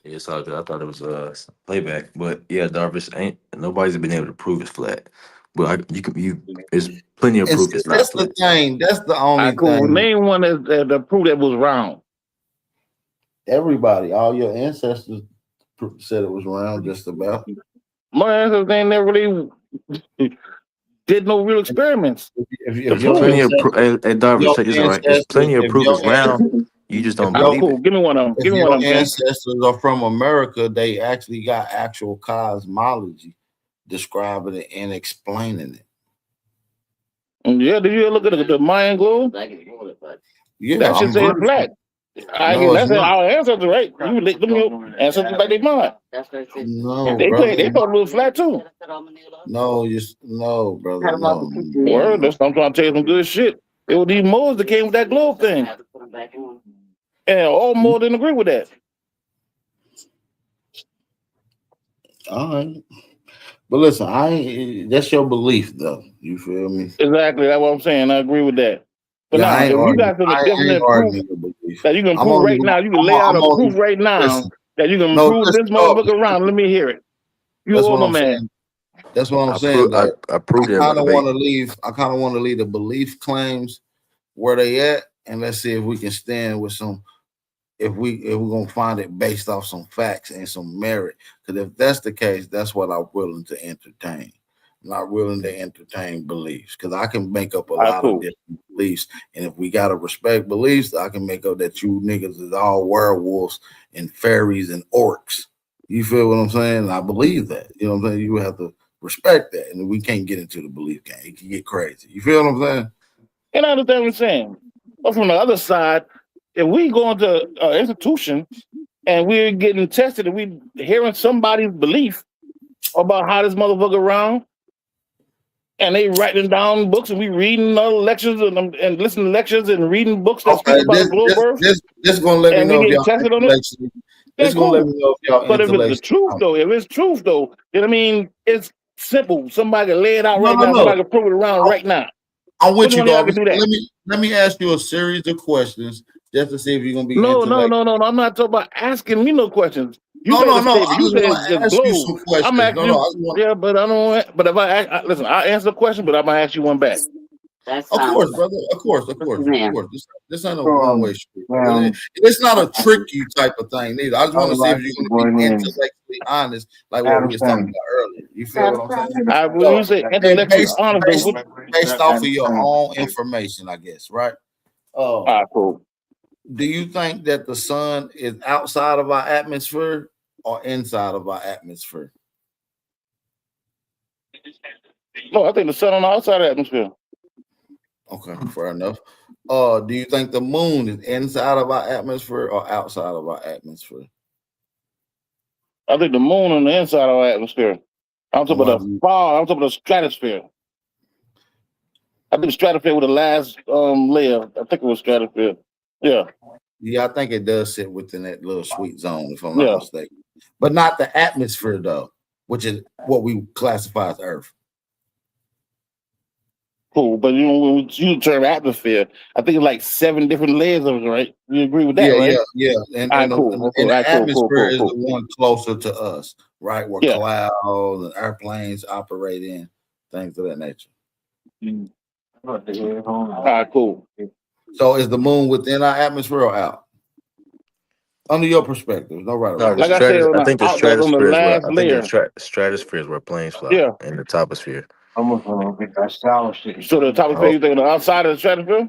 Yeah, it's all good. I thought it was playback, but yeah, Darvish ain't nobody's been able to prove it's flat. But there's plenty of And proof see, it's not that's the flat. thing. That's the All only right, cool. thing. Name one that prove that was round. Everybody, all your ancestors said it was round, just about. My ancestors ain't never really did no real experiments. If There's your plenty of ancestors, hey Darvish, check this out, right? There's plenty of if proof your it's round. You just don't All right, believe cool. it. Give me one of them. Give me one of them, King. ancestors are from America, they actually got actual cosmology describing it and explaining it. Yeah, did you look at the Mayan globe? Yeah, That shit say it's flat. No, it's That's not. our ancestors, right? You lick them your ancestors like they mine. No, They brother. thought it was flat too. No, brother. No. Word, that's I'm trying to tell you some good shit. It was these Moors that came with that globe thing. And all Moors didn't agree with that. All right. But listen, that's your belief though. You feel me? Exactly, that's what I'm saying. I agree with that. But Yeah, now, I ain't if you got some definite proof arguing your belief. that you can I'm prove only right now, you can I'm lay out I'm a proof only right now listen. that you can No, prove listen, this motherfucker around. Let me hear it. You That's all what my I'm man. saying. That's what I'm I saying. That proved it in my kind of debate. want to leave. I kind of want to leave the belief claims where they at, and let's see if we can stand with some. If we're gonna find it based off some facts and some merit, because if that's the case, that's what I'm willing to entertain. I'm not willing to entertain beliefs because I can make up a lot of different beliefs, and if we gotta respect beliefs, I can make up that you niggas is all werewolves and fairies and orcs. You feel what I'm saying? I believe that. You know what I'm saying? You have to respect that, and we can't get into the belief game. It can get crazy. You feel what I'm saying? And I understand what you're saying. But from the other side, if we go into an institution and we're getting tested and we hearing somebody's belief about how this motherfucker around, and they writing down books and we reading other lectures and listening to lectures and reading books that speak about the globe earth, this gonna let me and know we if getting y'all tested on it, intellectually. then This gonna let me cool. know if y'all But if it's the intellectually. truth though, you know what I mean? It's simple. Somebody can lay it out right now. No. Somebody can prove it around right now. I'm with Which you, one of y'all dog. can do that? Let me ask you a series of questions just to see if you're gonna be No. intellectual. I'm not talking about asking me no questions. You No. made a I statement. You just want said to the ask you globe. some I'm questions. asking I you. just want. Yeah, but I don't. But if listen, I answer the question, but I'm gonna ask you one back. Of course, brother. Of course. This ain't a one way street. It's not a trick you type of thing neither. I just want to see if you're gonna be intellectually honest, like what we was talking about earlier. You feel what I'm saying? When you say intellectually honest, based off of your own information, I guess, right? Cool. Do you think that the sun is outside of our atmosphere or inside of our atmosphere? No, I think the sun on the outside of the atmosphere. Okay, fair enough. Do you think the moon is inside of our atmosphere or outside of our atmosphere? I think the moon on the inside of our atmosphere. I'm talking about the far. I'm talking about the stratosphere. I think the stratosphere was the last layer. I think it was stratosphere. Yeah. Yeah, I think it does sit within that little sweet zone, if I'm not mistaken. But not the atmosphere, though, which is what we classify as Earth. Cool, but you know, when we use the term atmosphere, I think it's like 7 different layers of it, right? You agree with that, right? Yeah. And the atmosphere is the one closer to us, right? Where clouds and airplanes operate in, things of that nature. All right, cool. So is the moon within our atmosphere or out? Under your perspective, no right. No, Like I said, I think the stratosphere is where planes fly. Yeah. And the toposphere. So the toposphere, you think on the outside of the stratosphere?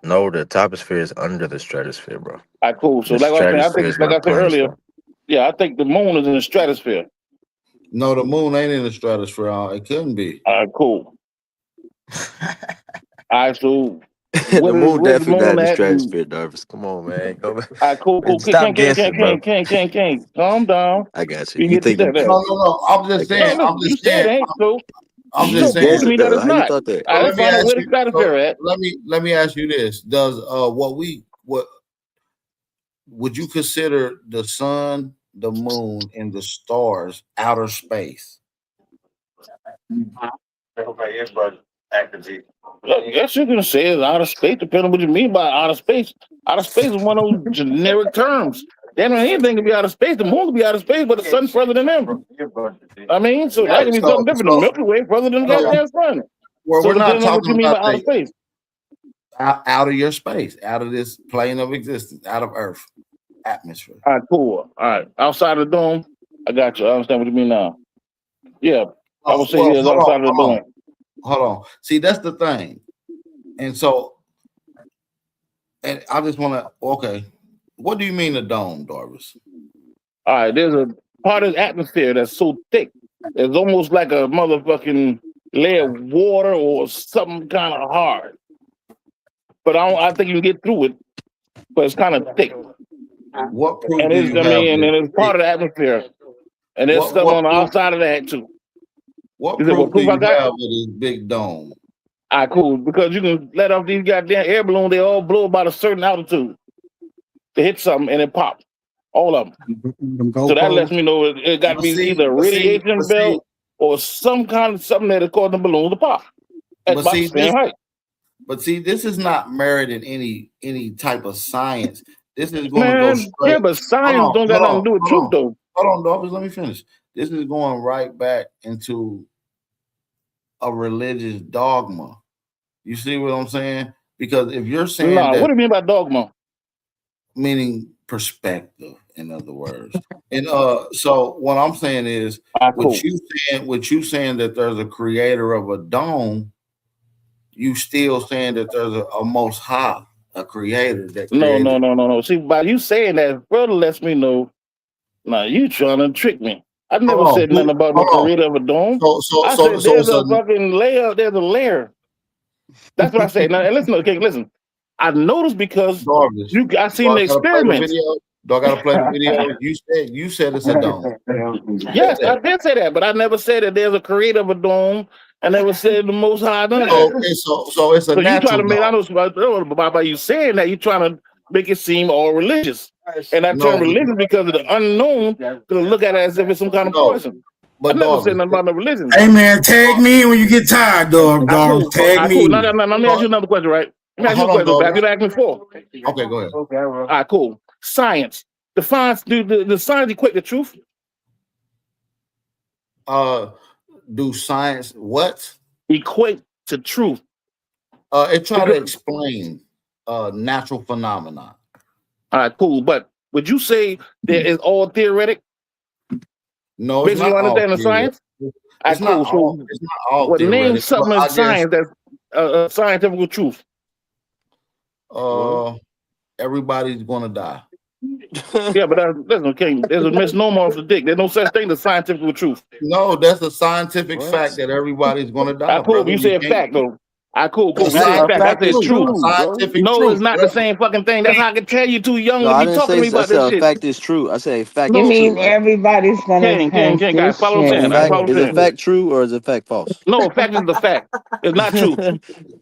No, the toposphere is under the stratosphere, bro. All right, cool. So like I said earlier, I think the moon is in the stratosphere. No, the moon ain't in the stratosphere. It couldn't be. All right, cool. All right, so the moon definitely got in the stratosphere, Darvis. Come on, man. Go back. All right, cool. King. Calm down. I got you. You think no. I'm just saying. I'm just saying. I'm just saying. Me that it's not. Let me ask you this: does what would you consider the sun, the moon, and the stars outer space? I guess you can say it's outer space, depending on what you mean by outer space. Outer space is one of those generic terms. Then anything can be outer space. The moon can be outer space, but the sun's further than them. I mean, so that can be something different. The Milky Way further than the goddamn sun. Well, so we're not talking what you mean about by outer space. Out of your space, out of this plane of existence, out of Earth atmosphere. All right, cool. All right, outside of the dome, I got you. I understand what you mean now. Yeah, I would say it's outside of the dome. Hold on. See, that's the thing. And so, and I just want to, okay, what do you mean the dome, Darvis? All right, there's a part of the atmosphere that's so thick, it's almost like a motherfucking layer of water or something kind of hard. But I think you can get through it, but it's kind of thick. What proof and it's, and it's part of the atmosphere. And there's stuff on the outside of that too. What proof do you have with this big dome? All right, cool. Because you can let off these goddamn air balloons, they all blow about a certain altitude. They hit something and it pops. All of them. So that lets me know it got to be either a radiation belt or some kind of something that caused the balloon to pop. At about the same height. But see, this is not merited any type of science. This is going to go straight. Yeah, but science don't got nothing to do with truth, though. Hold on, Darvis, let me finish. This is going right back into a religious dogma. You see what I'm saying? Because if you're saying what do you mean by dogma? Meaning perspective, in other words. And so what I'm saying is, what you saying that there's a creator of a dome, you still saying that there's a most high, a creator that No. See, by you saying that, further lets me know. Now you trying to trick me. I never said nothing about the creator of a dome. I said there's a fucking layer. There's a layer. That's what I say. Now, and listen. I noticed because I seen the experiments. Do I gotta play the video? You said it's a dome. Yes, I did say that, but I never said that there's a creator of a dome. I never said the Most High. Okay, so it's a natural. You trying to make? I know by you saying that you trying to make it seem all religious, and I term religious because of the unknown. To look at it as if it's some kind of poison. But I never said nothing about no religion. Hey man, tag me when you get tired, dog. Tag me. No, let me ask you another question, right? Let me ask you a question back. You asked me before. Okay, go ahead. Okay, all right, cool. Science defines. The science equate the truth? Do science what? Equate to truth. It try to explain natural phenomena. All right, cool. But would you say that it's all theoretic? No, it's not all understand the science? It's not all theoretic. Name something in science that's a scientific truth. Everybody's gonna die. Yeah, but there's a misnomer off the dick. There's no such thing as scientific truth. No, that's a scientific fact that everybody's gonna die. I prove you say a fact though. Cool. That's We say scientific fact. I said truth. true. Scientific No, truth, it's not bro. the same fucking thing. That's how I can tell you too young No, to I be didn't talking say. to me I about said this a shit. fact is true. I said a fact You is No, true. mean everybody's gonna King, guys, follow what I'm A saying. transition? Follow fact what is I'm a saying. fact true or is a fact false? No, fact is the fact. It's not true.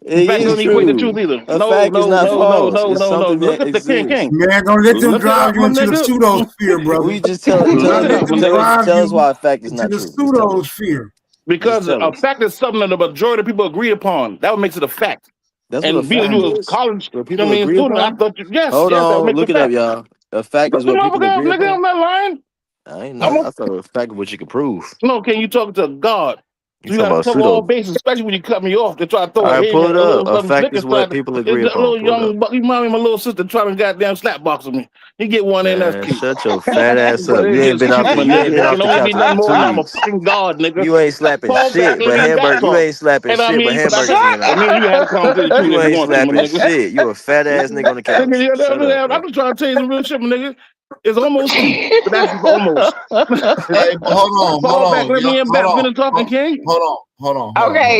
It Fact is doesn't equate to truth true. either. A No, fact is not false. It's something Look that at the exists. king. Man, don't let them Look it drive up, you my into the nigga. pseudosphere, brother. We just tell Do Look not it let up, my them nigga. drive us you why a fact is into not the true. Just tell us. pseudosphere. Because Just tell a us. fact is something that the majority of people agree upon. That what makes it a fact. That's what a And being fact you a is. college, What I people mean, agree student, I upon. thought yes, Hold that would on, make it look a it up, fact. y'all. A fact Look is the what people motherfucker up, agree nigga. upon. I'm not lying. I ain't I'm know. a, I thought a fact of what you could prove. no, can you talk to God? You So you talking got to about cover all pseudo? bases, especially when you cut me off to try to All throw a right, hit, pull it a up. little A something fact slick is and try what to. people It's agree that upon. little Pull it up. young buck. You remind me of my little sister trying to goddamn slap box with me. He get one in, that's Man, cute. shut your fat ass But up. You it's ain't just been off cute, the my you nigga. ain't been It off can the only be couch in nothing more than 2 I'm a weeks. fucking god, nigga. You ain't slapping Fall back, shit, let but me back you talk. ain't slapping And I shit, but mean, but hamburgers in your I mouth. mean, you can have a conversation too You if you ain't want to, my slapping nigga. shit. You a fat ass nigga on the couch. Shut up, I'm bro. just trying to tell you some real shit, my nigga. It's almost cute, but that's almost. Hey, but hold Fall back, on, let y'all, me in back, finish talking, King. Okay, let hold him on,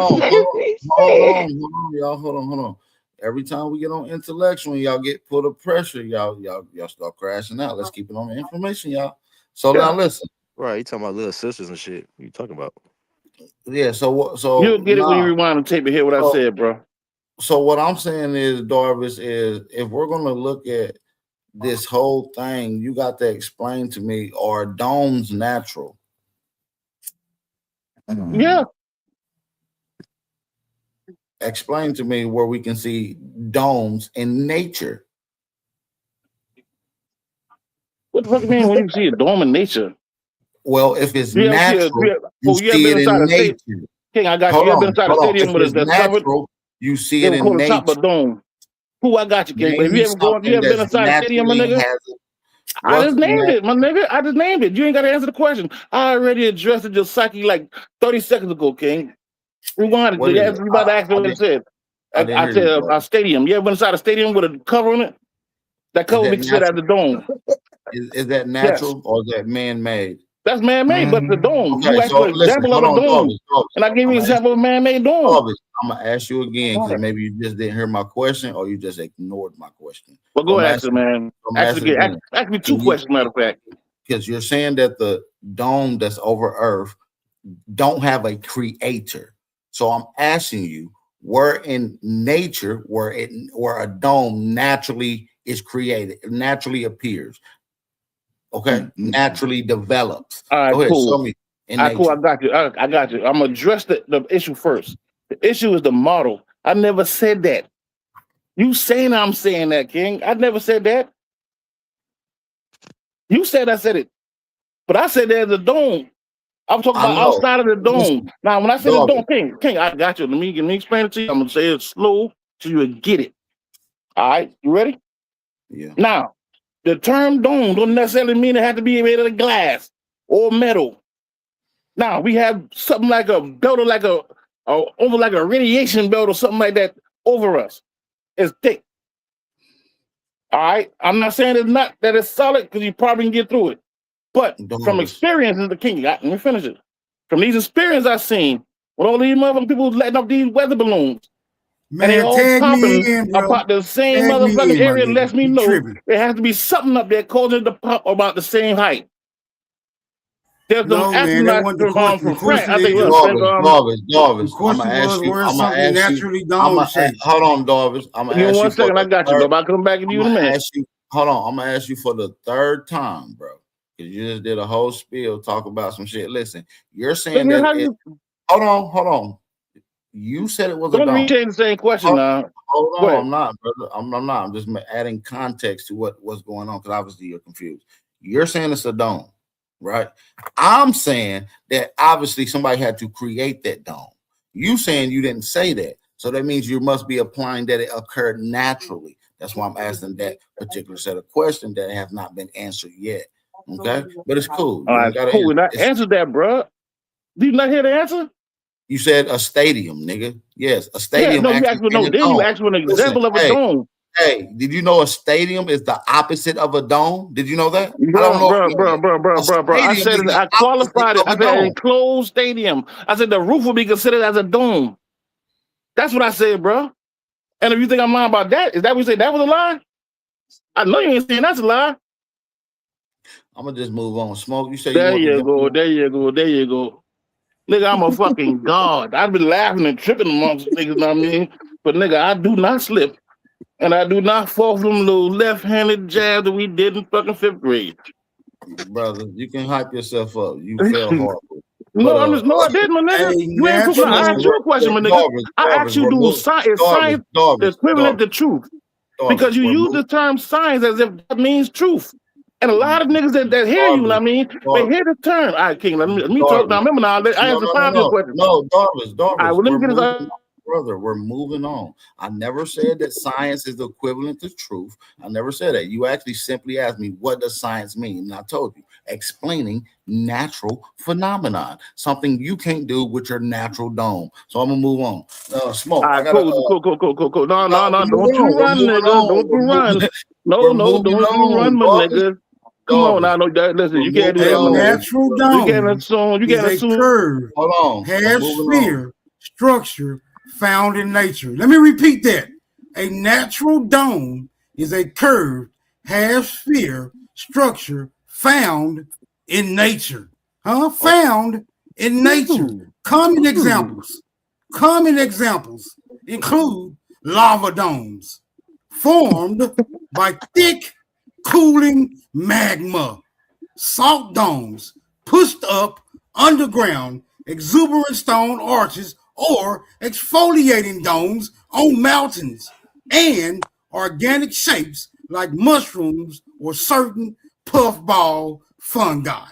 finish saying. y'all, hold on. Every time we get on intellectual, y'all get put a pressure, y'all start crashing out. Let's keep it on the information, y'all. So now listen, Right, you talking about little sisters and shit. What you talking about? yeah. So what? You'll So get it when you now, rewind the tape and hear what I so said, bro. so what I'm saying is, Darvis, is if we're gonna look at this whole thing, you got to explain to me, are domes natural? Yeah. Explain to me where we can see domes in nature. What the fuck you mean when you see a dome in nature? Well, if it's You ever see a, natural, you you ever see been it inside in a state? nature. King, I got you. You ever been inside a Hold on. stadium If with it's that's covered? natural, you see They it would in call the top nature. of dome. Who I got you, King? But if Name you me ever you something ever been that's inside a stadium, my naturally nigga? has it. I What's just named natural? it, my nigga. I just named it. You ain't got to answer the question. I already addressed it your psyche like 30 seconds ago, King. Rewind it. What is it? You about to ask me what it said. I didn't I hear said you, bro. a stadium. You ever been inside a stadium with a cover on it? That Is cover that we consider as natural? a dome. Is that Yes. natural or is that man-made? That's man-made, but the dome. Okay, You asked so for an listen, example of hold a on, dome. Darvis. And I gave you an example of a man-made dome. I'm gonna ask you again because maybe you just didn't hear my question or you just ignored my question. Well, So go I'm ask it, asking, man. I'm Ask it asking again. again. Ask me two questions, matter of fact. Because you're saying that the dome that's over Earth don't have a creator. So I'm asking you, where in nature, where a dome naturally is created, naturally appears, okay, naturally develops. All right, Go ahead, cool. show me in All right, cool. nature. I got you. I got you. I'm gonna address the issue first. The issue is the model. I never said that. You saying I'm saying that, King. I never said that. You said I said it. But I said there's a dome. I'm talking I about know. outside of the dome. Listen, Now, when I say the Darvis, dome, King, I got you. Let me explain it to you. I'm gonna say it slow so you will get it. All right, you ready? yeah. Now, the term dome don't necessarily mean it has to be made of glass or metal. Now we have something like a belt or like over like a radiation belt or something like that over us. It's thick. All right. I'm not saying it's not that it's solid because you probably can get through it. But from Darvis. experience is the king. Let me finish it. From these experiences I've seen, with all these motherfucking people letting up these weather balloons, and they Man, all tag me popping in, bro. about the same Tag me motherfucking in, my area nigga. lets me You know tripping. there has to be something up there causing it to pop about the same height. There's some No, man, that astronauts wasn't the question. The from France. question I think is, Darvis, the I'm gonna question ask was, you. where's I'm gonna something ask you. naturally dome shaped? Hold on, Darvis. I'm gonna Give me ask 1 you for second. I the got you. third. Though. I'll come back to you in a minute. Ask you. Hold on. I'm gonna ask you for the third time, bro. Because you just did a whole spiel talk about some shit. Listen, you're saying Look, that how it. you, Hold on. You said it was a don't dome. retain the same question now. Hold Go on, ahead. I'm not, brother. I'm not. I'm just adding context to what's going on because obviously you're confused. You're saying it's a dome, right? I'm saying that obviously somebody had to create that dome. You saying you didn't say that, so that means you must be applying that it occurred naturally. That's why I'm asking that particular set of questions that have not been answered yet. Okay, but it's cool. All You right, ain't gotta cool. answer. And I answered that, bro. Do you not hear the answer? You said a stadium, nigga. Yes, a Yeah, stadium no, you actually asked for in no. a Then you dome. asked for an Listen, example of a dome. Hey, did you know a stadium is the opposite of a dome? Did you know that? I don't know if you know that. Bro. I A stadium said is it. the I opposite qualified it. of I a said an dome. enclosed stadium. I said the roof will be considered as a dome. That's what I said, bro. And if you think I'm lying about that, is that what you say that was a lie? I know you ain't saying that's a lie. I'm gonna just move on. Smoke. You say There you you go. There you go. There you go. Nigga, I'm a fucking god. I've been laughing and tripping amongst niggas, you know what I mean? But nigga, I do not slip. And I do not fall from those left-handed jabs that we did in fucking 5th grade. brother. You can hype yourself up. You fell horrible. No, I didn't, my nigga. You ain't proving. I asked you a question, my nigga. I asked you, do science equivalent to truth? Because you use the term science as if that means truth. And a lot of niggas that hear you, know what I mean, they hear the term. All right, King, let me talk now. Remember now, I answered 5 of your questions. No, Darvis. All right, well, let me get this. Brother, we're moving on. I never said that science is the equivalent to truth. I never said that. You actually simply asked me, what does science mean? And I told you, explaining natural phenomenon, something you can't do with your natural dome. So I'm gonna move on. Smoke. All right, cool. No, don't you run, nigga. Don't you run. No, don't you run, my nigga. Come on, I know that. Listen, you can't do that. A natural dome. You can't assume. Curve. Hold on. Has sphere structure found in nature. Let me repeat that. A natural dome is a curved half-sphere structure found in nature. Found in nature. Common examples include lava domes formed by thick, cooling magma, salt domes pushed up underground, exuberant stone arches, or exfoliating domes on mountains, and organic shapes like mushrooms or certain puffball fungi.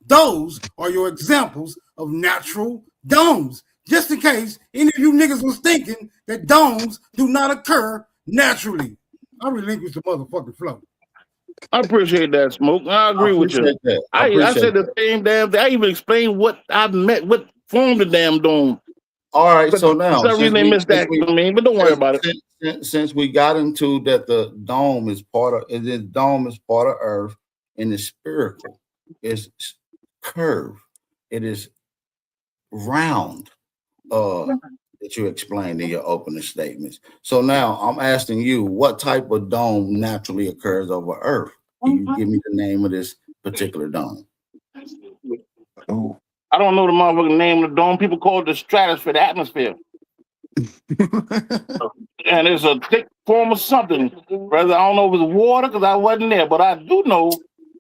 Those are your examples of natural domes. Just in case any of you niggas was thinking that domes do not occur naturally. I relinquish the motherfucking flow. I appreciate that, Smoke. I agree with you. I said the same damn thing. I even explained what formed the damn dome. All right, so now for some reason they missed that. But don't worry about it. Since we got into that, the dome is part of Earth, and it's spherical. It's curved. It is round. That you explained in your opening statements. So now I'm asking you, what type of dome naturally occurs over Earth? Can you give me the name of this particular dome? I don't know the motherfucking name of the dome. People call it the stratosphere, the atmosphere. And it's a thick form of something. Brother, I don't know if it's water because I wasn't there, but I do know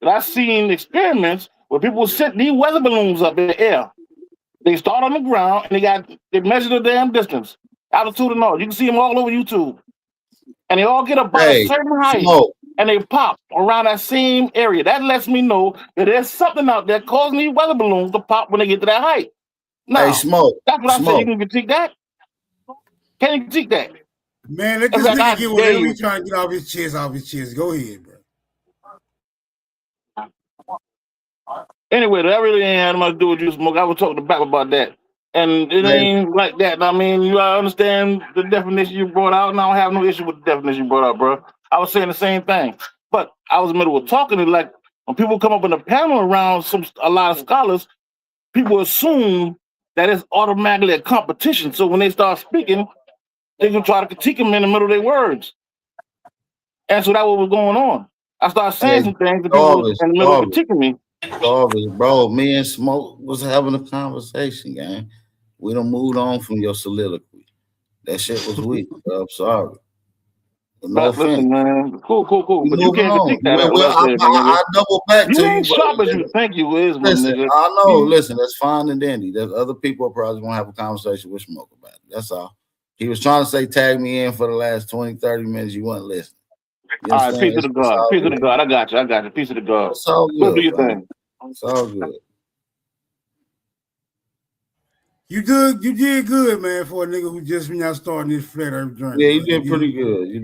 that I've seen experiments where people set these weather balloons up in the air. They start on the ground and they measure the damn distance, altitude and all. You can see them all over YouTube. And they all get about a certain height and they pop around that same area. That lets me know that there's something out there causing these weather balloons to pop when they get to that height. Now, that's what I said. You can critique that? Can you critique that? Man, let this nigga get whatever he's trying to get off his chest. Go ahead, bro. Anyway, that really ain't had much to do with you, Smoke. I was talking to Bap about that. And it ain't like that. I mean, you understand the definition you brought out, and I don't have no issue with the definition you brought out, bro. I was saying the same thing. But I was in the middle of talking, and like when people come up in a panel around a lot of scholars, people assume that it's automatically a competition. So when they start speaking, they can try to critique them in the middle of their words. And so that's what was going on. I started saying some things that people was in the middle of critiquing me. Bro, me and Smoke was having a conversation, gang. We done moved on from your soliloquy. That shit was weak, bro. I'm sorry. No listen, man. Cool. But you can't critique that. I double back to you. You ain't sharp as you think you is, my nigga. I know. Listen, that's fine and dandy. There's other people probably gonna have a conversation with Smoke about it. That's all. He was trying to say tag me in for the last 20, 30 minutes. You weren't listening. All right, peace of the God. Peace of the God. I got you. Peace of the God. It's all good. Do your thing. It's all good. You did good, man, for a nigga who just now starting this flat earth journey. Yeah, you did pretty good. You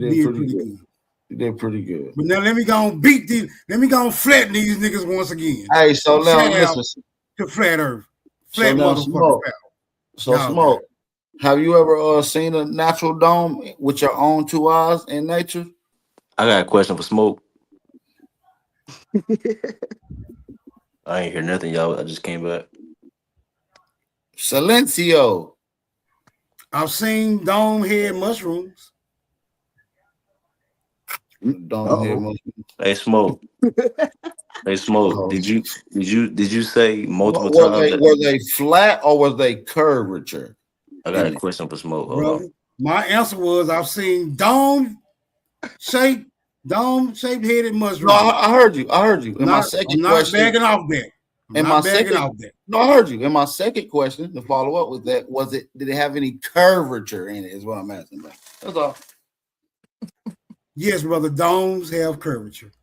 did pretty good. But now let me go and flatten these niggas once again. Hey, so now listen to flat earth. Flat Smoke. Smoke. Have you ever seen a natural dome with your own 2 eyes in nature? I got a question for Smoke. I ain't hear nothing, y'all. I just came back. Silencio. I've seen dome head mushrooms. Dome head mushrooms. Hey, Smoke. Hey, Smoke. Did you say multiple Were times? were they flat or was they curvature? I got a question for Smoke. Hold Brother, on. my answer was I've seen dome shaped headed mushrooms. No, I heard you. I heard you. In my second I'm not question, bagging off that. in my second, no, I heard you. In my second question, to follow up with that, did it have any curvature in it? Is what I'm asking about. That's all. Yes, brother. Domes have curvature.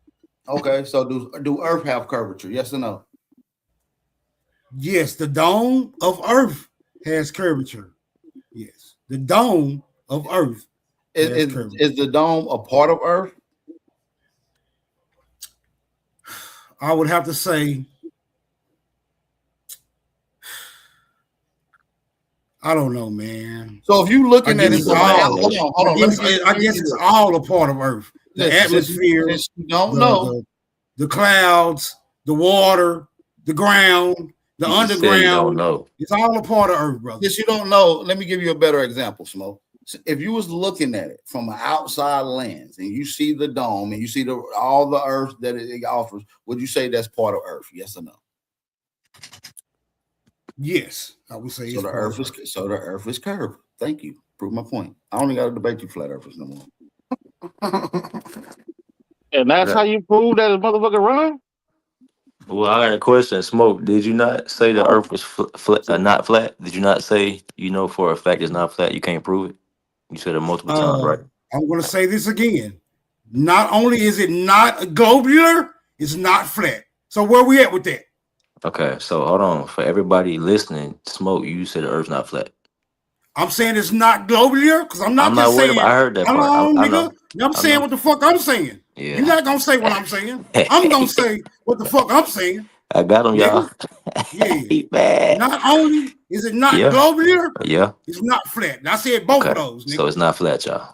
Okay, so do Earth have curvature? Yes or no? Yes, the dome of Earth has curvature. Yes, the dome of Earth has curvature. Is the dome a part of Earth? I would have to say, I don't know, man. So if you looking at it, I guess it's all a part of Earth. The atmosphere, you don't know the clouds, the water, the ground, the underground. It's all a part of Earth, brother. Yes, you don't know. Let me give you a better example, Smoke. If you was looking at it from an outside lens and you see the dome and you see all the Earth that it offers, would you say that's part of Earth? Yes or no? Yes, I would say so. The Earth is curved. Thank you. Prove my point. I only got to debate you flat earthers no more. And that's how you prove that a motherfucker run? Well, I got a question. Smoke, did you not say the Earth was not flat? Did you not say, for a fact it's not flat? You can't prove it? You said it multiple times, right? I'm going to say this again. Not only is it not globular, it's not flat. So where we at with that? Okay, so hold on. For everybody listening, Smoke, you said the Earth's not flat. I'm saying it's not globular because I'm not just saying. I heard that part. I'm saying what the fuck I'm saying. Yeah. You're not gonna say what I'm saying. I'm gonna say what the fuck I'm saying. I got him, y'all. Yeah. Not only is it not globular, it's not flat. And I said both of those. Nigga. So it's not flat, y'all.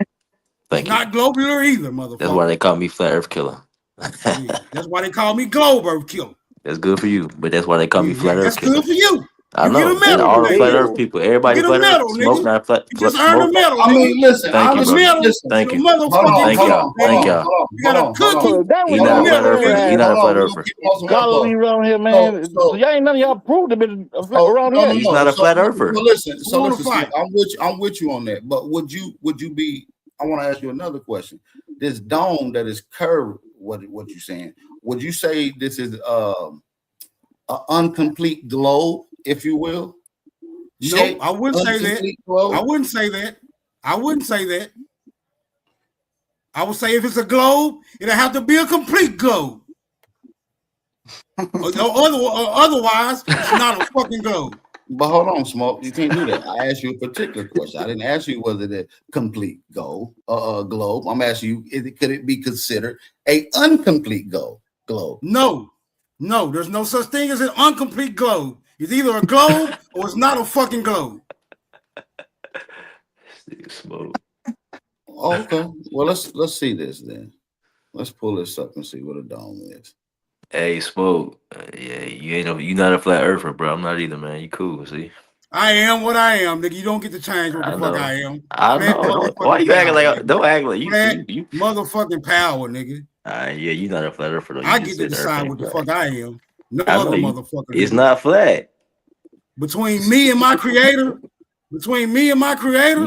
Thank you. Not globular either, motherfucker. That's why they call me Flat Earth Killer. That's why they call me Globe Earth Killer. That's good for you, but that's why they call me Flat Earth Killer. That's good for you. I know. And all the Flat Earth people, everybody Flat Earth, Smoke not Flat. You just earned a medal. I mean, listen. Thank you, bro. Thank you. Thank y'all. Thank y'all. You got a cookie. You're not a Flat Earther. You're not a Flat Earther. Y'all leave around here, man. So y'all ain't none of y'all proved to be around here. He's not a Flat Earther. Listen, I'm with you on that. But would you be? I want to ask you another question. This dome that is curved, what you saying? Would you say this is an incomplete globe, if you will? No, I wouldn't say that. I wouldn't say that. I wouldn't say that. I would say if it's a globe, it'll have to be a complete globe. Otherwise, it's not a fucking globe. But hold on, Smoke. You can't do that. I asked you a particular question. I didn't ask you was it a complete globe. I'm asking you, could it be considered an incomplete globe? No, there's no such thing as an incomplete globe. It's either a globe or it's not a fucking globe. Okay. Well, let's see this then. Let's pull this up and see what a dome is. Hey, Smoke. You not a Flat Earther, bro. I'm not either, man. You cool, see? I am what I am, nigga. You don't get to change what the fuck I am. I know. Why you acting like? Don't act like you. Motherfucking power, nigga. You not a Flat Earther though. I get to decide what the fuck I am. No other motherfucker. It's not flat. Between me and my creator, You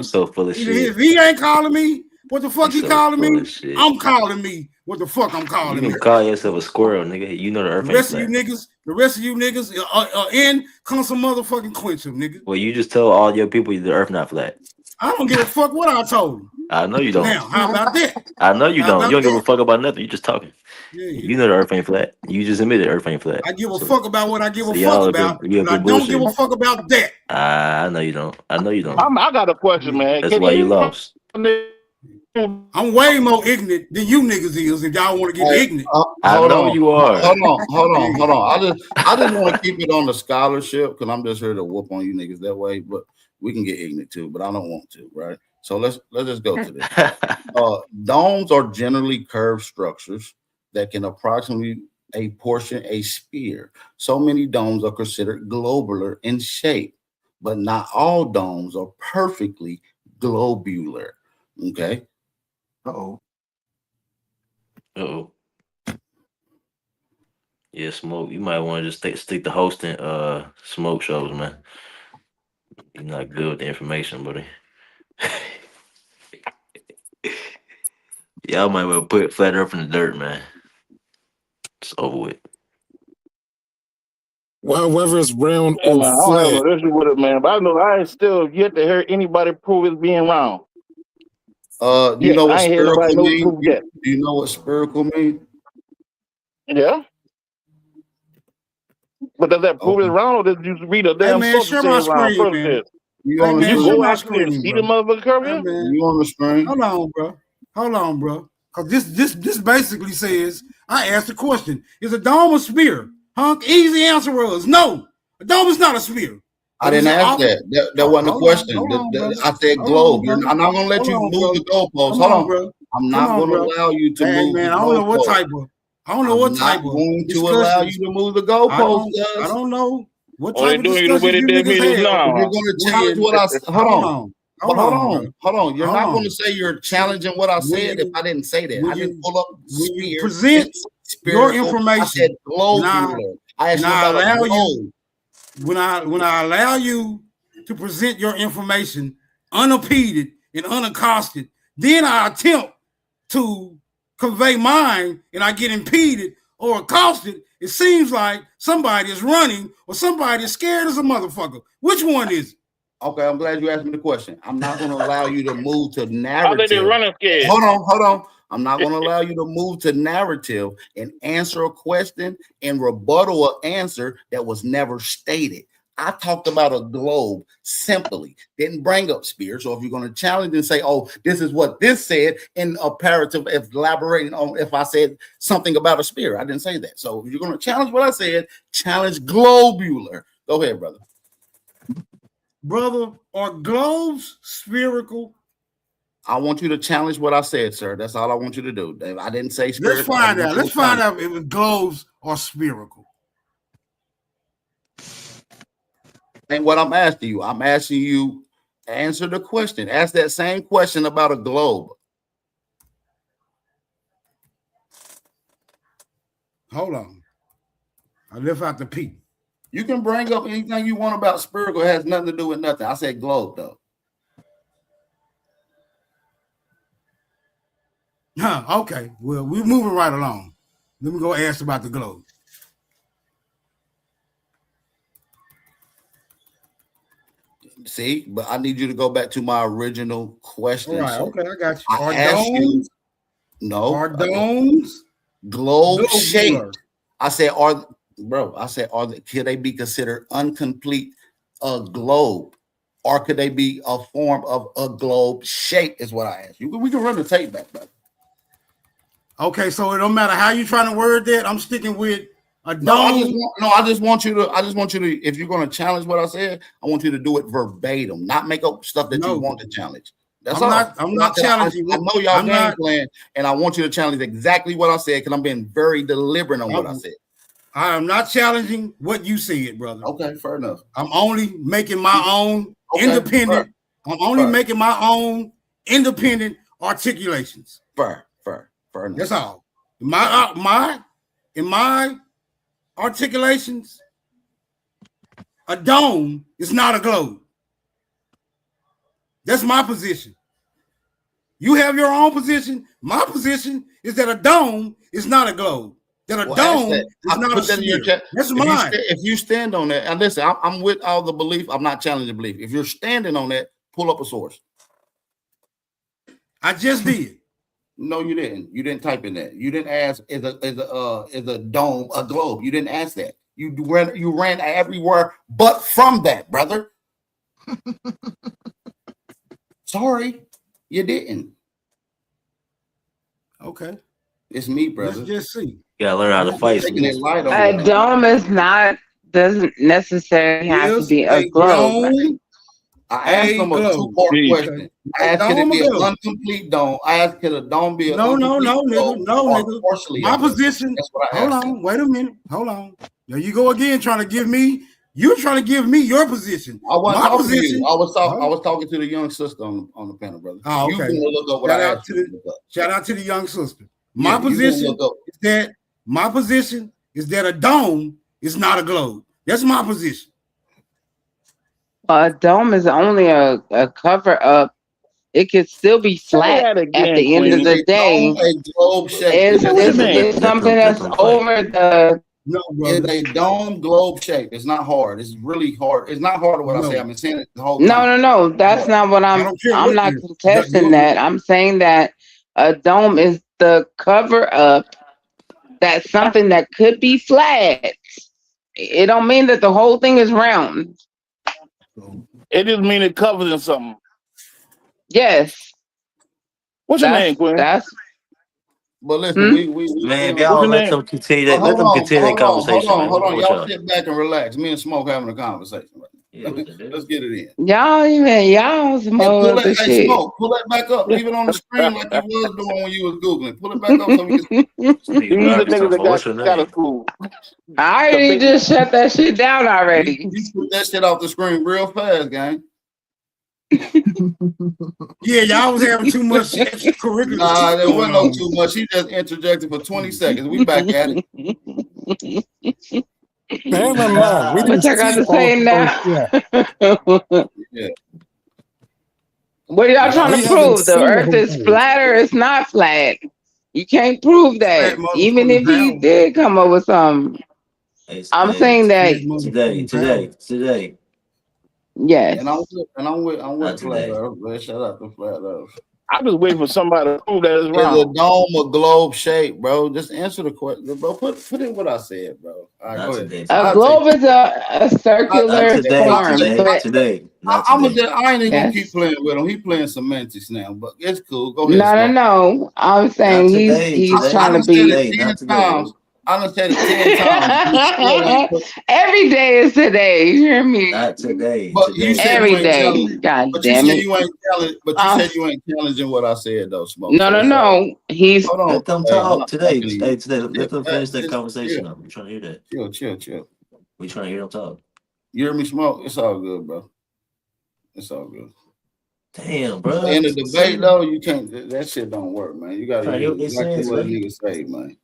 so full of shit. If he ain't calling me, what the fuck he calling me? I'm calling me. What the fuck I'm calling me? You can call yourself a squirrel, nigga. You know the earth ain't flat. The rest of you niggas are in some motherfucking quench them, nigga. Well, you just tell all your people the earth not flat. I don't give a fuck what I told them. I know you don't. Now, how about that? I know you don't. You don't give a fuck about nothing. You just talking. Yeah. You know the earth ain't flat. You just admitted the earth ain't flat. I give a fuck about what I give a fuck about. But I don't give a fuck about that. I know you don't. I got a question, man. That's why you lost. I'm way more ignorant than you niggas is if y'all want to get ignorant. I know you are. Hold on. I just want to keep it on the scholarship because I'm just here to whoop on you niggas that way. But we can get ignorant too, but I don't want to, right? So let's just go to this. Domes are generally curved structures that can approximately a sphere. So many domes are considered globular in shape, but not all domes are perfectly globular. Okay. Uh-oh. Uh-oh. Yeah, Smoke. You might want to just stick to hosting smoke shows, man. You're not good with the information, buddy. Y'all might well put Flat Earth in the dirt, man. It's over with. Well, whether it's round Yeah, or man, I don't have flat, no issue with it, man. But I know I ain't still yet to hear anybody prove it's being round. Do you know what I ain't hear nobody spherical means? prove that. Do you know what spherical means? Yeah. But does that prove it's round, or did you read a Hey damn man, source share that my says round screen, first? man. You Hey on the man, You share screen? go my actually and screen, see the bro. motherfucker curve Hey here? man, You on the screen? hold on, bro. Cause this basically says I asked the question: is a dome a sphere? Hunk. Easy answer was no. A dome is not a sphere. I didn't ask that. That wasn't the question. I said globe. I'm not gonna let you move the goalposts. Hold on. Bro. I'm not gonna allow you to Hey move man, the I don't know what goalposts. type of. I don't know what type I'm of. not going to allow you to move the goalposts. I don't know what Or they type of doing it the way discussions they you did me niggas just have. now. If you're going to challenge what I said, hold on. Hold on. You're not going to say you're challenging what I said if I didn't say that. I didn't pull up sphere. Present your information. I said globular. I asked you about a globe. When I allow you to present your information unimpeded and unaccosted, then I attempt to convey mine and I get impeded or accosted, it seems like somebody is running or somebody is scared as a motherfucker. Which one is it? Okay, I'm glad you asked me the question. I'm not going to allow you to move to I think narrative. they're running scared. Hold on. I'm not going to allow you to move to narrative and answer a question and rebuttal an answer that was never stated. I talked about a globe simply, didn't bring up sphere. So if you're going to challenge and say, oh, this is what this said in a parative, elaborating on if I said something about a sphere, I didn't say that. So if you're going to challenge what I said, challenge globular. Go ahead, brother. Brother, are globes spherical? I want you to challenge what I said, sir. That's all I want you to do. I didn't say spherical. Let's find out if globes are spherical. And what I'm asking you, answer the question. Ask that same question about a globe. Hold on. I lift out the P. You can bring up anything you want about spherical. It has nothing to do with nothing. I said globe, though. Okay. Well, we're moving right along. Let me go ask about the globe. See, but I need you to go back to my original question. All right, sir. Okay, I got you. I asked you, Are domes globe shaped? I said, could they be considered incomplete a globe? Or could they be a form of a globe shape? Is what I asked you. We can run the tape back, brother. Okay, so it don't matter how you trying to word that. I'm sticking with a dome. I just want you to. If you're going to challenge what I said, I want you to do it verbatim, not make up stuff that you want to challenge. That's all. I'm not challenging. I know y'all game plan, and I want you to challenge exactly what I said because I'm being very deliberate on what I said. I am not challenging what you said, brother. Okay, fair enough. I'm only making my own independent. Fair. I'm only making my own independent articulations. Fair enough. That's all. In my articulations, a dome is not a globe. That's my position. You have your own position. My position is that a dome is not a globe. That a dome is not a sphere. That's mine. If you stand on that, and listen, I'm with all the belief. I'm not challenging belief. If you're standing on that, pull up a source. I just did. No, you didn't. You didn't type in that. You didn't ask is a dome a globe. You didn't ask that. You ran everywhere but from that, brother. Sorry, you didn't. Okay. It's me, brother. Let's just see. You gotta learn how to fight. A dome doesn't necessarily have to be a globe. I asked him a two-part question. I asked could it be an incomplete dome. I asked could a dome be a no, nigga. My position. Hold on, wait a minute. Hold on. There you go again, trying to give me You're trying to give me your position. I wasn't My talking to position. you. I was talking to the young sister on the panel, brother. Oh, You okay. can look up what Shout I out asked to you to look up. Shout out to the young sister. Yeah, My you can position look up. is that my position is that a dome is not a globe. That's my position. A dome is only a cover up. It could still be flat at the end of the day. A globe shape. It's something that's over the. No, It's a dome globe shape. It's not hard. It's really hard. It's not hard what I say. I've been saying it the whole time. No. That's not what I'm not contesting that. I'm saying that a dome is the cover up. That's something that could be flat. It don't mean that the whole thing is round. It just mean it covers in something. Yes. What's your name, Quinn? But listen, Man, y'all let them continue that. Let them continue that conversation. Hold on. man. Y'all sit back and relax. Me and Smoke having a conversation. Let's get it in. Y'all some other Hey, shit. Smoke, pull that back up. Leave it on the screen like you was doing when you was Googling. Pull it back up so we can I already just shut that shit down already. You put that shit off the screen real fast, gang. Yeah, y'all was having too much extracurricular. Nah, there wasn't no too much. He just interjected for 20 seconds. We back at it. What I got to say now? Yeah. What are y'all trying to prove? The earth is flat or it's not flat. You can't prove that. Even if he did come up with something. I'm saying that Today. Yes. And I'm with Flat Earth, man. Shout out to Flat Earth. I'm just waiting for somebody to prove that it's It's wrong. a dome or globe shape, bro. Just answer the question, bro. Put in what I said, bro. All right, go ahead. A globe is a circular form. Today. I ain't even gonna keep playing with him. He playing semantics now, but it's cool. Go ahead. No. I'm saying he's trying to be. I done said it 10 times. Every day is today. You hear me? Not today. But you said every you ain't day. challenging. God But damn you said it. you ain't challenging. But you said you ain't challenging what I said though, Smoke. No. He's Hold on. Let them Hey, talk I'm not today. talking to Hey, you. today. Let them finish that Just conversation up. We trying to hear that. Chill. We trying to hear them talk. You hear me, Smoke? It's all good, bro. It's all good. Damn, bro. In the debate though, you can't. That shit don't work, man. You gotta Trying to hear hear what they exactly saying, what a man. nigga say, man.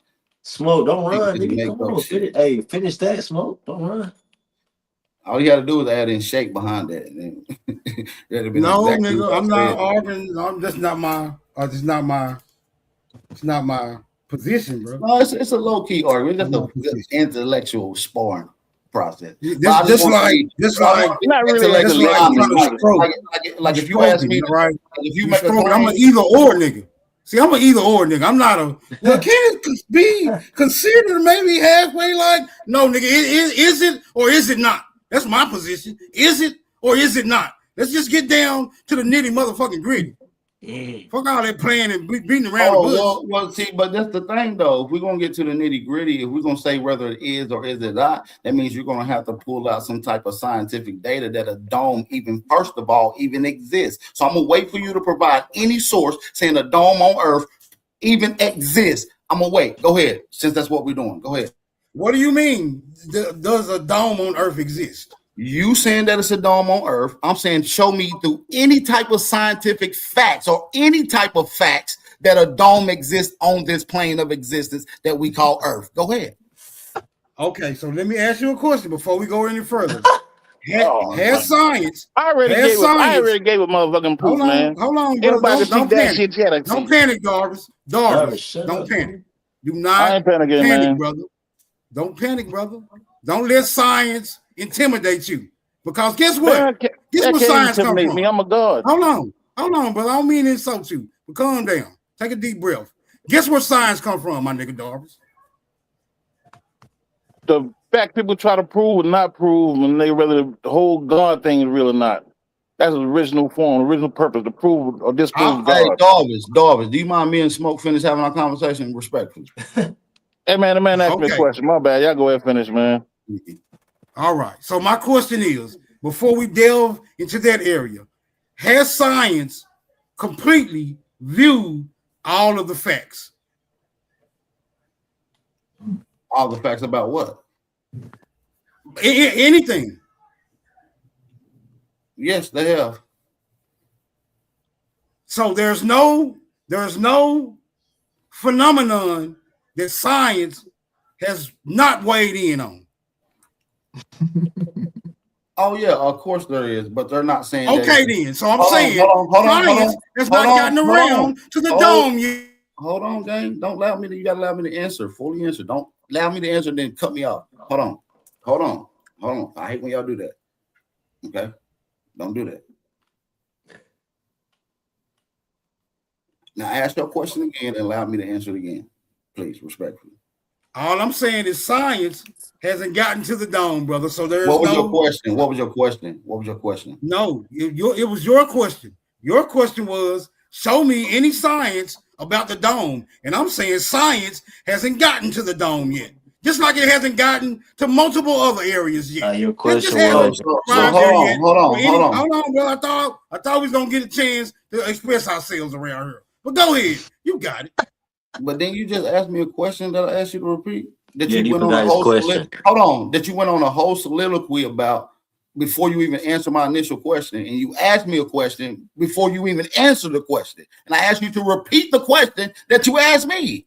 Smoke, don't run, Niggas nigga. make Come up on, shit. finish that, Smoke. Don't run. All you gotta do is add in shake behind that. That'd have been No, exactly nigga, what I I'm not said. arguing. That's not my. It's not my position, bro. No, it's a low key argument. It's just an intellectual sparring process. Just like Not really like if you ask me, right? If you make a I'm claim, an either or nigga. See, I'm an either or nigga. I'm not a. Well, can it be considered maybe halfway? Like, no, nigga, is it or is it not? That's my position. Is it or is it not? Let's just get down to the nitty motherfucking gritty. Fuck all that playing and beating around the bush. Well, see, but that's the thing, though. If we're gonna get to the nitty gritty, if we're gonna say whether it is or is it not, that means you're gonna have to pull out some type of scientific data that a dome, even first of all, even exists. So I'm gonna wait for you to provide any source saying a dome on Earth even exists. I'm gonna wait. Go ahead, since that's what we're doing. Go ahead. What do you mean? Does a dome on Earth exist? You saying that it's a dome on Earth. I'm saying show me through any type of scientific facts or any type of facts that a dome exists on this plane of existence that we call Earth. Go ahead. Okay, so let me ask you a question before we go any further. Has science? I already gave a motherfucking proof, man. Hold on, Anybody don't that panic. Don't panic, Darvis. Don't panic. Do not I ain't panicking, panic, man. brother. Don't panic, brother. Don't let science intimidate you. Because guess what? Guess where science comes from? Me. I'm a god. Hold on, brother. I don't mean to insult you, but calm down. Take a deep breath. Guess where science come from, my nigga Darvis? The fact people try to prove or not prove, and they whether the whole God thing is real or not. That's the original form, original purpose to prove or disprove God. Hey, Darvis, do you mind me and Smoke finish having our conversation respectfully? Hey, man, the man asked me a question. My bad. Y'all go ahead and finish, man. All right. So my question is, before we delve into that area, has science completely viewed all of the facts? All the facts about what? Anything. Yes, they have. So there's no phenomenon that science has not weighed in on. Oh yeah, of course there is, but they're not saying. Okay, then. So I'm saying science has not gotten around to the dome yet. Hold on, gang. Don't allow me to. You gotta allow me to answer. Fully answer. Don't allow me to answer, then cut me off. Hold on. I hate when y'all do that. Okay, don't do that. Now ask your question again and allow me to answer it again, please, respectfully. All I'm saying is science hasn't gotten to the dome, brother. So there's What was your question? What was your question? No, it was your question. Your question was, show me any science about the dome. And I'm saying science hasn't gotten to the dome yet. Just like it hasn't gotten to multiple other areas yet. Your question was hold on, bro. I thought we was gonna get a chance to express ourselves around here. But go ahead, you got it. But then you just asked me a question that I asked you to repeat. That Yeah, you you went on forgot a his whole question. that you went on a whole soliloquy about before you even answer my initial question, and you asked me a question before you even answered the question, and I asked you to repeat the question that you asked me.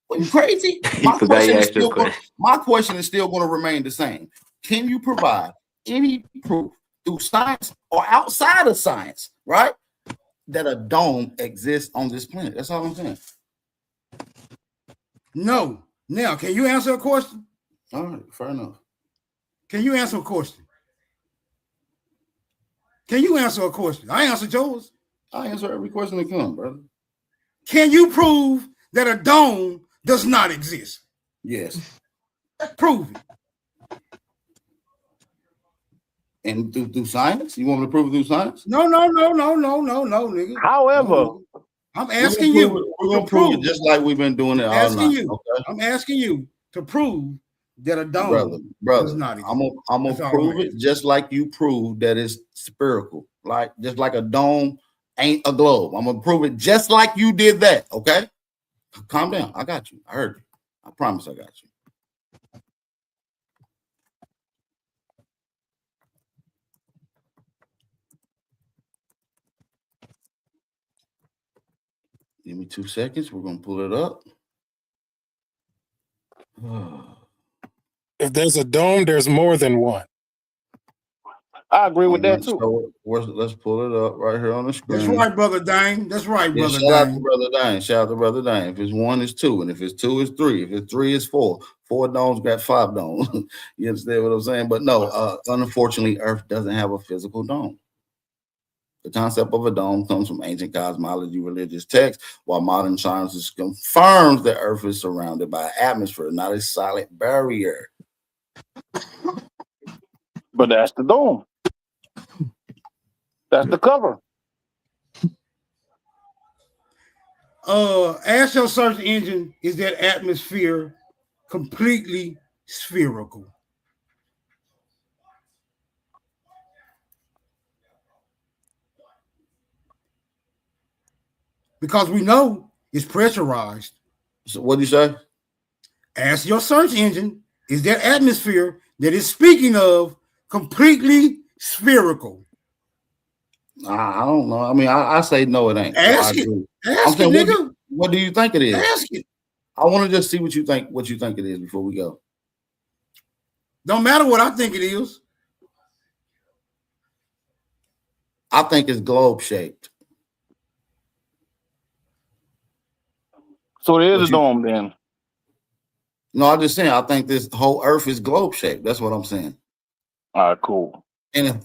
Are you crazy? My question is still going to remain the same. Can you provide any proof through science or outside of science, right, that a dome exists on this planet? That's all I'm saying. No. Now, can you answer a question? All right, fair enough. Can you answer a question? Can you answer a question? I answered yours. I answer every question that comes, brother. Can you prove that a dome does not exist? Yes. Prove it. And through science? You want me to prove it through science? No, nigga. However, I'm asking you. We're gonna prove it just like we've been doing it all night. Okay? I'm asking you to prove that a dome does not exist. I'm gonna prove it just like you proved that it's spherical. Like just like a dome ain't a globe. I'm gonna prove it just like you did that. Okay? Calm down. I got you. I heard you. I promise I got you. Give me 2 seconds. We're gonna pull it up. If there's a dome, there's more than one. I agree with that too. So let's pull it up right here on the screen. That's right, brother Dane. That's right, Yeah, brother shout out Dane. to brother Dane. Shout out to brother Dane. If it's 1, it's 2, and if it's 2, it's 3. If it's 3, it's 4. 4 domes got 5 domes. You understand what I'm saying? But no, unfortunately, Earth doesn't have a physical dome. The concept of a dome comes from ancient cosmology, religious texts, while modern science confirms that Earth is surrounded by an atmosphere, not a solid barrier. But that's the dome. That's the cover. Ask your search engine, is that atmosphere completely spherical? Because we know it's pressurized. So what do you say? Ask your search engine, is that atmosphere that is speaking of completely spherical? I don't know. I mean, I say no, it ain't. Ask it. Ask it, nigga. What do you think it is? Ask it. I want to just see what you think it is before we go. Don't matter what I think it is. I think it's globe shaped. So there is a dome then. No, I'm just saying I think this whole Earth is globe shaped. That's what I'm saying. All right, cool. And if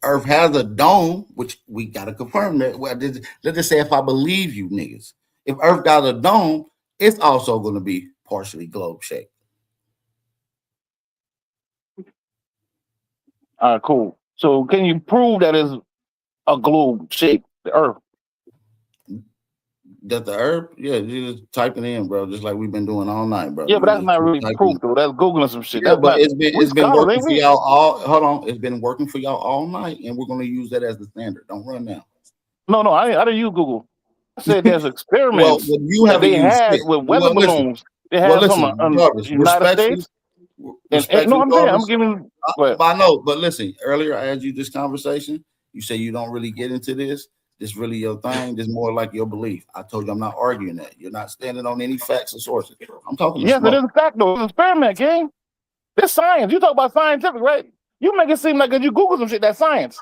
Earth has a dome, which we gotta confirm that. Well, let's just say if I believe you niggas, if Earth got a dome, it's also going to be partially globe shaped. All right, cool. So can you prove that it's a globe shaped, the Earth? That the Earth, yeah, you just type it in, bro, just like we've been doing all night, bro. Yeah, but that's not really proof, though. That's Googling some shit. Yeah, That's but not, it's been working for ain't y'all all. Hold on, it's been working for y'all all night, and we're going to use that as the standard. Don't run now. No, I didn't use Google. I said there's experiments well, you that they haven't used had it. with weather balloons. They had from the United States. Respectfully, no, I'm saying I'm Darvis, giving. But I know, but listen, earlier I had you this conversation. You say you don't really get into this. This really your thing. This more like your belief. I told you I'm not arguing that. You're not standing on any facts or sources. I'm talking to yes, it is Smoke. a fact though. It's an experiment, King. It's science. You talk about scientific, right? You make it seem like if you Google some shit, that's science.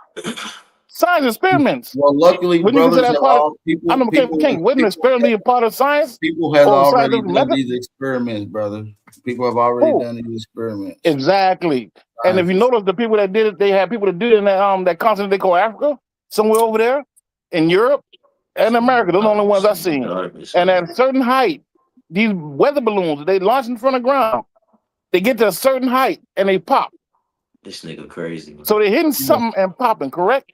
Science experiments. Well, luckily, When you consider brothers that have part of, all people. I know, King, wouldn't an experiment be a part of science People has or already scientific done method? these experiments, brother. People have already Who? done these experiments. Exactly. And if you notice, the people that did it, they had people that did it in that continent they call Africa, somewhere over there, in Europe and America. Those are the only ones I've seen. And at a certain height, these weather balloons, they launch in front of the ground. They get to a certain height and they pop. This nigga crazy. So they're hitting something and popping, correct?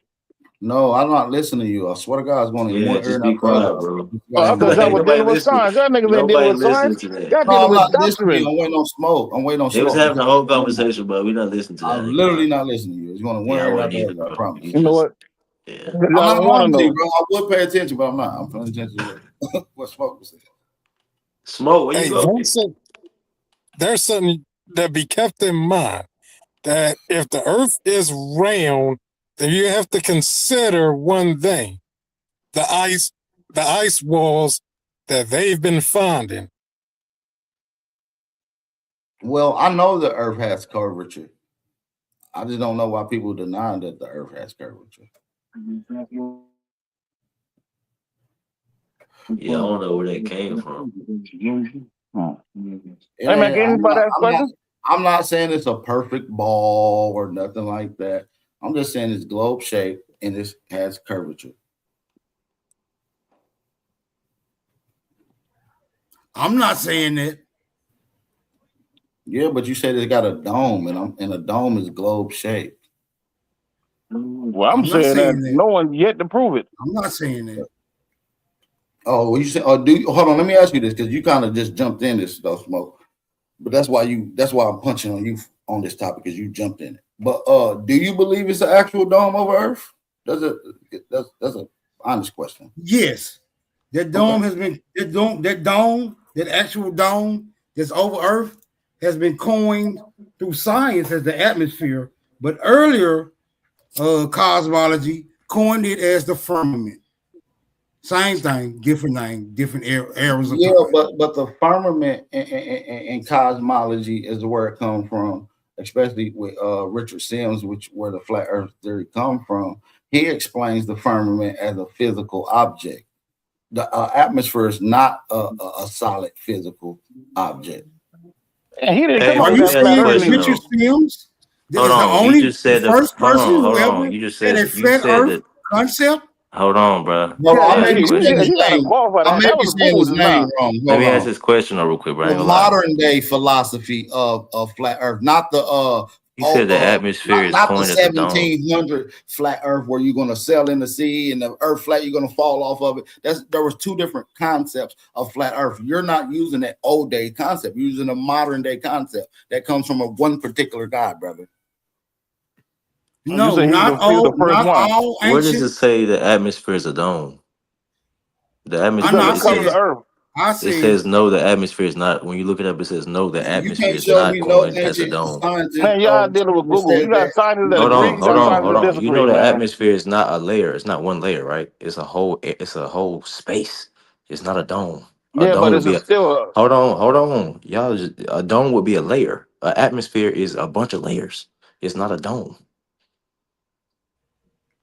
No, I'm not listening to you. I swear to God, it's going to Yeah, just be quiet, bro. I thought y'all were dealing with science. Y'all niggas ain't dealing with science. Y'all dealing with doctrine. I'm waiting on Smoke. I'm waiting on They Smoke. was having a whole conversation, but we not listening to that. I'm literally not listening to you. It's going to Yeah, I win wasn't right either, there. I bro. promise. You know what? Yeah. I'm not lying to you, bro. I would pay attention, but I'm not. I'm paying attention to what Smoke was saying. Smoke, where Hey, you go? there's something that be kept in mind, that if the earth is round, then you have to consider one thing: the ice walls that they've been finding. Well, I know the earth has curvature. I just don't know why people deny that the earth has curvature. Yeah, I don't know where that came from. Hey, man, can anybody ask a question? I'm not saying it's a perfect ball or nothing like that. I'm just saying it's globe shaped and it has curvature. I'm not saying that. Yeah, but you said it's got a dome, and a dome is globe shaped. Well, I'm saying that no one yet to prove it. I'm not saying that. Oh, you say? Oh, hold on? Let me ask you this, because you kind of just jumped in this stuff, Smoke. But that's why I'm punching on you on this topic, because you jumped in it. But do you believe it's an actual dome over Earth? That's an honest question. Yes, that dome has been that actual dome that's over Earth has been coined through science as the atmosphere. But earlier, cosmology coined it as the firmament. Same thing, different name, different eras of Yeah, time. but the firmament and cosmology is where it comes from, especially with Richard Sims, where the flat Earth theory comes from. He explains the firmament as a physical object. The atmosphere is not a solid physical object. And he didn't Hey, come up Are with you that flat saying Earth. Richard Sims? This Hold is the on, only you just said first person who hold ever on. You just had said a flat Earth that. concept. Hold on, bro. No, I may be saying his He got to name. qualify I that. may That be was saying his bull name design. wrong. Let me Hold ask on. this question real quick, bro. I The ain't gonna lie. modern day philosophy of flat Earth, not the You said the atmosphere is not the coined as a dome. 1700 flat Earth where you're gonna sail in the sea and the Earth flat, you're gonna fall off of it. There was two different concepts of flat Earth. You're not using that old day concept. You're using a modern day concept that comes from one particular guy, brother. No, not all. Not all Where does ancient. it say the atmosphere is a dome? The atmosphere. I It says, said. I it said. says no. The atmosphere is not. When you look it up, it says no. The You atmosphere can't is show not me no coined as a ancient dome. scientist. Man, y'all dealing with Google. You got scientists that Hold agree. on, You got scientists that You disagree, know the man. atmosphere is not a layer. It's not one layer, right? It's a whole. It's a whole space. It's not a dome. A Yeah, dome but would it's be. still. Hold on. Y'all, a dome would be a layer. An atmosphere is a bunch of layers. It's not a dome.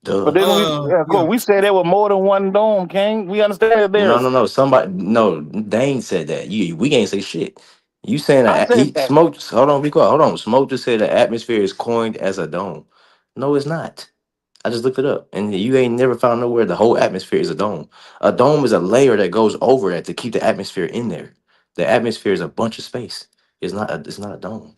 Duh. But then we said there was more than one dome, King. We understand that there's. No. Somebody, no, Dane said that. We ain't say shit. You saying I that said that. Smoke? Hold on, be quiet. Hold on. Smoke just said the atmosphere is coined as a dome. No, it's not. I just looked it up, and you ain't never found nowhere the whole atmosphere is a dome. A dome is a layer that goes over that to keep the atmosphere in there. The atmosphere is a bunch of space. It's not a dome.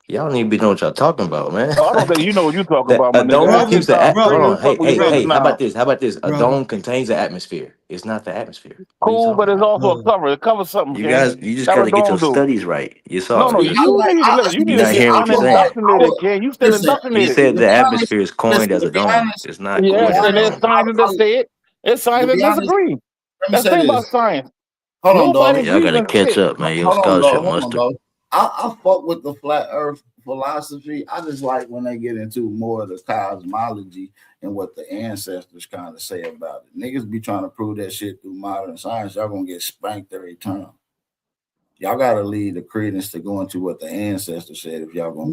Y'all don't even know what y'all talking about, man. Oh, I don't think you know what you talking That about, my a dome nigga. keeps the hold on. Hey, Hey, how about this? How about this? A Brother. dome contains the atmosphere. It's not the atmosphere. What are you Cool, talking but it's about? also a cover. It covers something, You King. guys, you just That gotta what get your dome do. studies right. You saw. No, you need to get hearing what you're saying. unindoctrinated, King. You still You indoctrinated. said the atmosphere is coined as a dome. It's not coined Yes, as a and there's dome. scientists that say it. There's scientists that disagree. Let me That's the say thing about this. science. Hold on, Nobody dog. Y'all agrees gotta on catch shit. up, man. Your Hold on, scholarship dog. Hold on, mustard. dog. I fuck with the flat Earth philosophy. I just like when they get into more of the cosmology and what the ancestors kind of say about it. Niggas be trying to prove that shit through modern science. Y'all gonna get spanked every time. Y'all gotta leave the credence to go into what the ancestors said if y'all gonna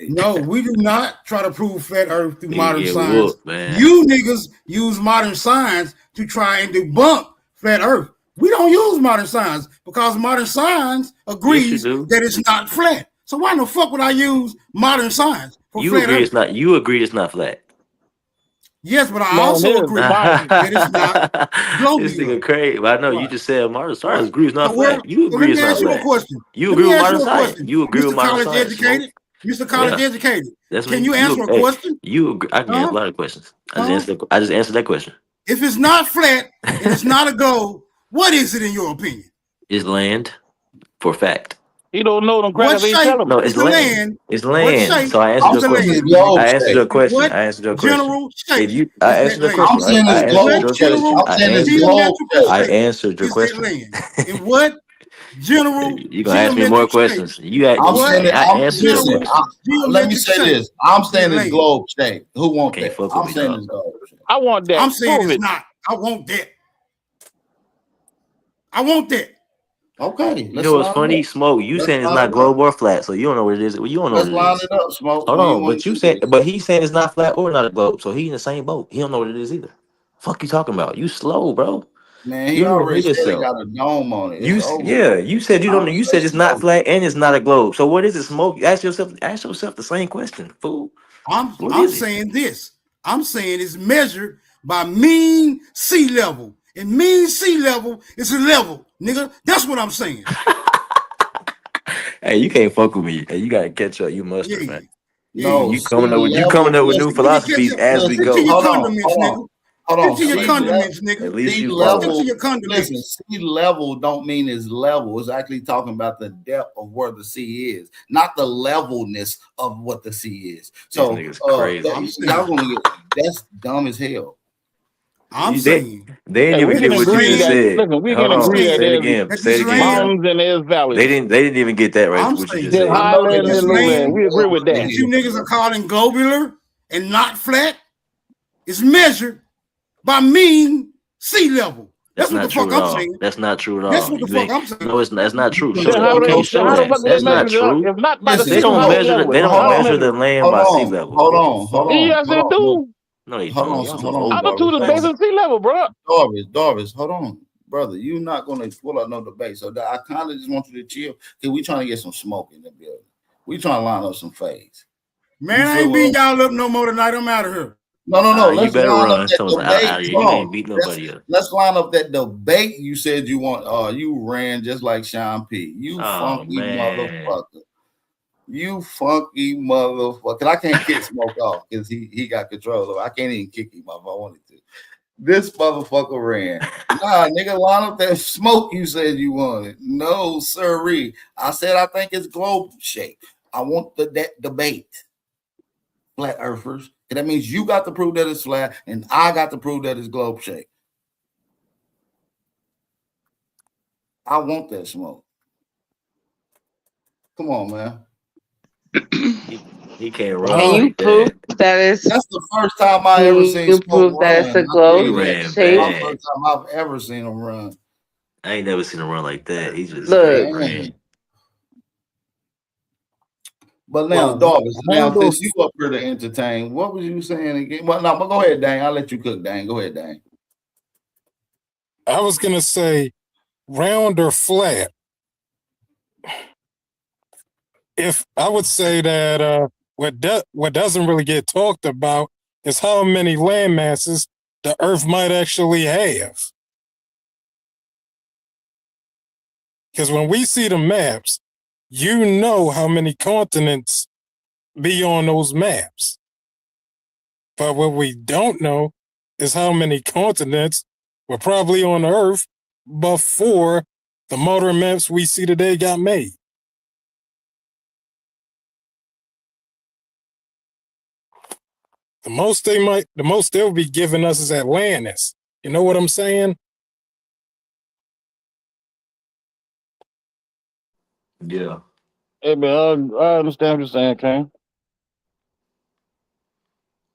No, we do not try to prove flat Earth through modern get science. whooped, man. You niggas use modern science to try and debunk flat Earth. We don't use modern science because modern science agrees that it's not flat. So why the fuck would I use modern science for You flat agree Earth? it's not. You agree it's not flat. Yes, but I No, also it is. agree that it's not This globular. nigga crazy. But I know you just said modern science agree it's not So, where, flat. You so agree let it's me not ask you a flat. question. You Let agree me with ask modern you a science. question. You agree with Mr. modern College science. Smoke. educated. Mr. College Yeah, educated. that's Can me. you answer a Hey, question? you agree? I can answer a lot of questions. I just answered that question. If it's not flat and it's not a globe, what is it in your opinion? It's land, for fact. He don't know them What crackers ain't shape tell him. No, is it's the land. land? It's What land. shape So I is answered your the question. land? I answered your question. What I answered your question. general shape If you, is I that answered your land? question, right? I answered What your general question. I answered. geometrical I shape answered your is that question. land? And what general You gonna ask me more geometric shape? questions? You act. What I answered your general question. Let me geometric say shape this. I'm is saying that it's land? globe shape. Who want Can't that? fuck with I'm me, saying dog. it's globe shape. I want that. I'm saying Prove it's it. not. I want that. I want that. Okay, You let's know what's line it funny? up. Smoke. You Let's saying it's line not it up. globe or flat, so you don't know what it is. Well, you don't know what Let's it line is. it up, Smoke. Hold When you on, want but to you do said, this? but he's saying it's not flat or not a globe, so he in the same boat. He don't know what it is either. Fuck you talking about? You slow, bro. Man, he You don't even already hear said it yourself. got a dome on it. You It's over with. yeah. You said you don't know. You said it's Conversation not over. flat and it's not a globe. So what is it? Smoke. Ask yourself. Ask yourself the same question, fool. What I'm is it? saying this. I'm saying it's measured by mean sea level. And mean sea level is a level, nigga. That's what I'm saying. Hey, you can't fuck with me. Hey, you gotta catch up. You mustard, man. No, You sea coming up with level. new Listen, philosophies as we Stick to go. your hold on, condiments, nigga. hold on. Stick to your Sea condiments, level. nigga. At least Sea you Stick follow. to your Listen, condiments. sea level don't mean it's level. It's actually talking about the depth of where the sea is, not the levelness of what the sea is. So, These niggas crazy. y'all gonna get that's dumb as hell. I'm They saying didn't Hey, even we can get what you agree just that. said. Listen, we Hold can I'm on. agree that saying Say it there's again. that Say this it again. land, mountains and there's valleys. They didn't even get that right. I'm What you just saying There's said. I know they highlands that this and didn't get lowlands. land We agree with that that. you niggas are calling globular and not flat is measured by mean sea level. That's That's what not the true fuck at I'm all. saying. That's not true at That's all. what the You fuck ain't. I'm saying. No, it's not. That's not true. Show Then that. how do Can they? you show How the that? fuck do they That's not measure it up? true. If not by the Listen, They sea don't level Smoke. measure. level, They don't how they measure measure? the land Hold by sea on, level. hold What the on, fuck? Yes, they do. No, they hold don't. on, Y'all hold some on, old. Altitude is Doris. based on sea level, bro. Doris, hold on, brother. You're not gonna pull out no debate. So I kind of just want you to chill because we trying to get some smoke in the building. We trying to line up some fades. Man, I ain't beating y'all up no more tonight. I'm out of here. No. You Let's better line up run. that Someone's out debate. here. Hold You ain't on. beat nobody up. Let's line up that debate. You said you want. You ran just like Sean P. You Oh funky man. motherfucker. You funky motherfucker. I can't kick Smoke off because he got control of it. I can't even kick him off if I wanted to. This motherfucker ran. Nah, nigga, line up that smoke you said you wanted. No, sirree. I said I think it's globe shape. I want that debate. Flat earthers. And that means you got to prove that it's flat, and I got to prove that it's globe shape. I want that smoke. Come on, man. He can't run Can you like prove that. that it's? That's the first time I Can ever seen you Smoke prove that it's run. a I tell globe you that. ran That's shape? my bad. first time I've ever seen him run. I ain't never seen him run like that. He just straight Look, ran. But now, Well, Darvis, now since you up here to entertain, what was you saying again? Well, no, but go ahead, Dang. I'll let you cook, Dang. Go ahead, Dang. I was gonna say round or flat. If I would say that what doesn't really get talked about is how many land masses the Earth might actually have. Because when we see the maps, you know how many continents be on those maps. But what we don't know is how many continents were probably on the Earth before the modern maps we see today got made. The most they'll be giving us is Atlantis. You know what I'm saying? Yeah. Hey man, I understand what you're saying, King.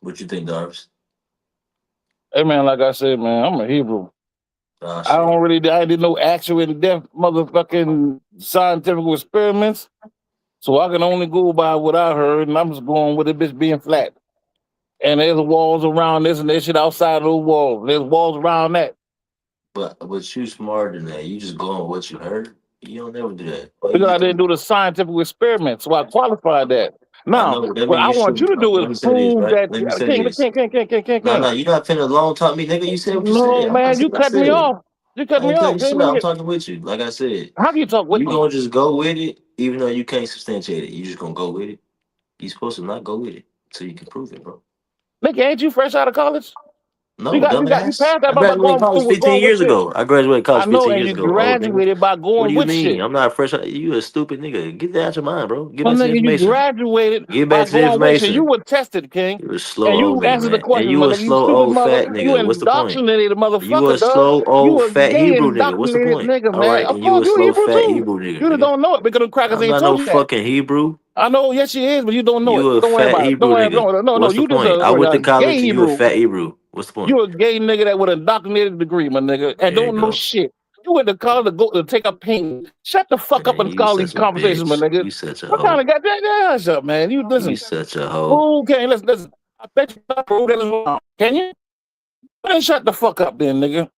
What you think, Darvis? Hey man, like I said, man, I'm a Hebrew. Ah, I shit. don't really, I did no actual in depth motherfucking scientific experiments, so I can only go by what I heard, and I'm just going with it bitch being flat. And there's walls around this and there's shit outside of those walls. There's walls around that. But you smarter than that. You just go on what you heard. You don't never do that. All you Because I just didn't do. do the scientific experiment, so I qualified that. I Now, know, but that what means I you want you shouldn't. to do is Let me say this, prove right? that Let me say King, this. King. You're not finna long talk me, nigga. You said what you said. No, I man, said you what I cut me said. off. You cut I me ain't cutting off. shit out. I'm talking with you. Like I said, How can you talk with you me? gonna just go with it, even though you can't substantiate it. You just gonna go with it. You supposed to not go with it so you can prove it, bro. Nigga, ain't you fresh out of college? No, You dumbass. passed that I by graduated going college through 15 going with years shit. ago. I graduated I college know, 15 and years you ago, old nigga. graduated by What going do you with mean? shit. I'm not fresh. You a stupid nigga. Get that out your mind, bro. Get Well, back to the nigga, you information. graduated Get by back to the going with shit. You information. were tested, King. You a slow And old you nigga, answered the man. And question, my you a nigga. You slow stupid old mother. fat You nigga. What's the point? indoctrinated You a motherfucker, dog. slow You old a fat gay Hebrew nigga. What's the indoctrinated point? nigga, All man. right, Of then you course, a you slow Hebrew fat too. Hebrew nigga, You just nigga. don't know it because the crackers I'm ain't not told no you that. fucking Hebrew. I know, yes, she is, but you don't know You it. a Don't worry fat about it. Don't Hebrew worry. nigga. No. What's the You just point? I went a to gay college and you a Hebrew. fat Hebrew. What's the point? You a gay nigga that with a doctorated degree, my nigga, and There you don't know go. shit. You went to college to go to take a paint. Shut the fuck up Man, and you call these such a conversations, my bitch. nigga. You such a What kind hoe. of goddamn ass up, man? You You listen. such a hoe. Okay, listen. I bet you can prove that is wrong. Can you? Then shut the fuck up, then, nigga.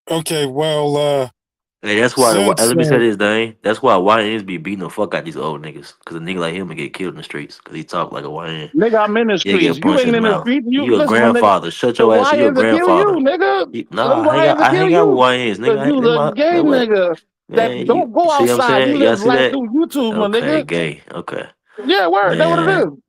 Okay, well, Hey, that's why. since Let me say this, Dane. That's why YNs be beating the fuck out these old niggas. Cause a nigga like him would get killed in the streets. Cause he talk like a YN. Nigga, I'm in the He'll streets. get You punched ain't in the in the mouth. streets. You You a listen, my nigga. grandfather. Shut The your ass. You a YNs will kill you, grandfather. nigga. The Nah, YNs will I kill hang out with you. YNs, Cause nigga. you a gay What? nigga that Man, don't go you see what I'm outside. You saying? Y'all live see life that? through YouTube, my Okay, nigga. gay. Okay. Yeah, word. That's what it Man, is.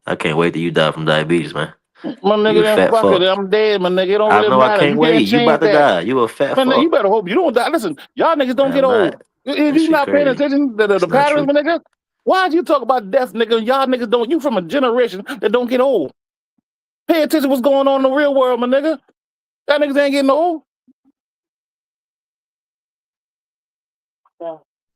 I can't wait till you die from diabetes, man. My You nigga, a then fat fuck it. fuck. I'm dead, my nigga. It don't I really know I matter. can't You wait. can't You about change to that. die. You a fat Man, nigga, you fuck. better hope you don't die. Listen, y'all niggas don't get I'm old. not. If That you shit not paying crazy. attention to the That's not patterns, true. my nigga, why'd you talk about death, nigga? Y'all niggas don't. You from a generation that don't get old. Pay attention to what's going on in the real world, my nigga. That niggas ain't getting old.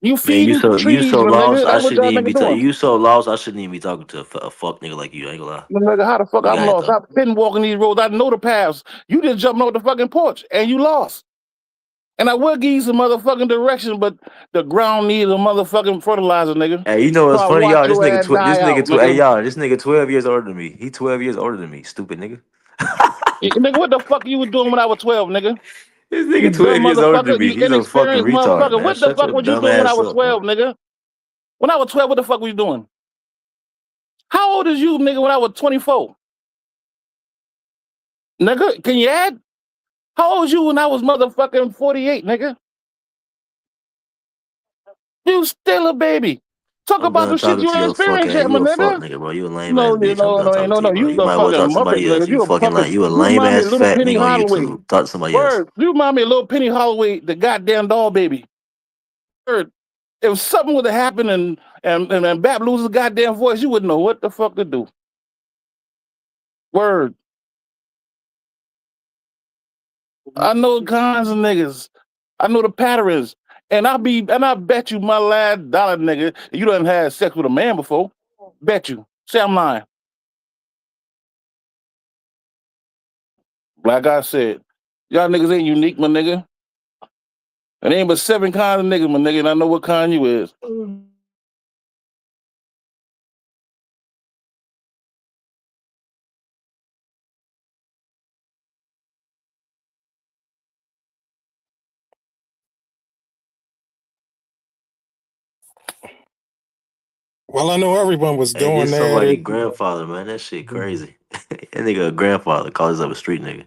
You Man, feeding you trees, so my lost. nigga. I That's what shouldn't y'all even niggas be doing. you so lost. I shouldn't even be talking to a fuck nigga like you. I ain't gonna lie. My nigga, how the fuck You I'm got it lost? though. I've been walking these roads. I know the paths. You just jumping off the fucking porch and you lost. And I will give you some motherfucking direction, but the ground needs a motherfucking fertilizer, nigga. Hey, you know So what's I funny, watch y'all? your ass die out, Hey, nigga. y'all, this nigga 12 years older than me. He 12 years older than me. Stupid nigga. Nigga, what the fuck you was doing when I was 12, nigga? This You nigga dumb 12 years older than motherfucker. me. You He's a fucking inexperienced retard, motherfucker. man. What the Shut fuck your was you dumb doing when I ass was up, man. 12, nigga? When I was 12, what the fuck were you doing? How old is you, nigga, when I was 24? Nigga, can you add? How old was you when I was motherfucking 48, nigga? You still a baby. Talk I'm about done the shit talking you to ain't your fuck experienced ass. yet, my You a fuck nigga. nigga, bro. You a lame ass No, bitch. I'm done talking to you, bro. you You the might as well fucking talk to somebody Muppet, else. nigga. You You a fucking fucking, like you a you lame remind me of ass little fat Penny nigga on Holloway. YouTube. Talk to somebody else. Word, you remind me of little Penny Holloway, the goddamn doll baby. Word, if something would have happened and Bap loses his goddamn voice, you wouldn't know what the fuck to do. Word. I know kinds of niggas. I know the patterns. And I bet you my last dollar, nigga, you done had sex with a man before. Bet you. Say I'm lying. Like I said, y'all niggas ain't unique, my nigga. And ain't but 7 kinds of niggas, my nigga, and I know what kind you is. well, I know everyone was Hey, doing this that. somebody grandfather, man. That shit crazy. That nigga a grandfather calls himself a street nigga.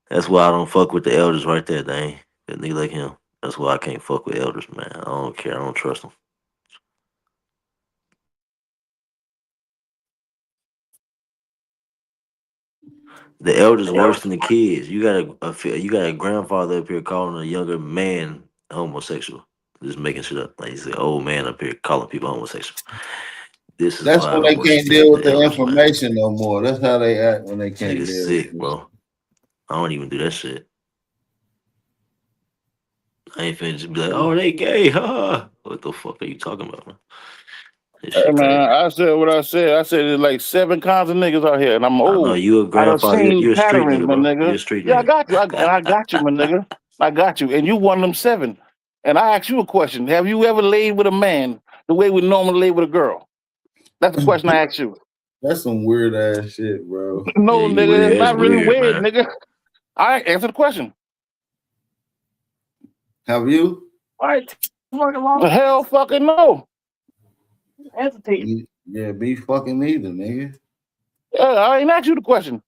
That's why I don't fuck with the elders right there, dang. That nigga like him. That's why I can't fuck with elders, man. I don't care. I don't trust them. The elders worse than the kids. You got a grandfather up here calling a younger man homosexual. Just making shit up. Like he's an old man up here calling people homosexual. This is That's why when they abortion can't deal with the the hell plan. information no more. That's how they act when they can't Nigga deal sick, with it. bro. I don't even do that shit. I ain't finna just be like, oh, they gay, huh? What the fuck are you talking about, man? This Hey shit crazy. man, I said what I said. I said there's like 7 kinds of niggas out here, and I'm I know old. you a I done grandfather. seen You're a street patterns, nigga, my bro. nigga. You're a street Yeah, I nigga. got you. I got you, my nigga. I got you. And you one of them 7. And I ask you a question. Have you ever laid with a man the way we normally lay with a girl? That's the question I ask you. That's some weird ass shit, bro. No, Yeah, you nigga, weird. it's That's not really weird, weird, man. nigga. I answer the question. Have you? Right. The hell fucking no. Hesitate. Yeah, be fucking neither, nigga. Yeah, I ain't asked you the question.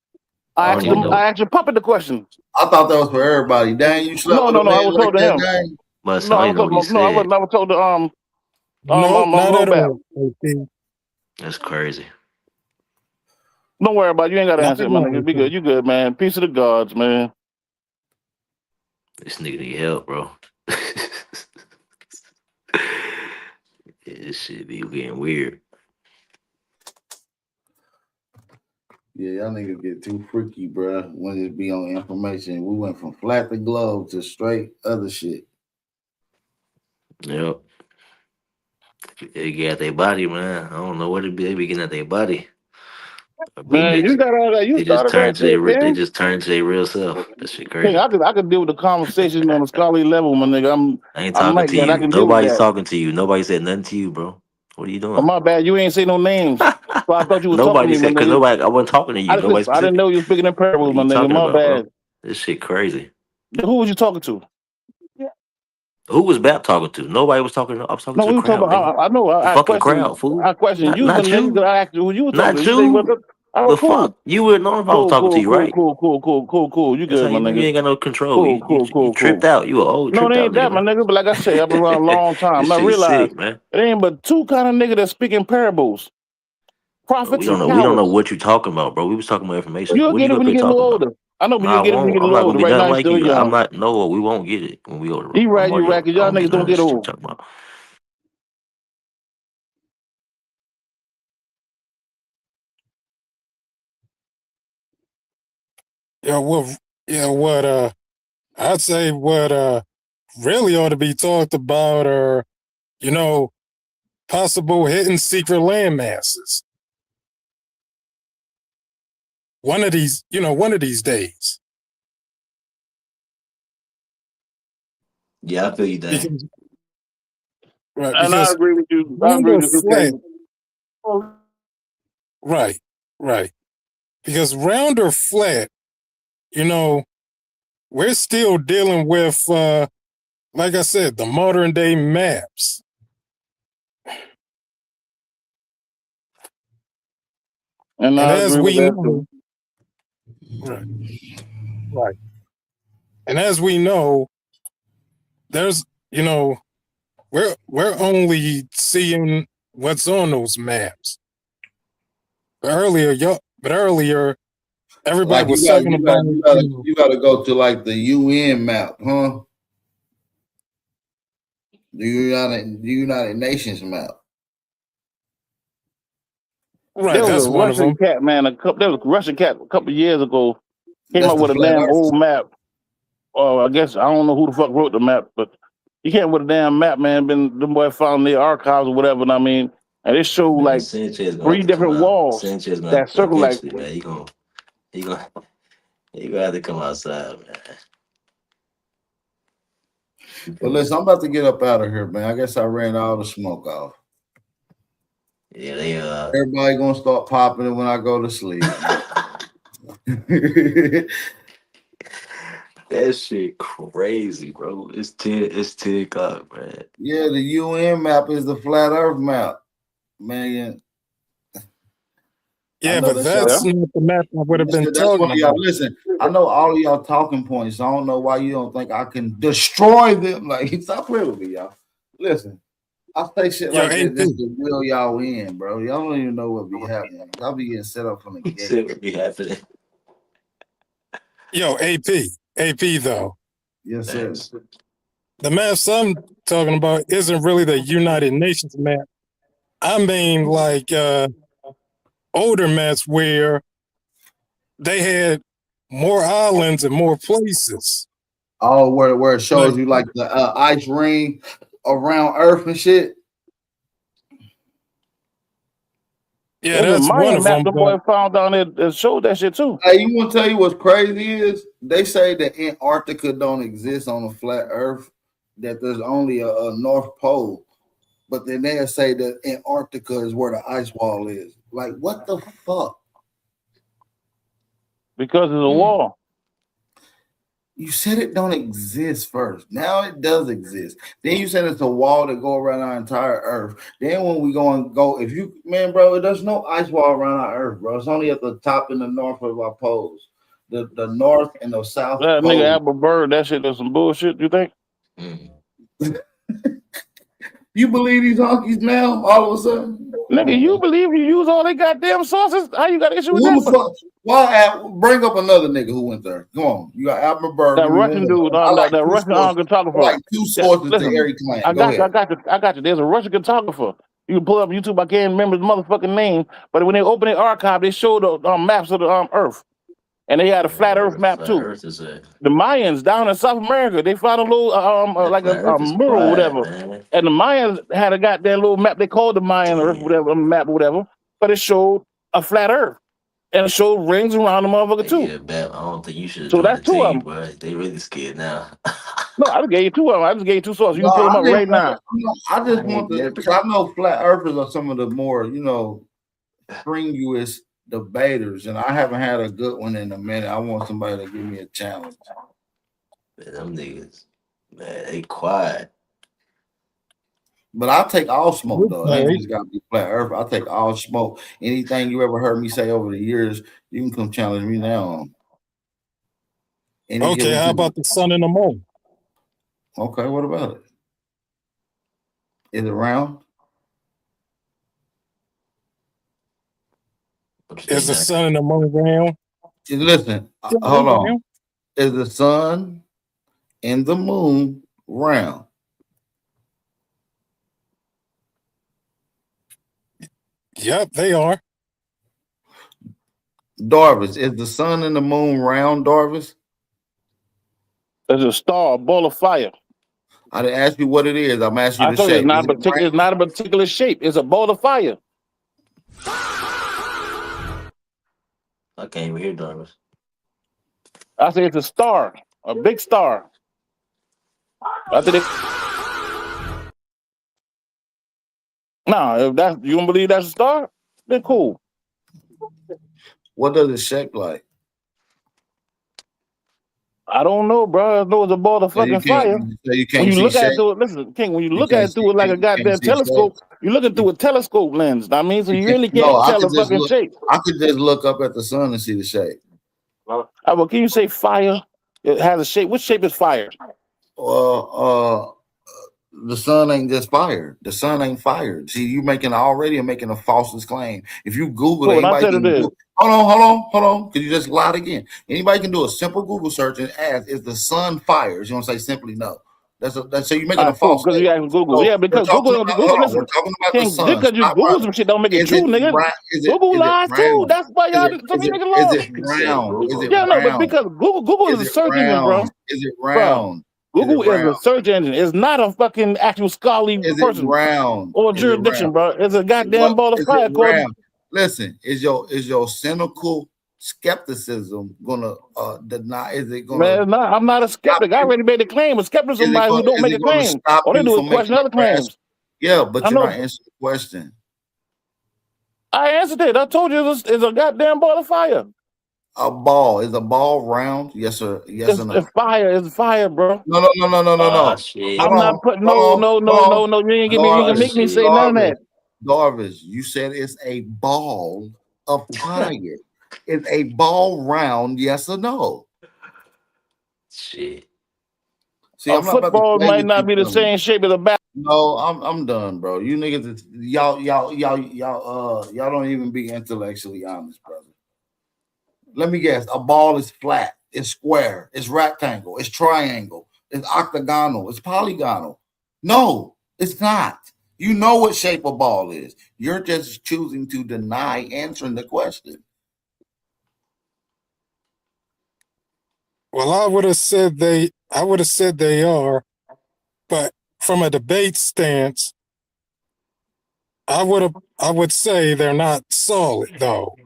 I don't even know. I asked your puppet the question. I thought that was for everybody. Dang, you slept No, with no, a no. I man was like told to that, him. dang? But No, I I don't even know what he was told. No, I said. was told to No, not at Robert. all. AP. That's crazy. Don't worry about it. You ain't got to Not answer at it, my all. nigga. Be good. You good, man. Peace of the gods, man. This nigga need help, bro. This shit be getting weird. Yeah, y'all niggas get too freaky, bro. When it be on information, we went from flat to globe to straight other shit. Yep. They get at their body, man. I don't know what it be. They be getting at their body. Man, you got all that. You They just started turn that to their shit, they man. just turn to their real self. That shit Hey, crazy. I could deal with the conversation on a scholarly level, my nigga. I ain't I'm talking like to that. I you. can deal with Nobody's that. talking to you. Nobody said nothing to you, bro. What are you Oh, doing? my bad. You ain't say no names, so I thought you was talking to Nobody me, my said because nigga. nobody. I wasn't talking to you. Nobody I didn't specific. know you was speaking in What parables, are my you nigga. talking My about, bad. bro? This shit crazy. Who was you talking to? Who was Bap talking to? Nobody was talking. I was talking No, to the we were talking crowd, nigga. about. I know. The I fucking crowd, fool. question you, my Not nigga. you. Cause I asked you who you were talking Not to. You said you you. wasn't. All The right, cool. fuck? You would know if I was talking to you, right? Cool. You That's how good, my you know you nigga. ain't got no control. You Cool. tripped out. You an old No, it tripped out ain't nigga, that, my man. nigga. But like I say, I've been around a long time. This And I shit realize sick, man. it ain't but 2 kind of niggas that speak in parables: Bro, we prophets don't and know. We don't know cowards. what you're talking about, bro. We was talking about information. You'll What are get it you up when you here get a little talking about? older. I know, No, but I you'll get it when you won't. get a I'm little not gonna older. be Right now, nothing you're like still you. I'm young. not. No, we won't get it when we older, bro. You I'm right, already. cause I y'all don't get niggas none don't of get this shit you're old. talking about. What I'd say what really ought to be talked about are, possible hidden secret land masses. One of these days. Yeah, I feel you, Dan. Because, right, And I because agree with you. I round agree or with you, flat, okay. right. Because round or flat, we're still dealing with, like I said, the modern day maps. And And I as agree with we that too. know, right. And as we know, there's, we're only seeing what's on those maps. But earlier, everybody Like was talking about, you gotta go to like the UN map, huh? The United Nations map. right, There was that's a one of Russian them. cat, man. There was a Russian cat a couple of years ago. Came That's up the with a flat damn earth. old map. I guess I don't know who the fuck wrote the map, but he came with a damn map, man. The boy found the archives or whatever. And I mean, and it showed Man, like Sanchez gonna have 3 to come different out. walls Sanchez gonna have that to circle like. eventually, man. He gonna have to come outside, man. Well, listen, I'm about to get up out of here, man. I guess I ran all the smoke off. Yeah, they Everybody gonna start popping it when I go to sleep. that shit crazy, bro. It's 10 o'clock, man. Yeah, the UN map is the flat earth map, man. Yeah, but that's not the map I would have been That's talking one of y'all. about. Listen, I know all of y'all talking points. I don't know why you don't think I can destroy them. Like, stop playing with me, y'all. Listen, I say shit like AP. this just to will y'all in, bro. Y'all don't even know what be happening. Y'all be getting set up from the He gate. said what be happening. AP though. Yes, sir. The maps I'm talking about isn't really the United Nations map. I mean, like older maps where they had more islands and more places. Oh, where it shows you like the ice ring around Earth and shit. Yeah, There's that's a one Mayan of map them. the boy found down there that showed that shit too. Hey, you want to tell you what's crazy is they say that Antarctica don't exist on a flat Earth, that there's only a North Pole, but then they'll say that Antarctica is where the ice wall is. Like, what the fuck? Because it's a wall. You said it don't exist first. Now it does exist. Then you said it's a wall that go around our entire Earth. Then when we go, if you, man, bro, there's no ice wall around our Earth, bro. It's only at the top and the north of our poles. The north and the south. That pole. nigga Albert Bird, that shit is some bullshit, you think? You believe these honkies now, all of a sudden? Nigga, you believe you use all they goddamn sources? How you got an issue with Who that? the fuck? Why bring up another nigga who went there? Come on. You got Albert Bird. That Russian dude, that Russian cartographer. I like two sources to every claim. I got you. There's a Russian cartographer. You can pull up YouTube. I can't remember his motherfucking name, but when they open the archive, they show the maps of the Earth. And they had a flat Earth map too. The Mayans down in South America, they found a little like a mural or whatever. Man. And the Mayans had a goddamn little map. They called the Mayan Earth, whatever map or whatever, but it showed a flat Earth. And it showed rings around the motherfucker too. Yeah, I don't think you should. So that's two of them. But they really scared now. No, I just gave you two of them. I just gave you two sources. You can pull them up right now. I just want to, because I know flat earthers are some of the more, strenuous debaters, and I haven't had a good one in a minute. I want somebody to give me a challenge. Man, them niggas, man, they quiet. But I'll take all smoke, though. It ain't just got to be flat earth. I'll take all smoke. Anything you ever heard me say over the years, you can come challenge me now on. Okay, how about the sun and the moon? Okay, what about it? Is it round? Is the sun and the moon round? Listen, hold on. Is the sun and the moon round? Yep, they are. Darvis, is the sun and the moon round, Darvis? It's a star, a ball of fire. I didn't ask you what it is. I'm asking you the shape. It's not a particular shape. It's a ball of fire. I can't even hear Darvis. I say it's a star, a big star. If that's you don't believe that's a star, then cool. What does it shape like? I don't know, bro. I know it's a ball of fucking fire. When you look at it through, listen, King, when you look at it through it like a goddamn telescope, you're looking through a telescope lens. I mean, so you really can't tell the fucking shape. I could just look up at the sun and see the shape. Well, can you say fire? It has a shape. What shape is fire? The sun ain't just fire. The sun ain't fired. See, you making a false claim. If you Google it, anybody can do. Hold on. Because you just lied again. Anybody can do a simple Google search and ask, "Is the sun fires?" You want to say simply no. That's so you're making a false. Because you ask Google, because Google. Listen, we're talking about the sun. Because you Google some shit don't make it true, nigga. Google lies too. That's why y'all some niggas lie. Is it round? Is it round? No, but because Google is a search engine, bro. Is it round? Google is a search engine. It's not a fucking actual scholarly person or jurisdiction, bro. It's a goddamn ball of fire. Listen, is your cynical skepticism gonna deny? Is it gonna? Man, I'm not a skeptic. I already made a claim. A skeptic is somebody who don't make a claim. All they do is question other claims. Yeah, but you're not answering the question. I answered it. I told you it's a goddamn ball of fire. A ball. Is a ball round? Yes or yes or no? It's fire. It's fire, bro. No. I'm not putting no. You ain't gonna make me say none of that. Darvis, you said it's a ball of fire. Is a ball round? Yes or no? Shit. See, a football might not be the same shape as a bat. No, I'm done, bro. You niggas, y'all don't even be intellectually honest, brother. Let me guess. A ball is flat. It's square. It's rectangle. It's triangle. It's octagonal. It's polygonal. No, it's not. You know what shape a ball is. You're just choosing to deny answering the question. Well, I would have said they are, but from a debate stance, I would say they're not solid though.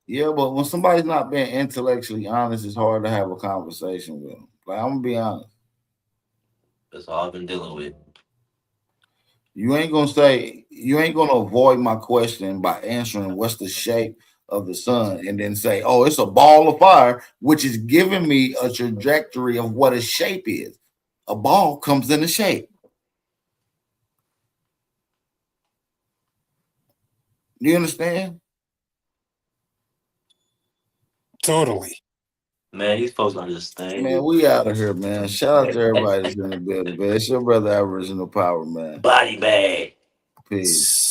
Yeah, but when somebody's not being intellectually honest, it's hard to have a conversation with them. Like, I'm gonna be honest. That's all I've been dealing with. You ain't gonna avoid my question by answering what's the shape of the sun and then say, oh, it's a ball of fire, which is giving me a trajectory of what a shape is. A ball comes in a shape. Do you understand? Totally. Man, these folks understand. Man, we out of here, man. Shout out to everybody that's in the building, man. It's your brother Aboriginal Power, man. Body bag. Peace.